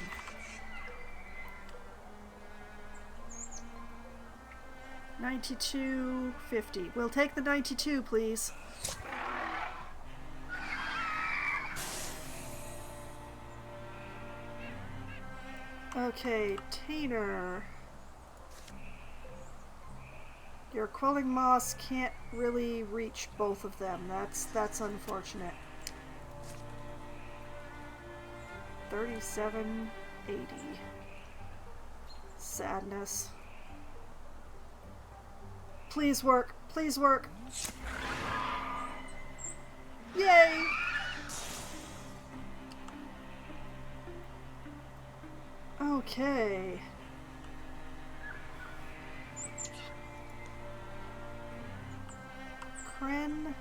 [SPEAKER 1] $92.50. We'll take the 92, please. Okay, Tainer. Your Quelling Moss can't really reach both of them. That's unfortunate. 37.80. Sadness. Please work. Please work. Yay! Okay. Kren.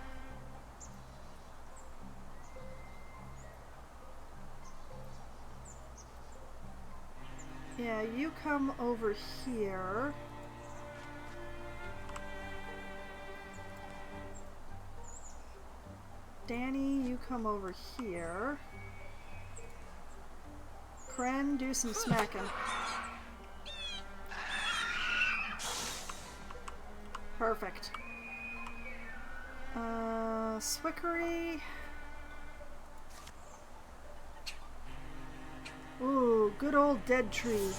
[SPEAKER 1] Yeah, you come over here. Danny, you come over here. Kren, do some smacking. Perfect. Swickery. Ooh, good old dead tree.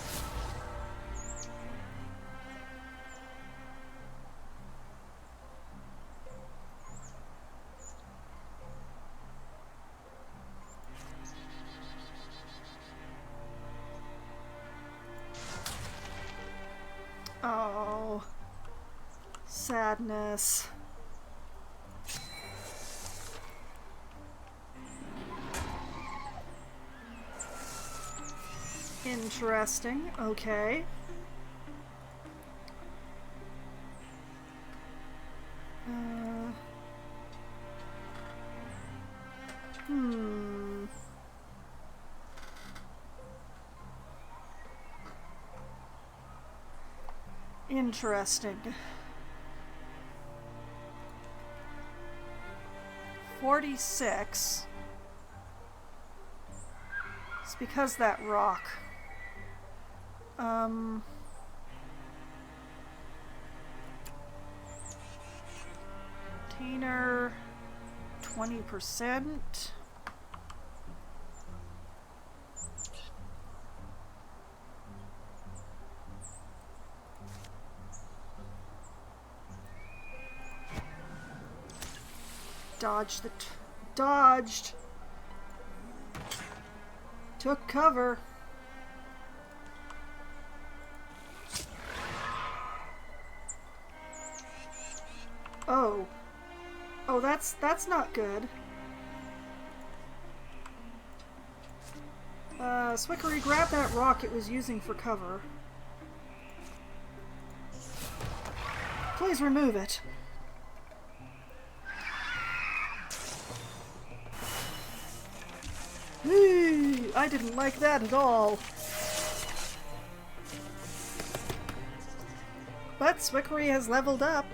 [SPEAKER 1] Oh, sadness. Interesting. Okay. Interesting. 46. It's because that rock. Container 20%. Dodged the dodged. Took cover. Oh. Oh, that's not good. Swickery, grab that rock it was using for cover. Please remove it. I didn't like that at all. But Swickery has leveled up.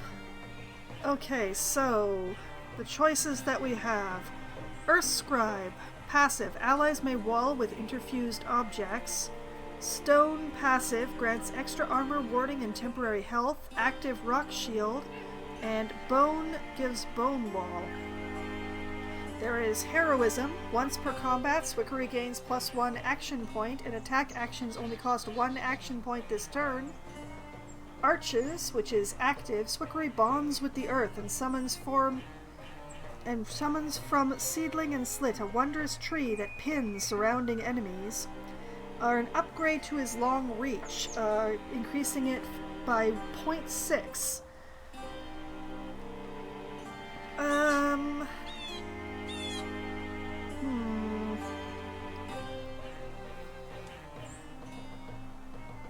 [SPEAKER 1] Okay, so the choices that we have. Earth Scribe. Passive. Allies may wall with interfused objects. Stone. Passive. Grants extra armor, warding, and temporary health. Active. Rock Shield. And Bone gives Bone Wall. There is Heroism. Once per combat, Swickery gains +1 action point, and attack actions only cost 1 action point this turn. Arches, which is active, Swickery bonds with the earth and summons from Seedling and Slit, a wondrous tree that pins surrounding enemies, are an upgrade to his long reach, increasing it by 0.6.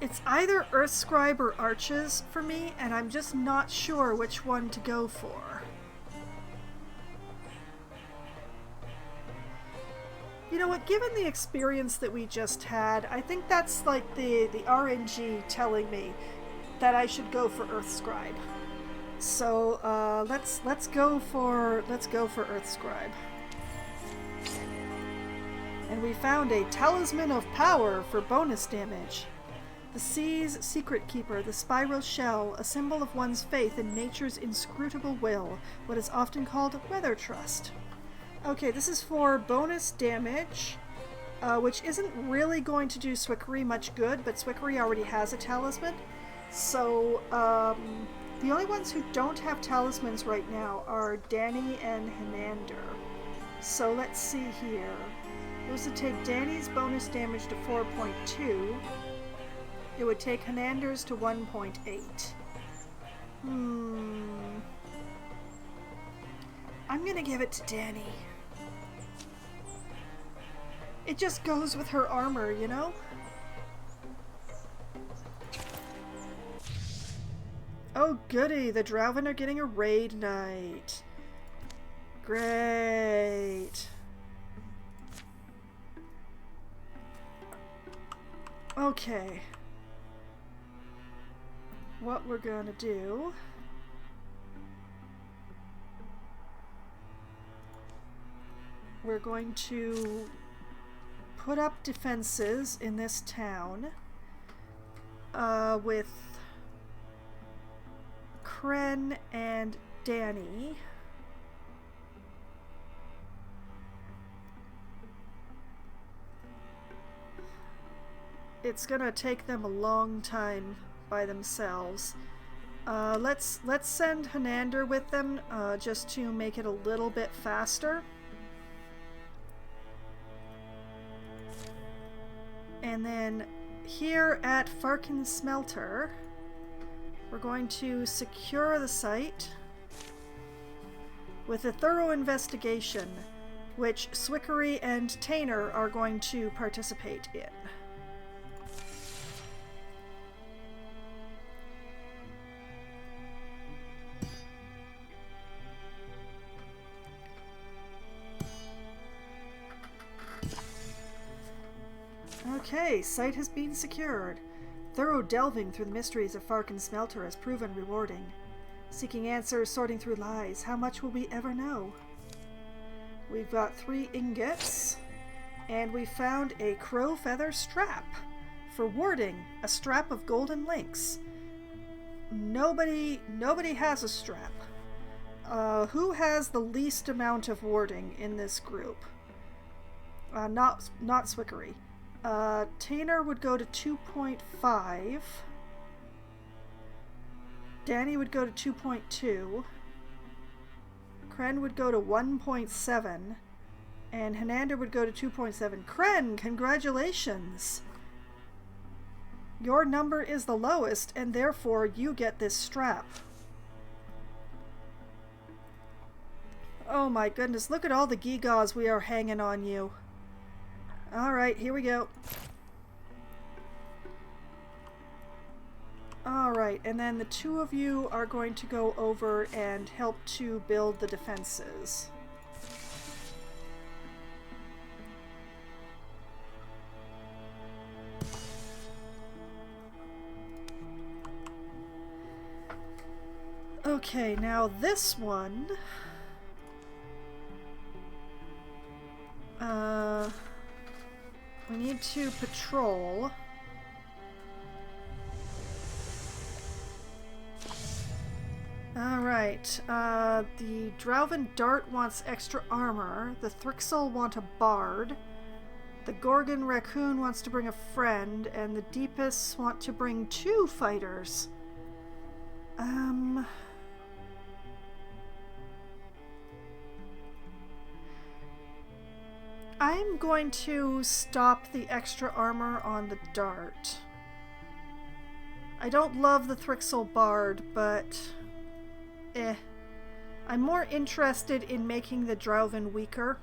[SPEAKER 1] It's either Earth Scribe or Arches for me, and I'm just not sure which one to go for. You know what, given the experience that we just had, I think that's like the RNG telling me that I should go for Earth Scribe. So let's go for Earth Scribe. And we found a Talisman of Power for bonus damage. The Sea's Secret Keeper, the spiral shell, a symbol of one's faith in nature's inscrutable will, what is often called weather trust. Okay, this is for bonus damage, which isn't really going to do Swickery much good, but Swickery already has a talisman. So, the only ones who don't have talismans right now are Danny and Hanander. So let's see here. It was to take Danny's bonus damage to 4.2. It would take Hanander's to 1.8. I'm gonna give it to Danny. It just goes with her armor, you know? Oh goody, the Drowven are getting a raid night. Great. Okay. What we're gonna do... we're going to put up defenses in this town with Kren and Danny. It's gonna take them a long time by themselves. Let's send Hanander with them just to make it a little bit faster. And then here at Farkin Smelter, we're going to secure the site with a thorough investigation, which Swickery and Tainer are going to participate in. Okay, site has been secured. Thorough delving through the mysteries of Farkin Smelter has proven rewarding. Seeking answers, sorting through lies, how much will we ever know? We've got 3 ingots, and we found a crow feather strap. For warding, a strap of golden links. Nobody has a strap. Who has the least amount of warding in this group? Not Swickery. Tainer would go to 2.5. Danny would go to 2.2. Kren would go to 1.7. And Hanander would go to 2.7. Kren, congratulations! Your number is the lowest, and therefore you get this strap. Oh my goodness, look at all the gewgaws we are hanging on you. Alright, here we go. Alright, and then the 2 of you are going to go over and help to build the defenses. Okay, now this one... we need to patrol. Alright, the Drauven Dart wants extra armor, the Thrixel want a bard, the Gorgon Raccoon wants to bring a friend, and the Deepest want to bring 2 fighters. I'm going to stop the extra armor on the Dart. I don't love the Thrixel Bard, but... I'm more interested in making the Drauven weaker.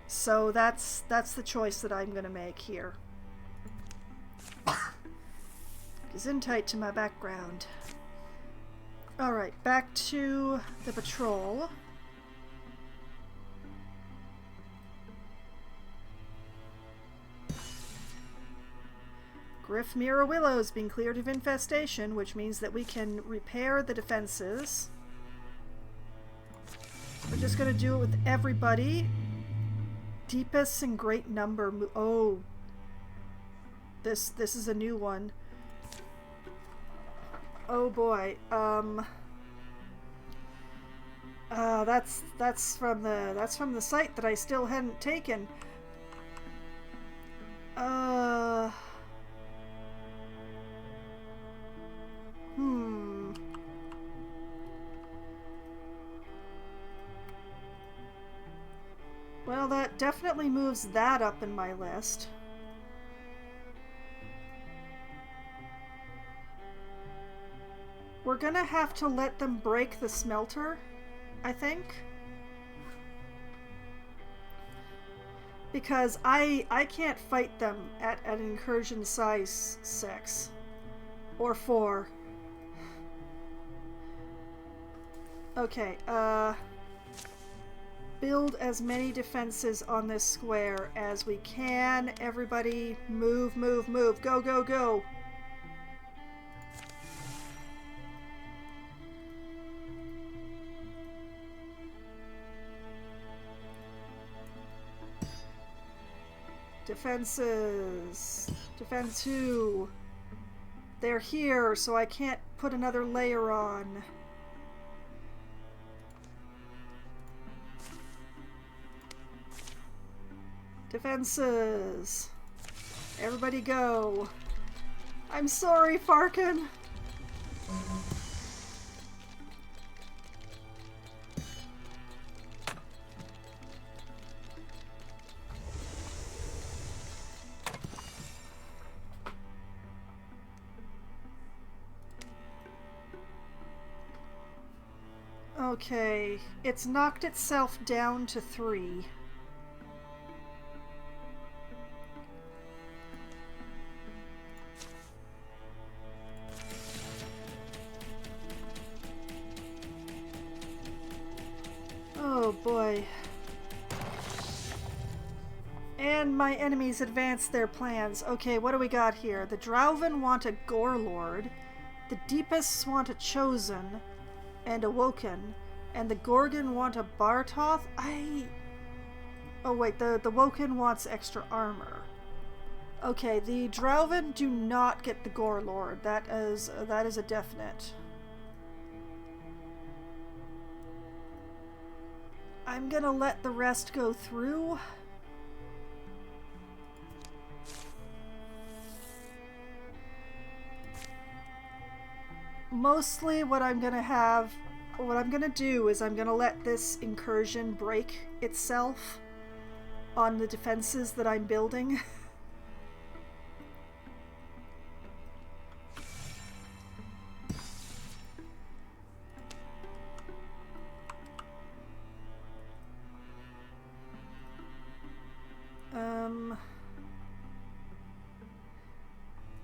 [SPEAKER 1] So that's the choice that I'm going to make here. Gesundheit to my background. Alright, back to the patrol. Griffmere Willow's been cleared of infestation, which means that we can repair the defenses. We're just going to do it with everybody. Deepest in great number. Oh, this is a new one. Oh boy. That's from the site that I still hadn't taken. Well, that definitely moves that up in my list. We're gonna have to let them break the smelter, I think. Because I can't fight them at an incursion size 6. Or 4. build as many defenses on this square as we can. Everybody move, move, move. Go, go, go. Defenses. Defense 2. They're here, so I can't put another layer on. Defenses. Everybody go. I'm sorry, Farkin. Okay, it's knocked itself down to 3. Oh boy. And my enemies advance their plans. Okay, what do we got here? The Drauven want a Gore Lord. The Deepists want a Chosen and Awoken. And the Gorgon want a Bartoth? Oh wait, the Woken wants extra armor. Okay, the Drauven do not get the Gore Lord. That is a definite. I'm gonna let the rest go through. Mostly what I'm gonna do is I'm gonna let this incursion break itself on the defenses that I'm building.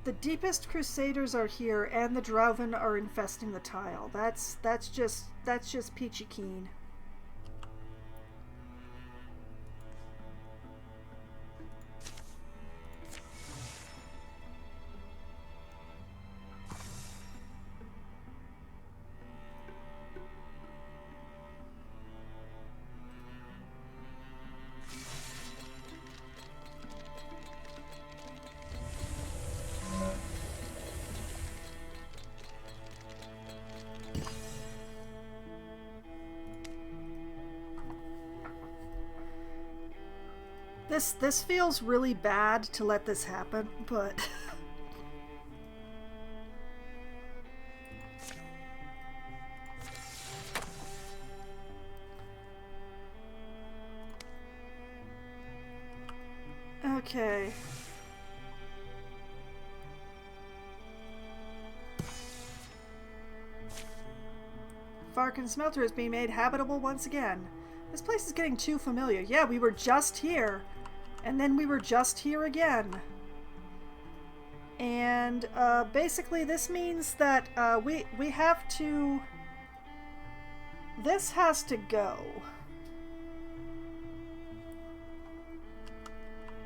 [SPEAKER 1] The Deepest Crusaders are here, and the Drauven are infesting the tile. That's just peachy keen. This feels really bad to let this happen, but okay. Farkin Smelter is being made habitable once again. This place is getting too familiar. Yeah, we were just here. And then we were just here again. And basically this means that we have to... This has to go.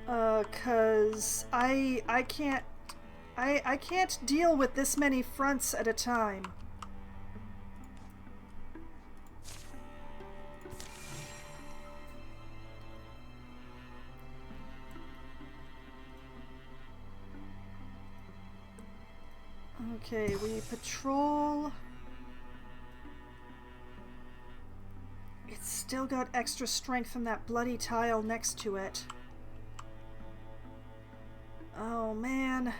[SPEAKER 1] 'Cause I can't deal with this many fronts at a time. Okay, we patrol. It's still got extra strength from that bloody tile next to it. Oh, man.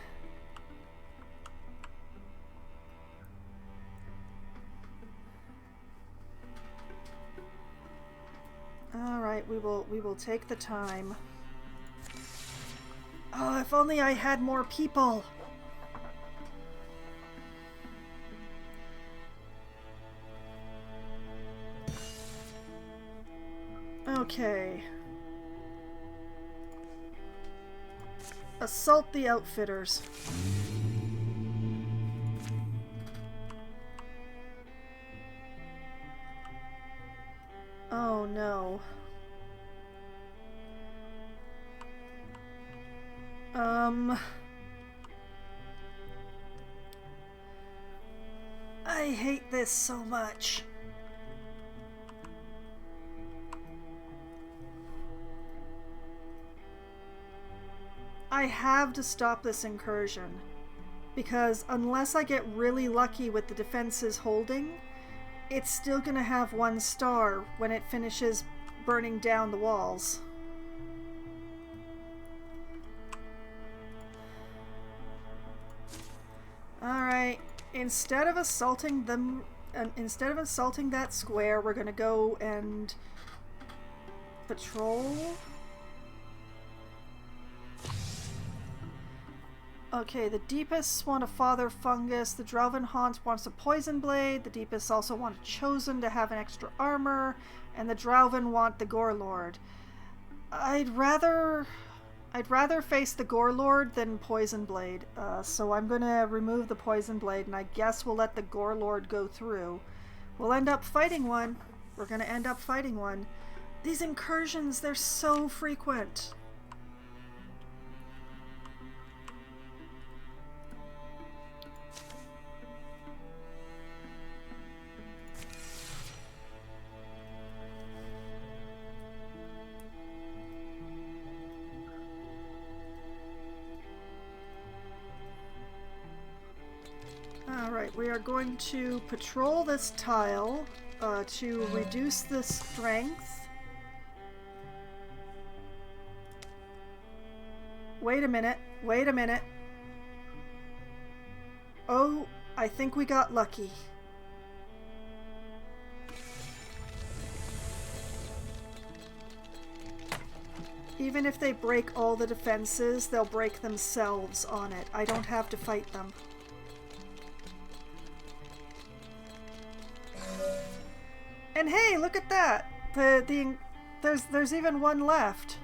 [SPEAKER 1] Alright, we will take the time. Oh, if only I had more people! Okay. Assault the outfitters. Oh no. I hate this so much. I have to stop this incursion, because unless I get really lucky with the defenses holding, it's still gonna have 1 star when it finishes burning down the walls. Alright, instead of assaulting that square, we're gonna go and patrol. Okay, the Deepists want a Father Fungus, the Drelvan Haunts wants a Poison Blade, the Deepists also want a Chosen to have an extra armor, and the Drelvan want the Gore Lord. I'd rather face the Gore Lord than Poison Blade, so I'm gonna remove the Poison Blade, and I guess we'll let the Gore Lord go through. We'll end up fighting one. We're gonna end up fighting one. These incursions, they're so frequent. Alright, we are going to patrol this tile to reduce the strength. Wait a minute, wait a minute. Oh, I think we got lucky. Even if they break all the defenses, they'll break themselves on it. I don't have to fight them. And hey, look at that! There's even one left.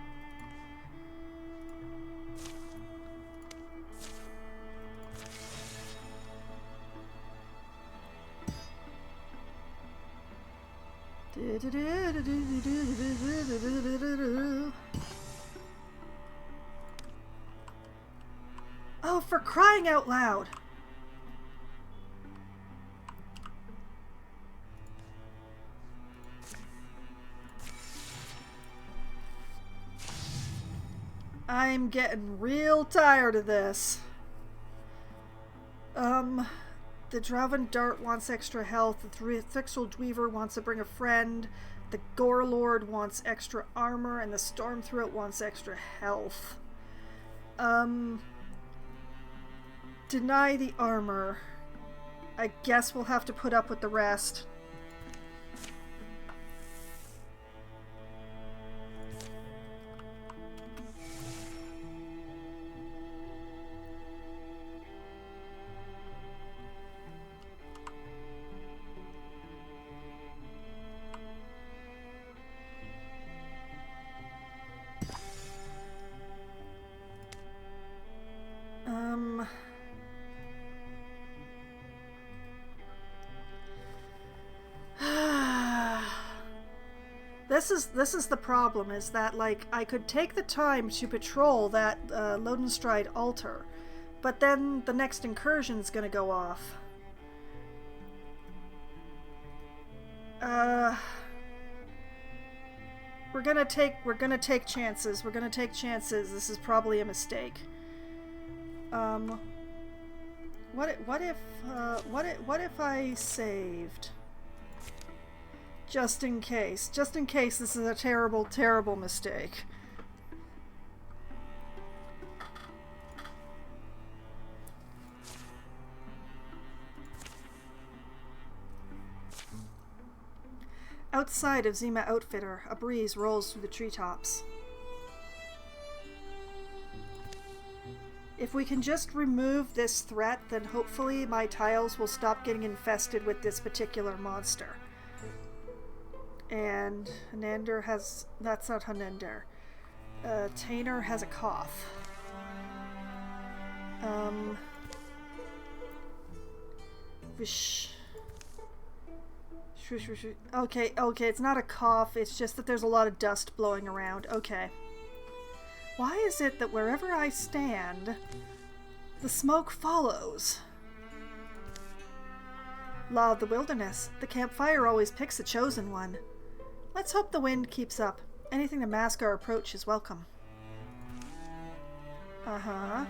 [SPEAKER 1] Oh, for crying out loud! I'm getting real tired of this. The Drelvan Dart wants extra health, the Thixel Dweaver wants to bring a friend, the Gore Lord wants extra armor, and the Stormthroat wants extra health. Deny the armor. I guess we'll have to put up with the rest. This is the problem, is that, like, I could take the time to patrol that Lodenstride altar, but then the next incursion's gonna go off. We're gonna take chances. We're gonna take chances. This is probably a mistake. What if I saved? Just in case. Just in case this is a terrible, terrible mistake. Outside of Zima Outfitter, a breeze rolls through the treetops. If we can just remove this threat, then hopefully my tiles will stop getting infested with this particular monster. And Hanander has... that's not Hanander. Tainer has a cough. Okay, it's not a cough, it's just that there's a lot of dust blowing around. Okay. Why is it that wherever I stand, the smoke follows? Law of the wilderness. The campfire always picks a chosen one. Let's hope the wind keeps up. Anything to mask our approach is welcome. Uh-huh.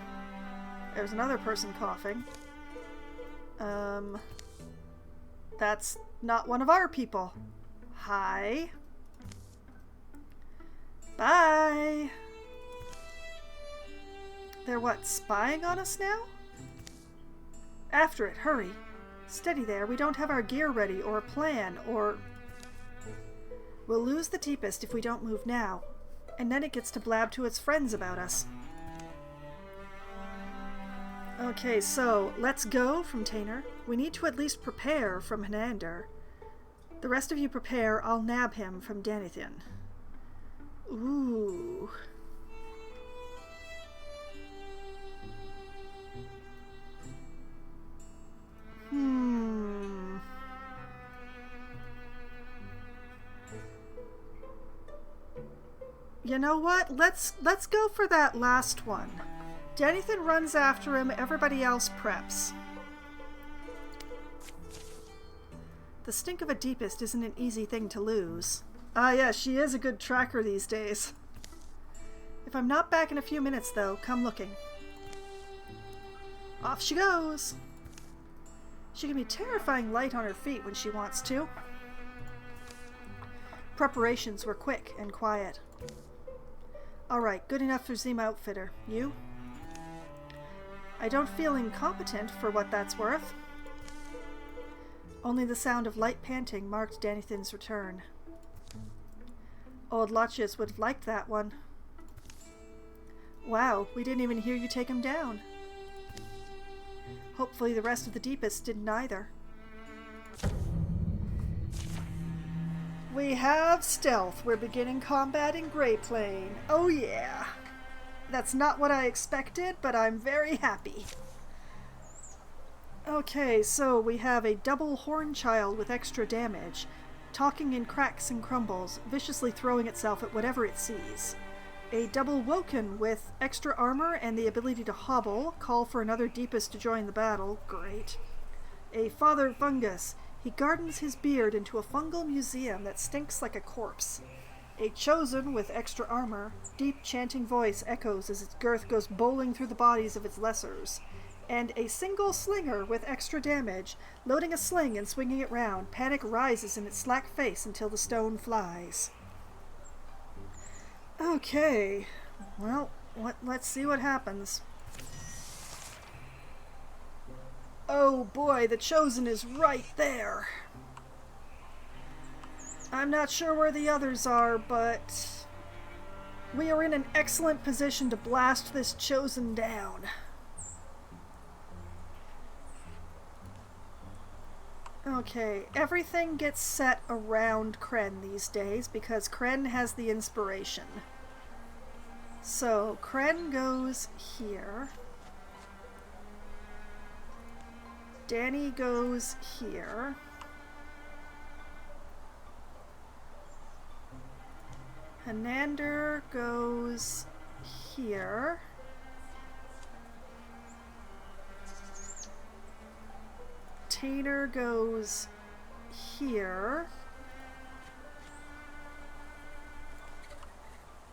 [SPEAKER 1] There's another person coughing. That's not one of our people. Hi. Bye. They're what, spying on us now? After it, hurry. Steady there, we don't have our gear ready, or a plan, or... We'll lose the deepest if we don't move now, and then it gets to blab to its friends about us. Okay, so, let's go from Tainer. We need to at least prepare from Hanander. The rest of you prepare, I'll nab him from Danithin. Ooh... You know what? Let's go for that last one. Danithin runs after him, everybody else preps. The stink of a deepest isn't an easy thing to lose. Ah yeah, she is a good tracker these days. If I'm not back in a few minutes though, come looking. Off she goes! She can be terrifying light on her feet when she wants to. Preparations were quick and quiet. Alright, good enough for Zima Outfitter. You? I don't feel incompetent for what that's worth. Only the sound of light panting marked Danithin's return. Old Lotches would have liked that one. Wow, we didn't even hear you take him down. Hopefully the rest of the deepest didn't either. We have stealth. We're beginning combat in Grey Plain. Oh yeah. That's not what I expected, but I'm very happy. Okay, so we have a double horn child with extra damage, talking in cracks and crumbles, viciously throwing itself at whatever it sees. A double woken with extra armor and the ability to hobble, call for another deepest to join the battle. Great. A father fungus. He gardens his beard into a fungal museum that stinks like a corpse. A chosen with extra armor. Deep chanting voice echoes as its girth goes bowling through the bodies of its lessers. And a single slinger with extra damage, loading a sling and swinging it round. Panic rises in its slack face until the stone flies. Okay, well, let's see what happens. Oh boy, the Chosen is right there. I'm not sure where the others are, but we are in an excellent position to blast this Chosen down. Okay, everything gets set around Kren these days because Kren has the inspiration. So, Kren goes here. Danny goes here. Hanander goes here. Tainer goes here.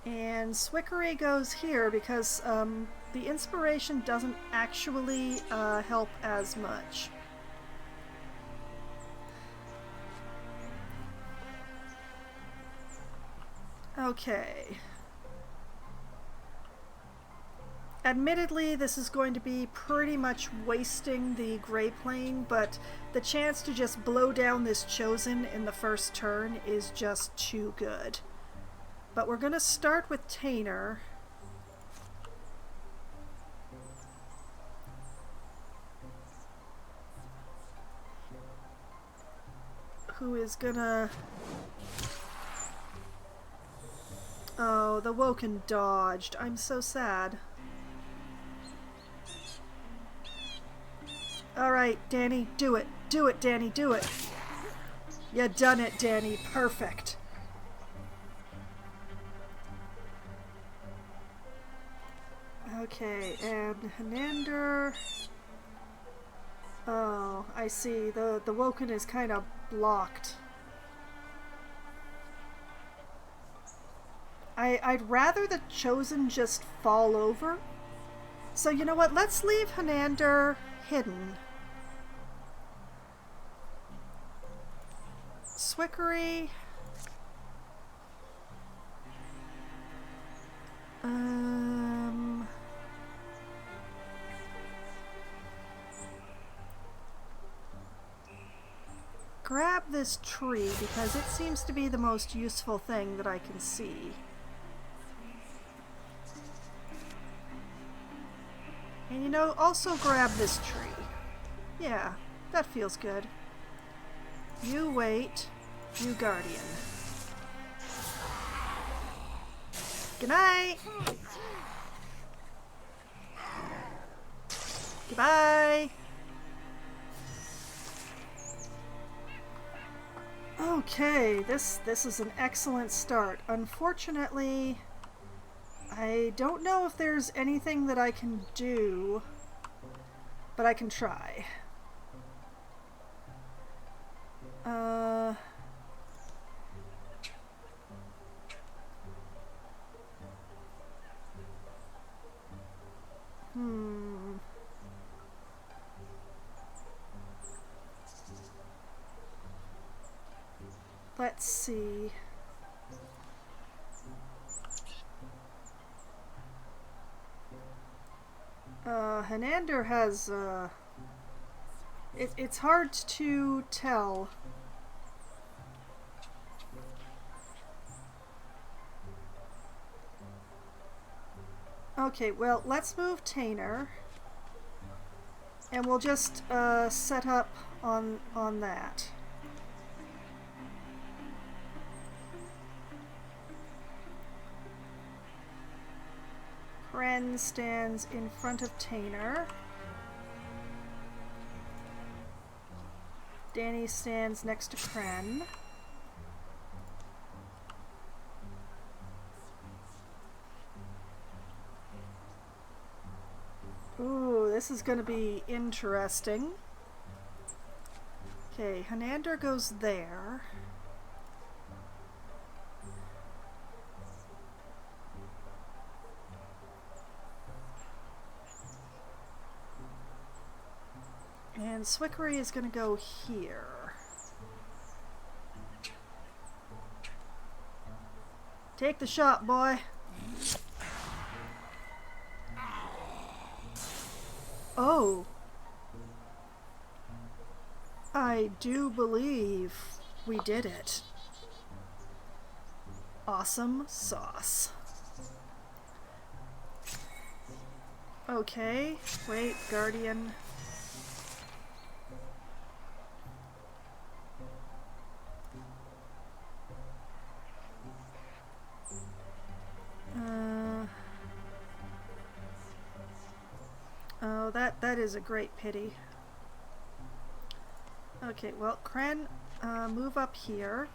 [SPEAKER 1] And Swickery goes here because the inspiration doesn't actually help as much. Okay. Admittedly, this is going to be pretty much wasting the Grey Plane, but the chance to just blow down this Chosen in the first turn is just too good. But we're going to start with Tainer. Who is gonna... Oh, the Woken dodged. I'm so sad. Alright, Danny, do it. Do it, Danny, do it. You done it, Danny. Perfect. Okay, and Hanander. Oh, I see. The Woken is kind of blocked. I'd rather the Chosen just fall over. So you know what? Let's leave Hanander hidden. Swickery. Grab this tree because it seems to be the most useful thing that I can see. And you know, also grab this tree. Yeah, that feels good. You wait, you guardian. Good night! Goodbye! Okay, this is an excellent start. Unfortunately, I don't know if there's anything that I can do, but I can try. Let's see. Hanander has, it's hard to tell. Okay, well, let's move Tainer. And we'll just, set up on that. Kren stands in front of Tainer. Danny stands next to Kren. Ooh, this is going to be interesting. Okay, Hanander goes there. And Swickery is going to go here. Take the shot, boy. Oh. I do believe we did it. Awesome sauce. Okay, wait, Guardian. Oh, that is a great pity. Okay, well, Kren, move up here.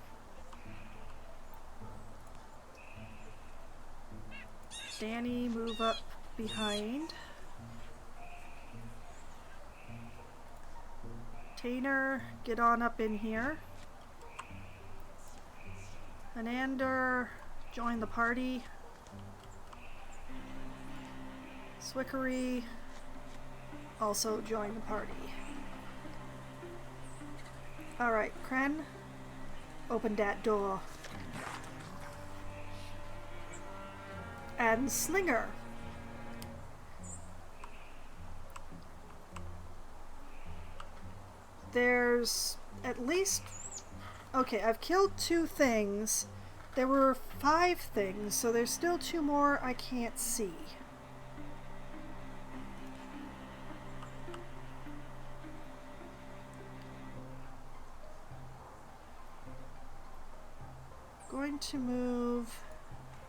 [SPEAKER 1] Danny, move up behind. Tainer, get on up in here. Hanander, join the party. Swickery, also join the party. Alright, Kren, open that door. And Slinger. There's at least... Okay, I've killed 2 things. There were 5 things, so there's still 2 more I can't see. Going to move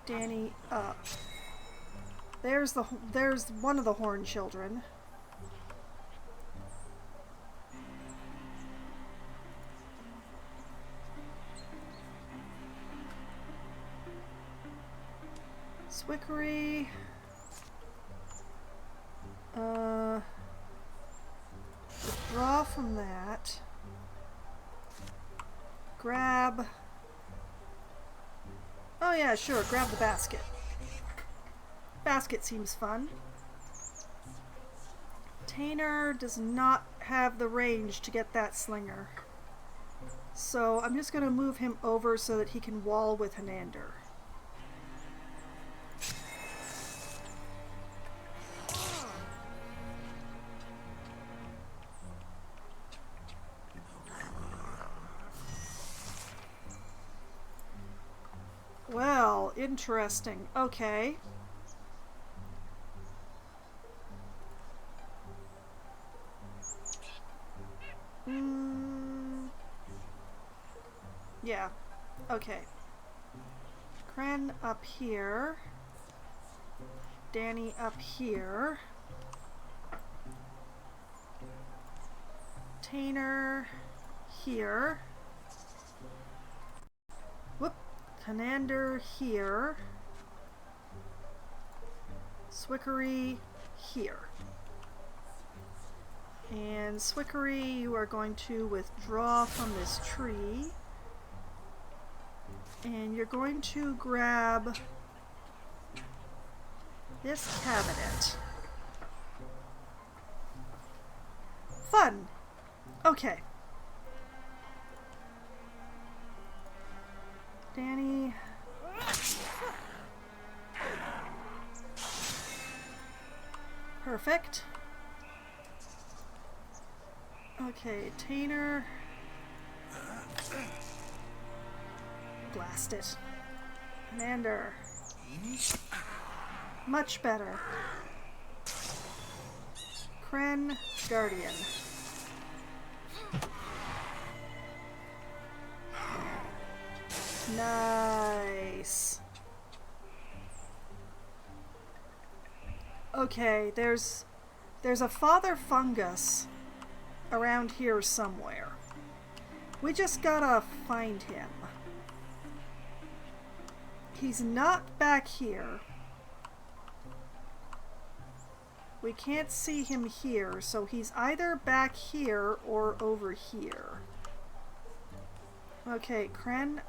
[SPEAKER 1] Danny up. There's one of the Horn Children. Swickery. Withdraw from that. Grab... Oh yeah, sure, grab the basket. Basket seems fun. Tainer does not have the range to get that slinger. So I'm just going to move him over so that he can wall with Hanander. Well, interesting. Okay. Yeah. Okay. Kren up here. Danny up here. Tainer here. Whoop. Hanander here. Swickery here. And Swickery, you are going to withdraw from this tree. And you're going to grab this cabinet. Fun! Okay. Danny. Perfect. Okay, Tainer. Blast it. Hanander. Much better. Kren, Guardian. Nice. Okay, there's a father fungus around here somewhere. We just gotta find him. He's not back here. We can't see him here, so he's either back here or over here. Okay, Kren,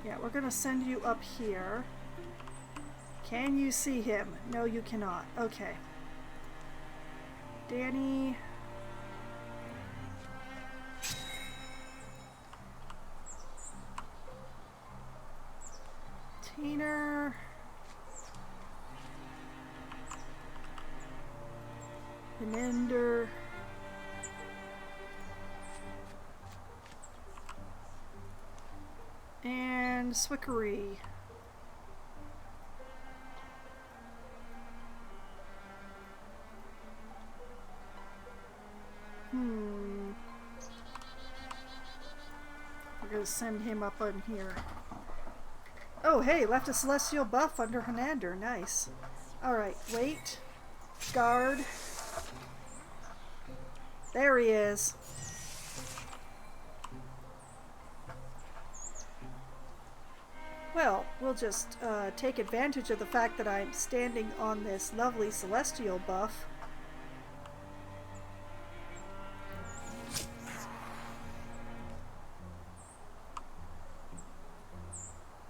[SPEAKER 1] yeah, we're gonna send you up here. Can you see him? No, you cannot. Okay. Danny. Tainer. Hanander. And Swickery. We're gonna send him up on here. Oh, hey, left a celestial buff under Hanander. Nice. Alright, wait. Guard. There he is. Well, we'll just take advantage of the fact that I'm standing on this lovely celestial buff.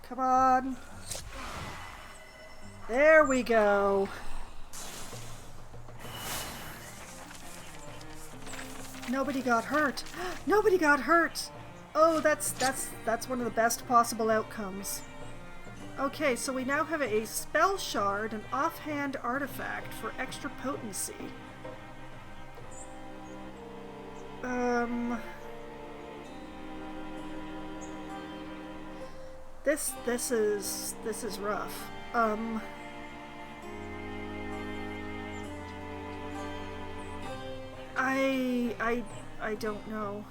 [SPEAKER 1] Come on. There we go. Nobody got hurt. Nobody got hurt. Oh, that's one of the best possible outcomes. Okay, so we now have a spell shard, an offhand artifact for extra potency. This is rough. I don't know.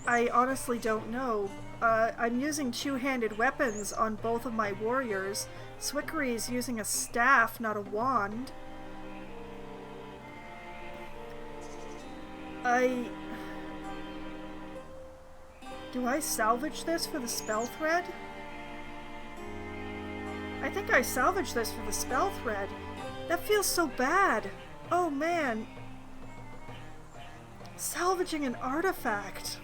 [SPEAKER 1] I honestly don't know. I'm using two-handed weapons on both of my warriors. Swickery is using a staff, not a wand. Do I salvage this for the spell thread? I think I salvaged this for the spell thread. That feels so bad. Oh man. Salvaging an artifact.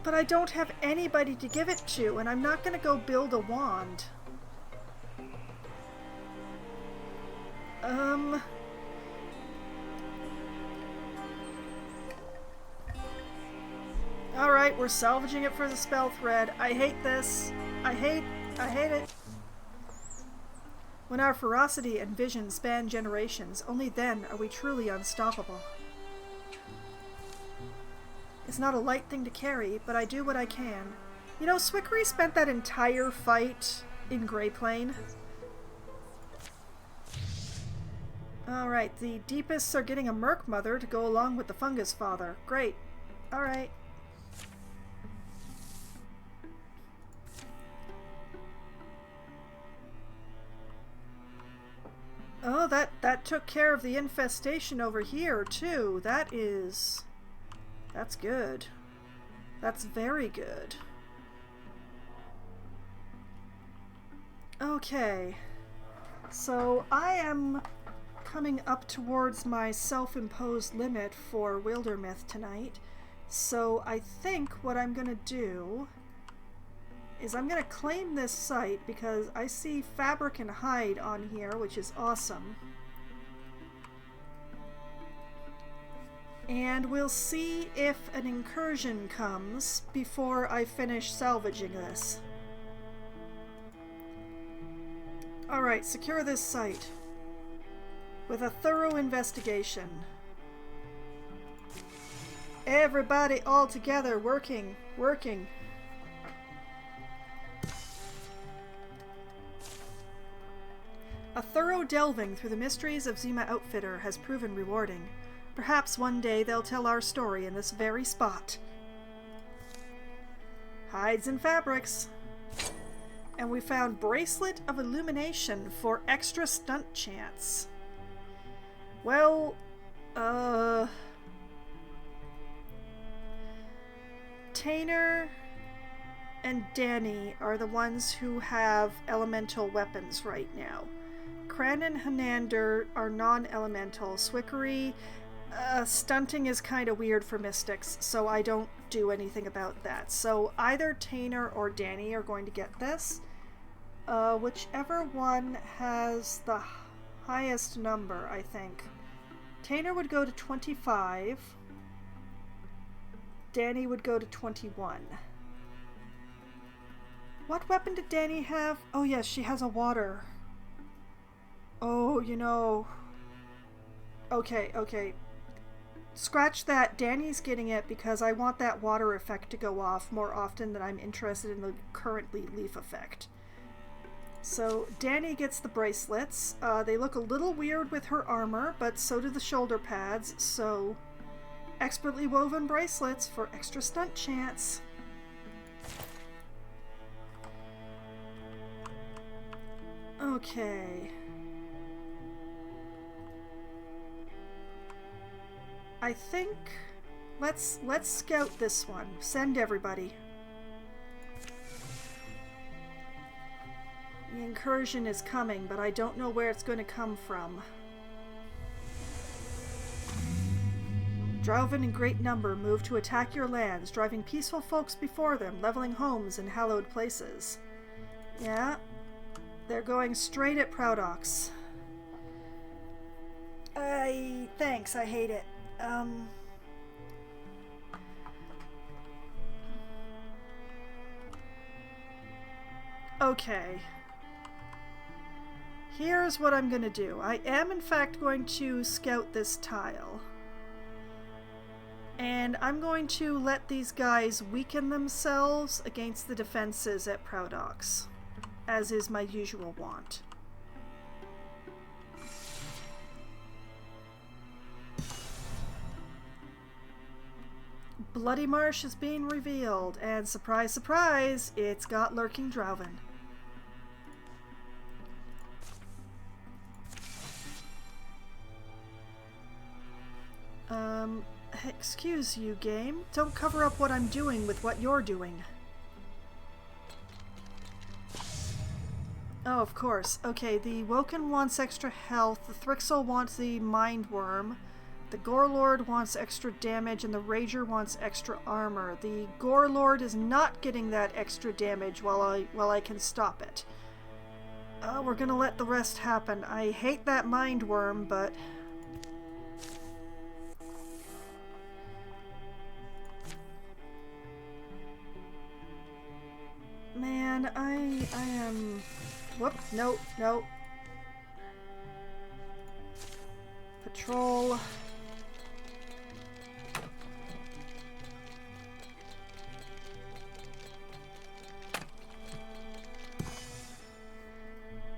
[SPEAKER 1] But I don't have anybody to give it to, and I'm not going to go build a wand. Alright, we're salvaging it for the spell thread. I hate this. I hate it. When our ferocity and vision span generations, only then are we truly unstoppable. It's not a light thing to carry, but I do what I can. You know, Swickery spent that entire fight in Grey Plane. Alright, the Deepists are getting a Merc Mother to go along with the Fungus Father. Great. Alright. Oh, that took care of the infestation over here, too. That's good. That's very good. Okay. So, I am coming up towards my self-imposed limit for Wildermyth tonight. So, I think what I'm gonna do is I'm going to claim this site because I see fabric and hide on here, which is awesome. And we'll see if an incursion comes before I finish salvaging this. Alright, secure this site with a thorough investigation. Everybody all together, working. A thorough delving through the mysteries of Zima Outfitter has proven rewarding. Perhaps one day they'll tell our story in this very spot. Hides and fabrics. And we found Bracelet of Illumination for extra stunt chance. Well, Tainer and Danny are the ones who have elemental weapons right now. Kren and Hanander are non-elemental. Swickery, stunting is kind of weird for mystics, so I don't do anything about that. So either Tainer or Danny are going to get this. Whichever one has the highest number, I think. Tainer would go to 25. Danny would go to 21. What weapon did Danny have? Oh yes, she has a water. Oh, you know... Okay. Scratch that. Danny's getting it because I want that water effect to go off more often than I'm interested in the currently leaf effect. So, Danny gets the bracelets. They look a little weird with her armor, but so do the shoulder pads, so... Expertly woven bracelets for extra stunt chance. Okay. I think let's scout this one. Send everybody. The incursion is coming, but I don't know where it's going to come from. Drauven in great number move to attack your lands, driving peaceful folks before them, leveling homes in hallowed places. Yeah, they're going straight at Proudox. Thanks, I hate it. Okay. Here's what I'm gonna do. I am in fact going to scout this tile. And I'm going to let these guys weaken themselves against the defenses at Proudox, as is my usual wont. Bloody Marsh is being revealed, and surprise, surprise, it's got lurking Drauven. Excuse you, game. Don't cover up what I'm doing with what you're doing. Oh, of course. Okay, the Woken wants extra health, the Thrixel wants the Mindworm, the Gorelord wants extra damage, and the Rager wants extra armor. The Gorelord is not getting that extra damage while I can stop it. We're gonna let the rest happen. I hate that Mindworm, but... Man, I am... Whoop, no. Patrol.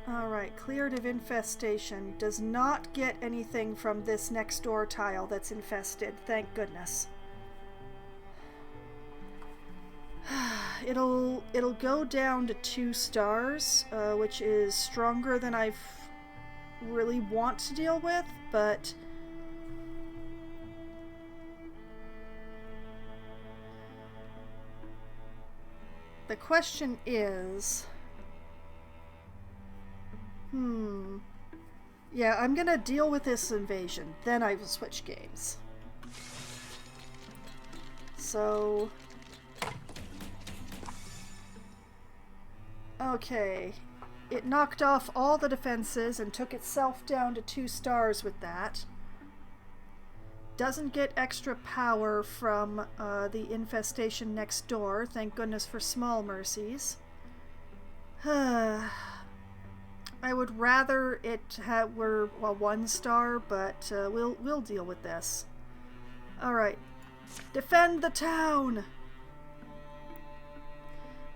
[SPEAKER 1] Alright, cleared of infestation. Does not get anything from this next door tile that's infested, thank goodness. It'll go down to 2 stars, which is stronger than I really want to deal with, but the question is, yeah, I'm gonna deal with this invasion, then I will switch games. So... Okay, it knocked off all the defenses and took itself down to 2 stars with that. Doesn't get extra power from the infestation next door, thank goodness for small mercies. I would rather it were a 1 star, but we'll deal with this. Alright, defend the town!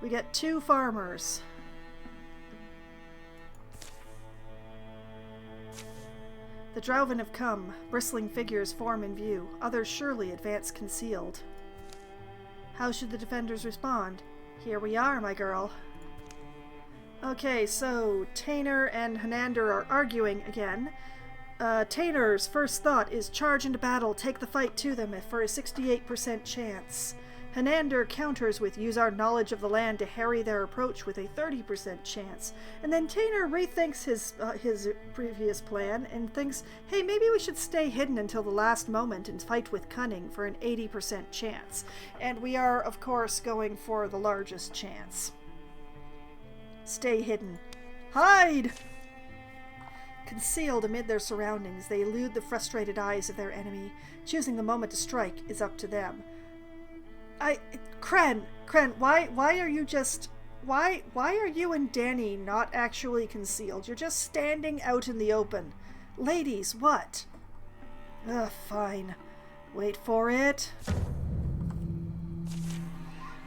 [SPEAKER 1] We get 2 farmers. The Drauven have come. Bristling figures form in view. Others surely advance concealed. How should the defenders respond? Here we are, my girl. Okay, so Tainer and Hanander are arguing again. Tainer's first thought is charge into battle, take the fight to them for a 68% chance. Hanander counters with use our knowledge of the land to harry their approach with a 30% chance. And then Tainer rethinks his previous plan and thinks, hey, maybe we should stay hidden until the last moment and fight with cunning for an 80% chance. And we are, of course, going for the largest chance. Stay hidden. Hide! Concealed amid their surroundings, they elude the frustrated eyes of their enemy. Choosing the moment to strike is up to them. Kren, why are you just... Why are you and Danny not actually concealed? You're just standing out in the open. Ladies, what? Ugh, fine. Wait for it.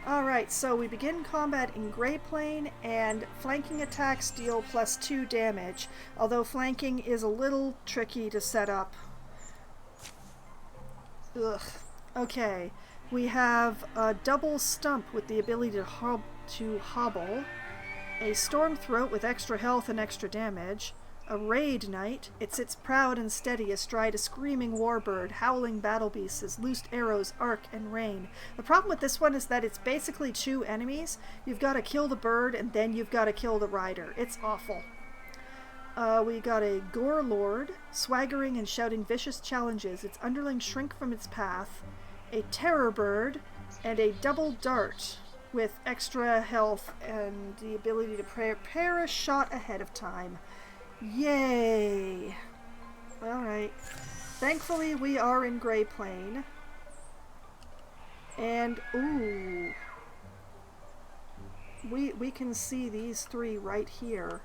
[SPEAKER 1] Alright, so we begin combat in Grey Plane, and flanking attacks deal +2 damage, although flanking is a little tricky to set up. Ugh. Okay. We have a double stump with the ability to hobble, a storm throat with extra health and extra damage, a raid knight. It sits proud and steady astride a screaming warbird, howling battle beasts as loosed arrows arc and rain. The problem with this one is that it's basically 2 enemies. You've got to kill the bird and then you've got to kill the rider. It's awful. We got a Gore Lord, swaggering and shouting vicious challenges. Its underlings shrink from its path. A terror bird, and a double dart with extra health and the ability to prepare a shot ahead of time. Yay! Alright. Thankfully we are in Grey Plane. And, ooh. We can see these 3 right here.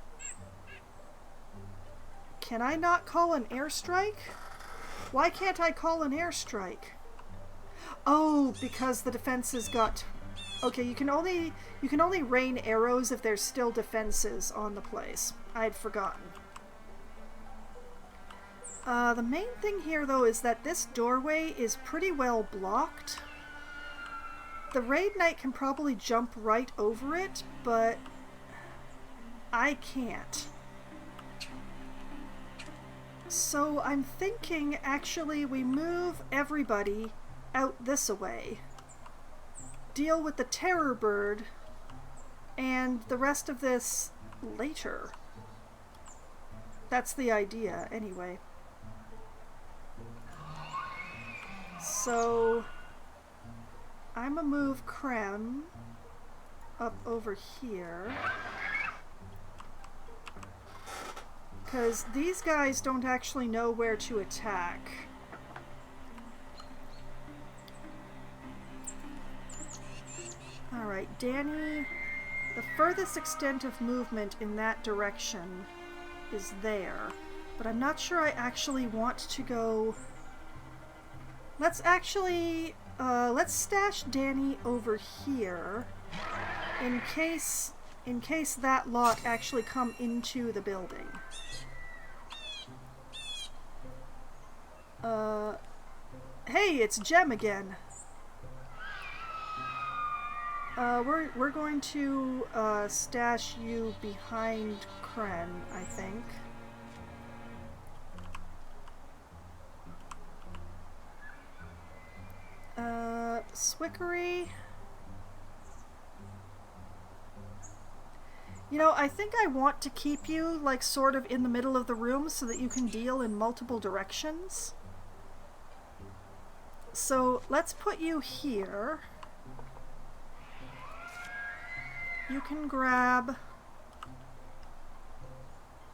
[SPEAKER 1] Can I not call an airstrike? Why can't I call an airstrike? Oh, because the defenses got... Okay, you can only rain arrows if there's still defenses on the place. I'd forgotten. The main thing here, though, is that this doorway is pretty well blocked. The raid knight can probably jump right over it, but I can't. So I'm thinking, actually, we move everybody out this away. Deal with the terror bird and the rest of this later. That's the idea, anyway. So I'ma move Creme up over here, because these guys don't actually know where to attack. Alright, Danny, the furthest extent of movement in that direction is there, but I'm not sure I actually want to go... Let's actually, let's stash Danny over here in case that lot actually come into the building. Hey, it's Jem again. We're going to stash you behind Kren, I think. Swickery. You know, I think I want to keep you, like, sort of in the middle of the room so that you can deal in multiple directions. So, let's put you here. You can grab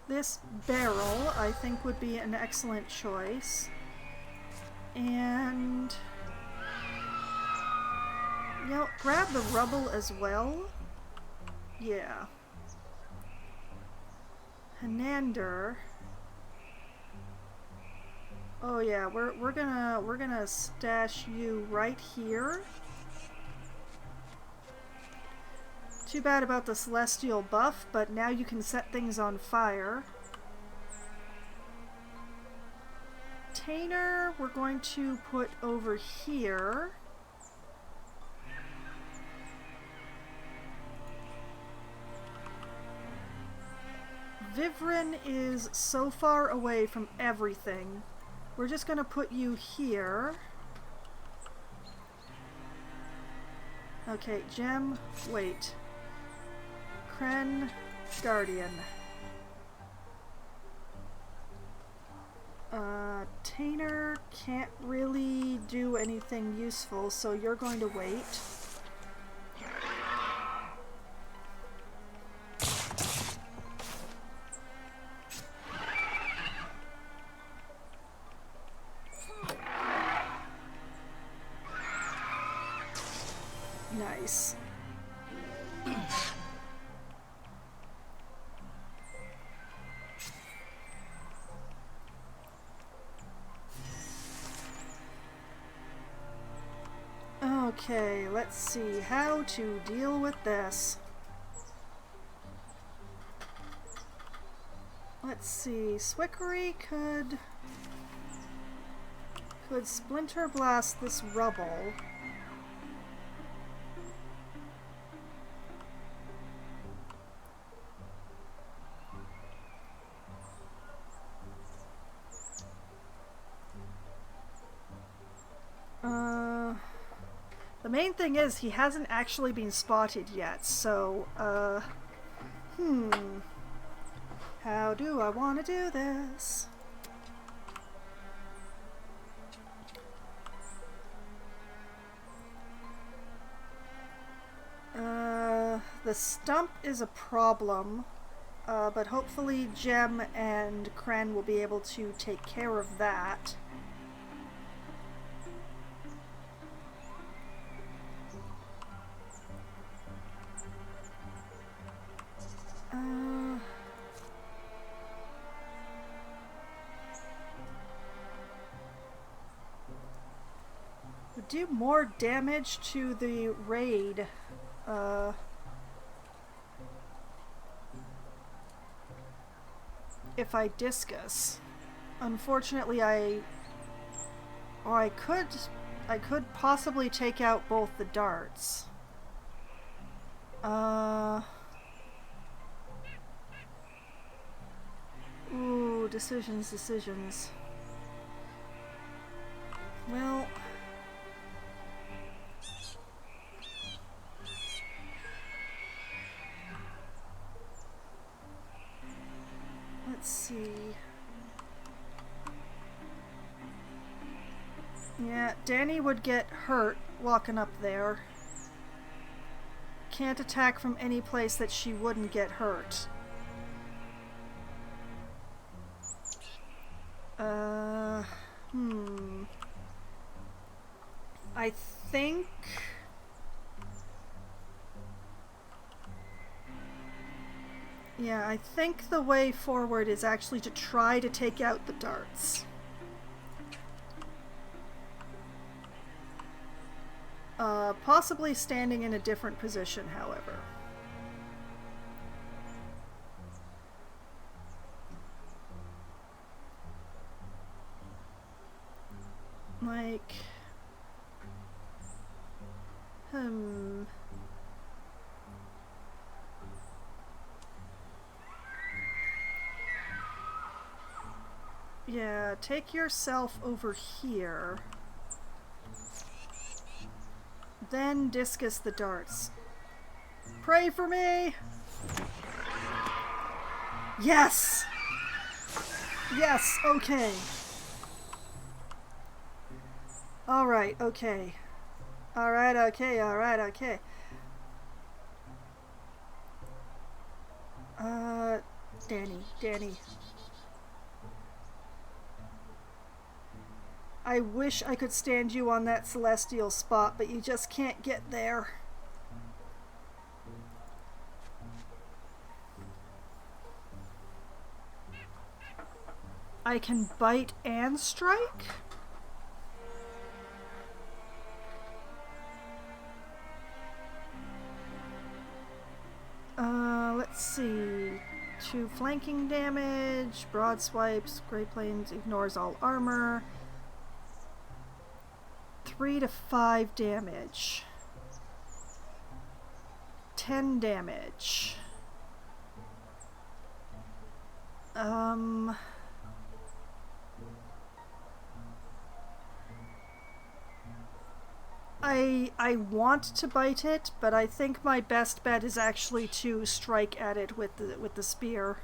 [SPEAKER 1] this barrel, I think would be an excellent choice. And... you know, grab the rubble as well. Yeah. Hanander. Oh yeah, we're gonna stash you right here. Too bad about the celestial buff, but now you can set things on fire. Tainer, we're going to put over here. Vivrin is so far away from everything. We're just gonna put you here. Okay, Gem, wait. Kren, Guardian. Tainer can't really do anything useful, so you're going to wait. Nice. Okay, let's see how to deal with this. Let's see, Swickery could splinter blast this rubble. The main thing is he hasn't actually been spotted yet, so, how do I want to do this? The stump is a problem, but hopefully Gem and Kren will be able to take care of that. Would do more damage to the raid. If I discus. Unfortunately, I could possibly take out both the darts. Ooh, decisions. Well, Let's see. Yeah, Danny would get hurt walking up there. Can't attack from any place that she wouldn't get hurt. I think... Yeah, I think the way forward is actually to try to take out the darts. Possibly standing in a different position, however. Like... Yeah, take yourself over here. Then discus the darts. Pray for me! Yes! Yes, okay. Alright, okay. Alright, okay, alright, okay. Danny. I wish I could stand you on that celestial spot, but you just can't get there. I can bite and strike? Let's see. 2 flanking damage, broad swipes, Great Plains ignores all armor. 3 to 5 damage. 10 damage. I want to bite it, but I think my best bet is actually to strike at it with the spear.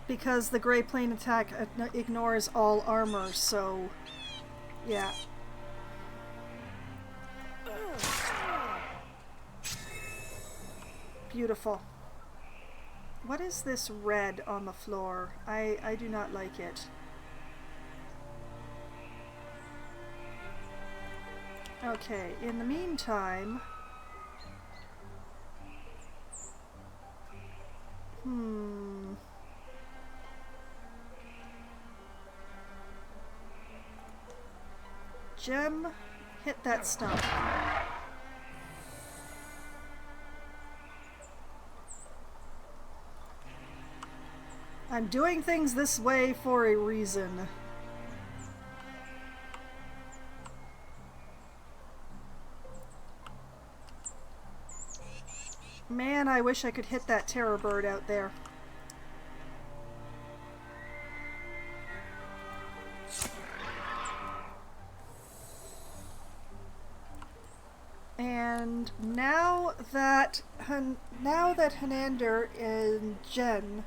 [SPEAKER 1] Because the Great Plane attack ignores all armor, so yeah. Beautiful. What is this red on the floor? I do not like it. Okay, in the meantime... Gem, hit that stump. I'm doing things this way for a reason. Man, I wish I could hit that terror bird out there. And now that Hanander and Jerm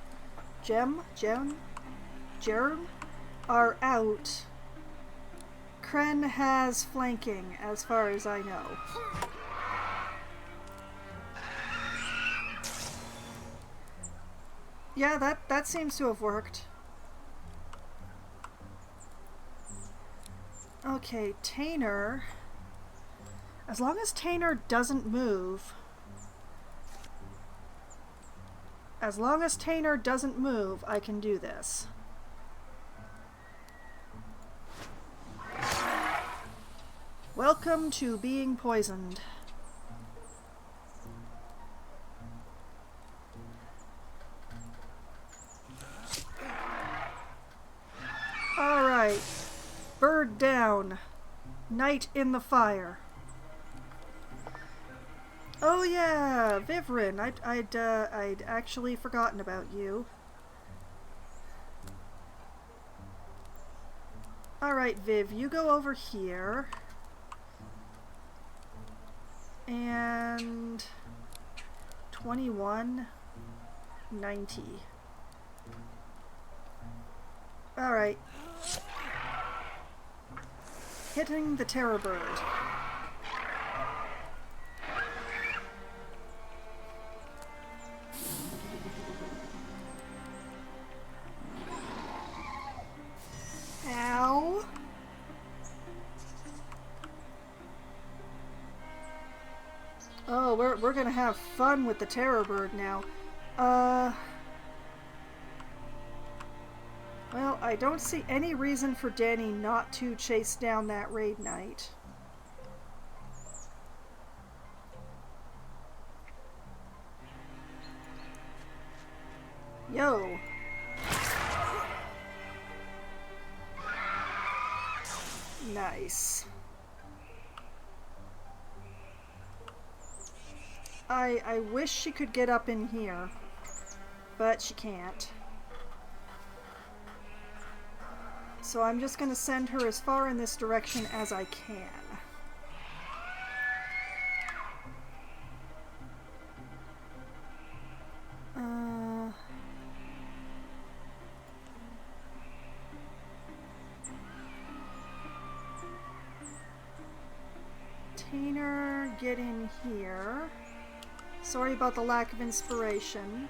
[SPEAKER 1] are out, Kren has flanking, as far as I know. Yeah, that seems to have worked. Okay, Tainer. As long as Tainer doesn't move... As long as Tainer doesn't move, I can do this. Welcome to being poisoned. Alright. Bird down. Knight in the fire. Oh yeah, Vivrin. I'd actually forgotten about you. Alright, Viv, you go over here. And 21, 90. Alright. Hitting the terror bird. Ow. Oh, we're gonna have fun with the terror bird now. Well, I don't see any reason for Danny not to chase down that raid knight. Yo. Nice. I wish she could get up in here, but she can't. So I'm just going to send her as far in this direction as I can. Tainer, get in here. Sorry about the lack of inspiration.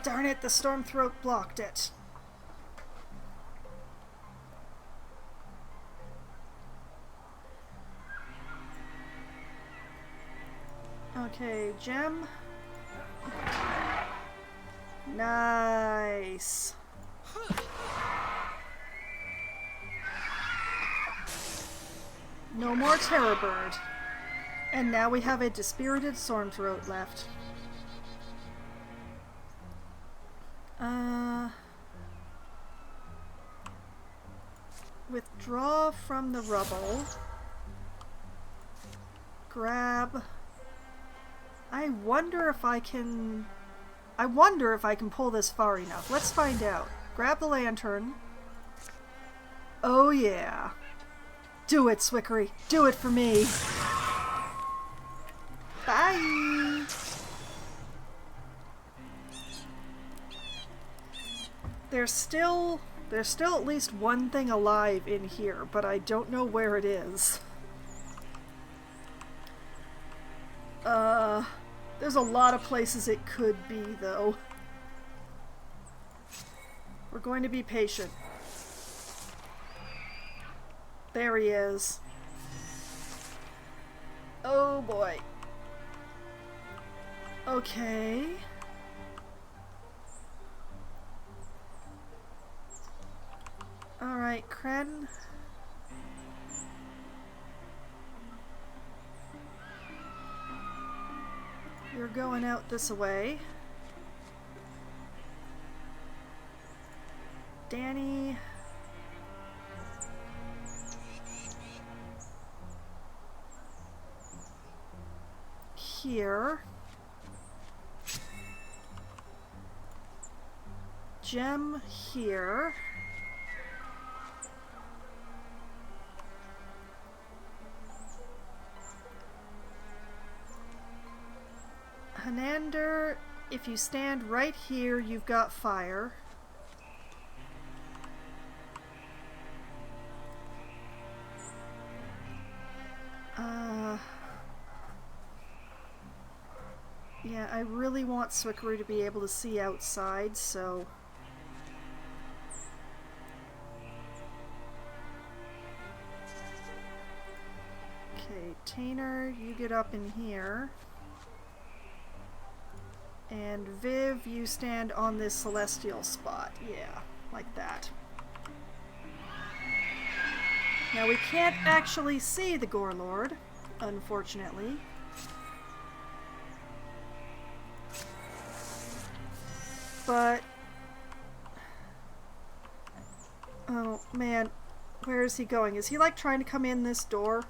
[SPEAKER 1] Darn it, the Stormthroat blocked it. Okay, gem. Nice. No more Terror Bird. And now we have a dispirited Stormthroat left. Withdraw from the rubble. Grab. I wonder if I can pull this far enough. Let's find out. Grab the lantern. Oh yeah. Do it, Swickery. Do it for me. Bye. There's still at least one thing alive in here, but I don't know where it is. There's a lot of places it could be, though. We're going to be patient. There he is. Oh boy. Okay. Alright, Kren. You're going out this way. Danny. Here. Gem here. Hanander, if you stand right here, you've got fire. Yeah, I really want Swickery to be able to see outside, so... Okay, Tainer, you get up in here. And Viv, you stand on this celestial spot. Yeah, like that. Now we can't actually see the Gore Lord, unfortunately. But... oh man, where is he going? Is he like trying to come in this door?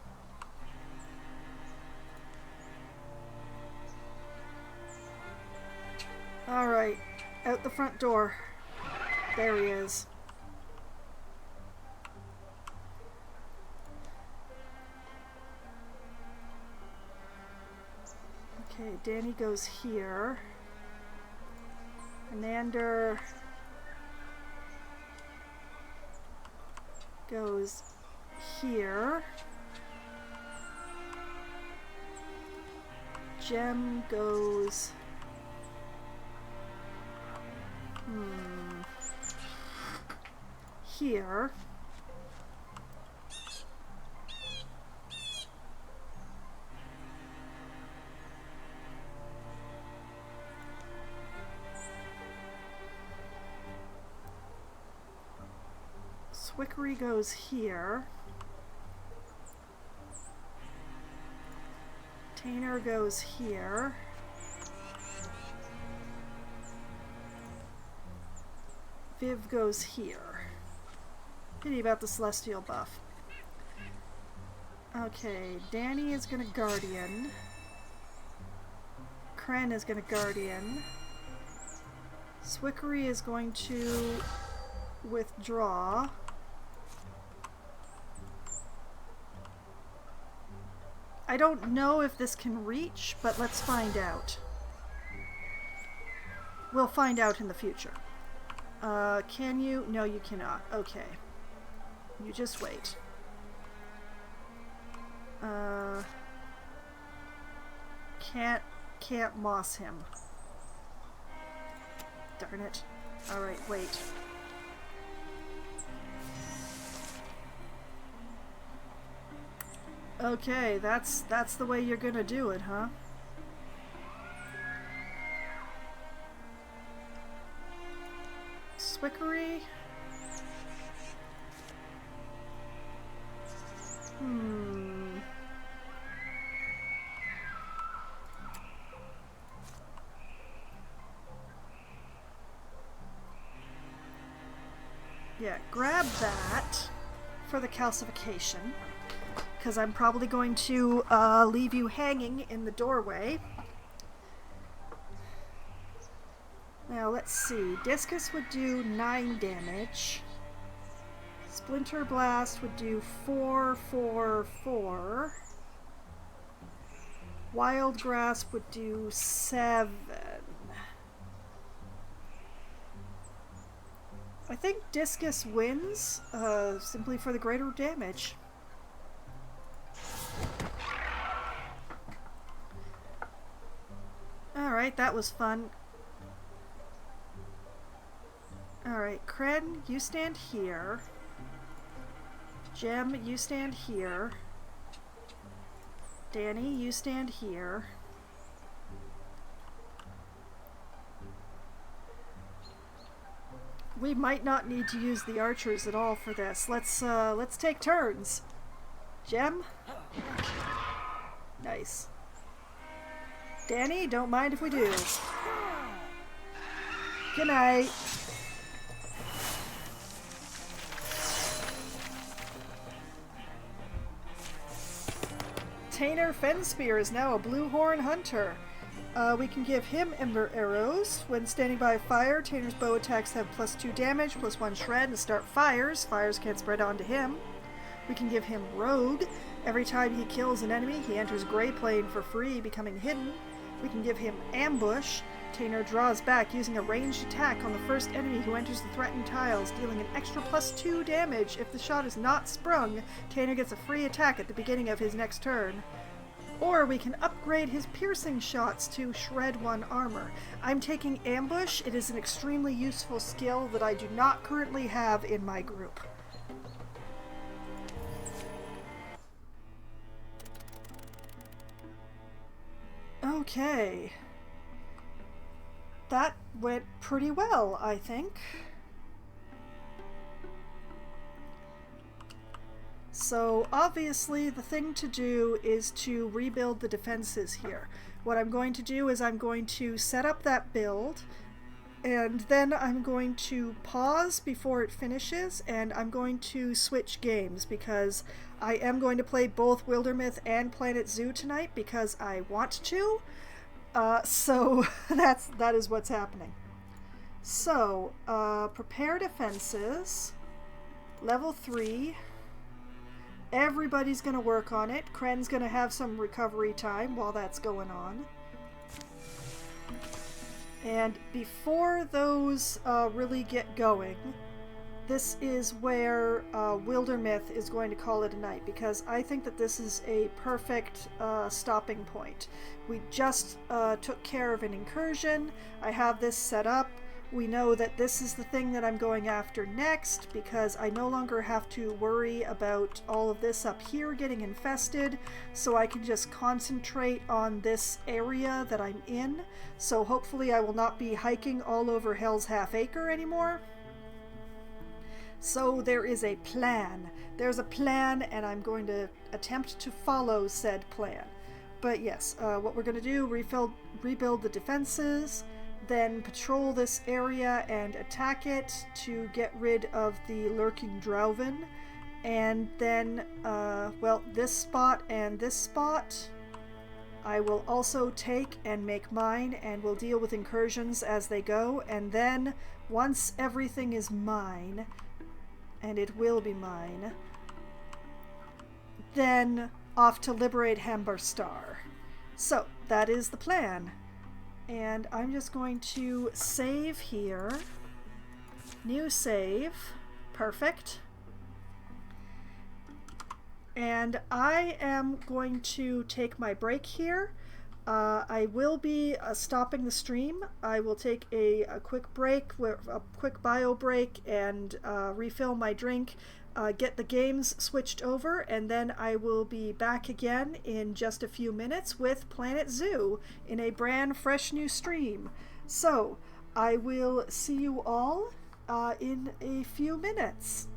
[SPEAKER 1] Alright, out the front door. There he is. Okay, Danny goes here. Anander goes here. Gem goes... here. Swickery goes here. Tainer goes here. Viv goes here. Pity about the Celestial buff. Okay, Danny is gonna Guardian. Kren is gonna Guardian. Swickery is going to withdraw. I don't know if this can reach, but let's find out. We'll find out in the future. Can you? No, you cannot. Okay. You just wait. Can't moss him. Darn it. Alright, wait. Okay, that's the way you're gonna do it, huh? Swickery? Yeah, grab that for the calcification, because I'm probably going to leave you hanging in the doorway. Now let's see, Discus would do 9 damage. Splinter Blast would do 4, 4, 4. Wild Grasp would do 7. I think Discus wins, simply for the greater damage. Alright, that was fun. Alright, Kren, you stand here. Gem, you stand here. Danny, you stand here. We might not need to use the archers at all for this. Let's take turns. Gem? Nice. Danny, don't mind if we do. Good night. Tainer Fenspear is now a Blue Horn Hunter. We can give him Ember Arrows. When standing by fire, Tainer's bow attacks have +2 damage, +1 shred, and start fires. Fires can't spread onto him. We can give him Rogue. Every time he kills an enemy, he enters Grey Plane for free, becoming hidden. We can give him Ambush. Tainer draws back using a ranged attack on the first enemy who enters the threatened tiles, dealing an extra +2 damage. If the shot is not sprung, Tainer gets a free attack at the beginning of his next turn. Or we can upgrade his piercing shots to Shred 1 armor. I'm taking Ambush. It is an extremely useful skill that I do not currently have in my group. Okay. That went pretty well, I think. So obviously the thing to do is to rebuild the defenses here. What I'm going to do is I'm going to set up that build, and then I'm going to pause before it finishes, and I'm going to switch games because I am going to play both Wildermyth and Planet Zoo tonight because I want to. So that is what's happening. So, prepare defenses, level 3. Everybody's going to work on it. Kren's going to have some recovery time while that's going on. And before those really get going, this is where Wildermyth is going to call it a night, because I think that this is a perfect stopping point. We just took care of an incursion. I have this set up. We know that this is the thing that I'm going after next, because I no longer have to worry about all of this up here getting infested, so I can just concentrate on this area that I'm in. So hopefully I will not be hiking all over Hell's Half Acre anymore. So there is a plan. There's a plan, and I'm going to attempt to follow said plan. But yes, what we're going to do, rebuild the defenses, then patrol this area and attack it to get rid of the lurking Drauven, and then, well, this spot and this spot I will also take and make mine, and we'll deal with incursions as they go. And then once everything is mine, and it will be mine, then off to liberate Hambarstar. So that is the plan. And I'm just going to save here. New save. Perfect. And I am going to take my break here. I will be stopping the stream. I will take a quick break, a quick bio break, and refill my drink, get the games switched over, and then I will be back again in just a few minutes with Planet Zoo in a brand fresh new stream. So I will see you all in a few minutes.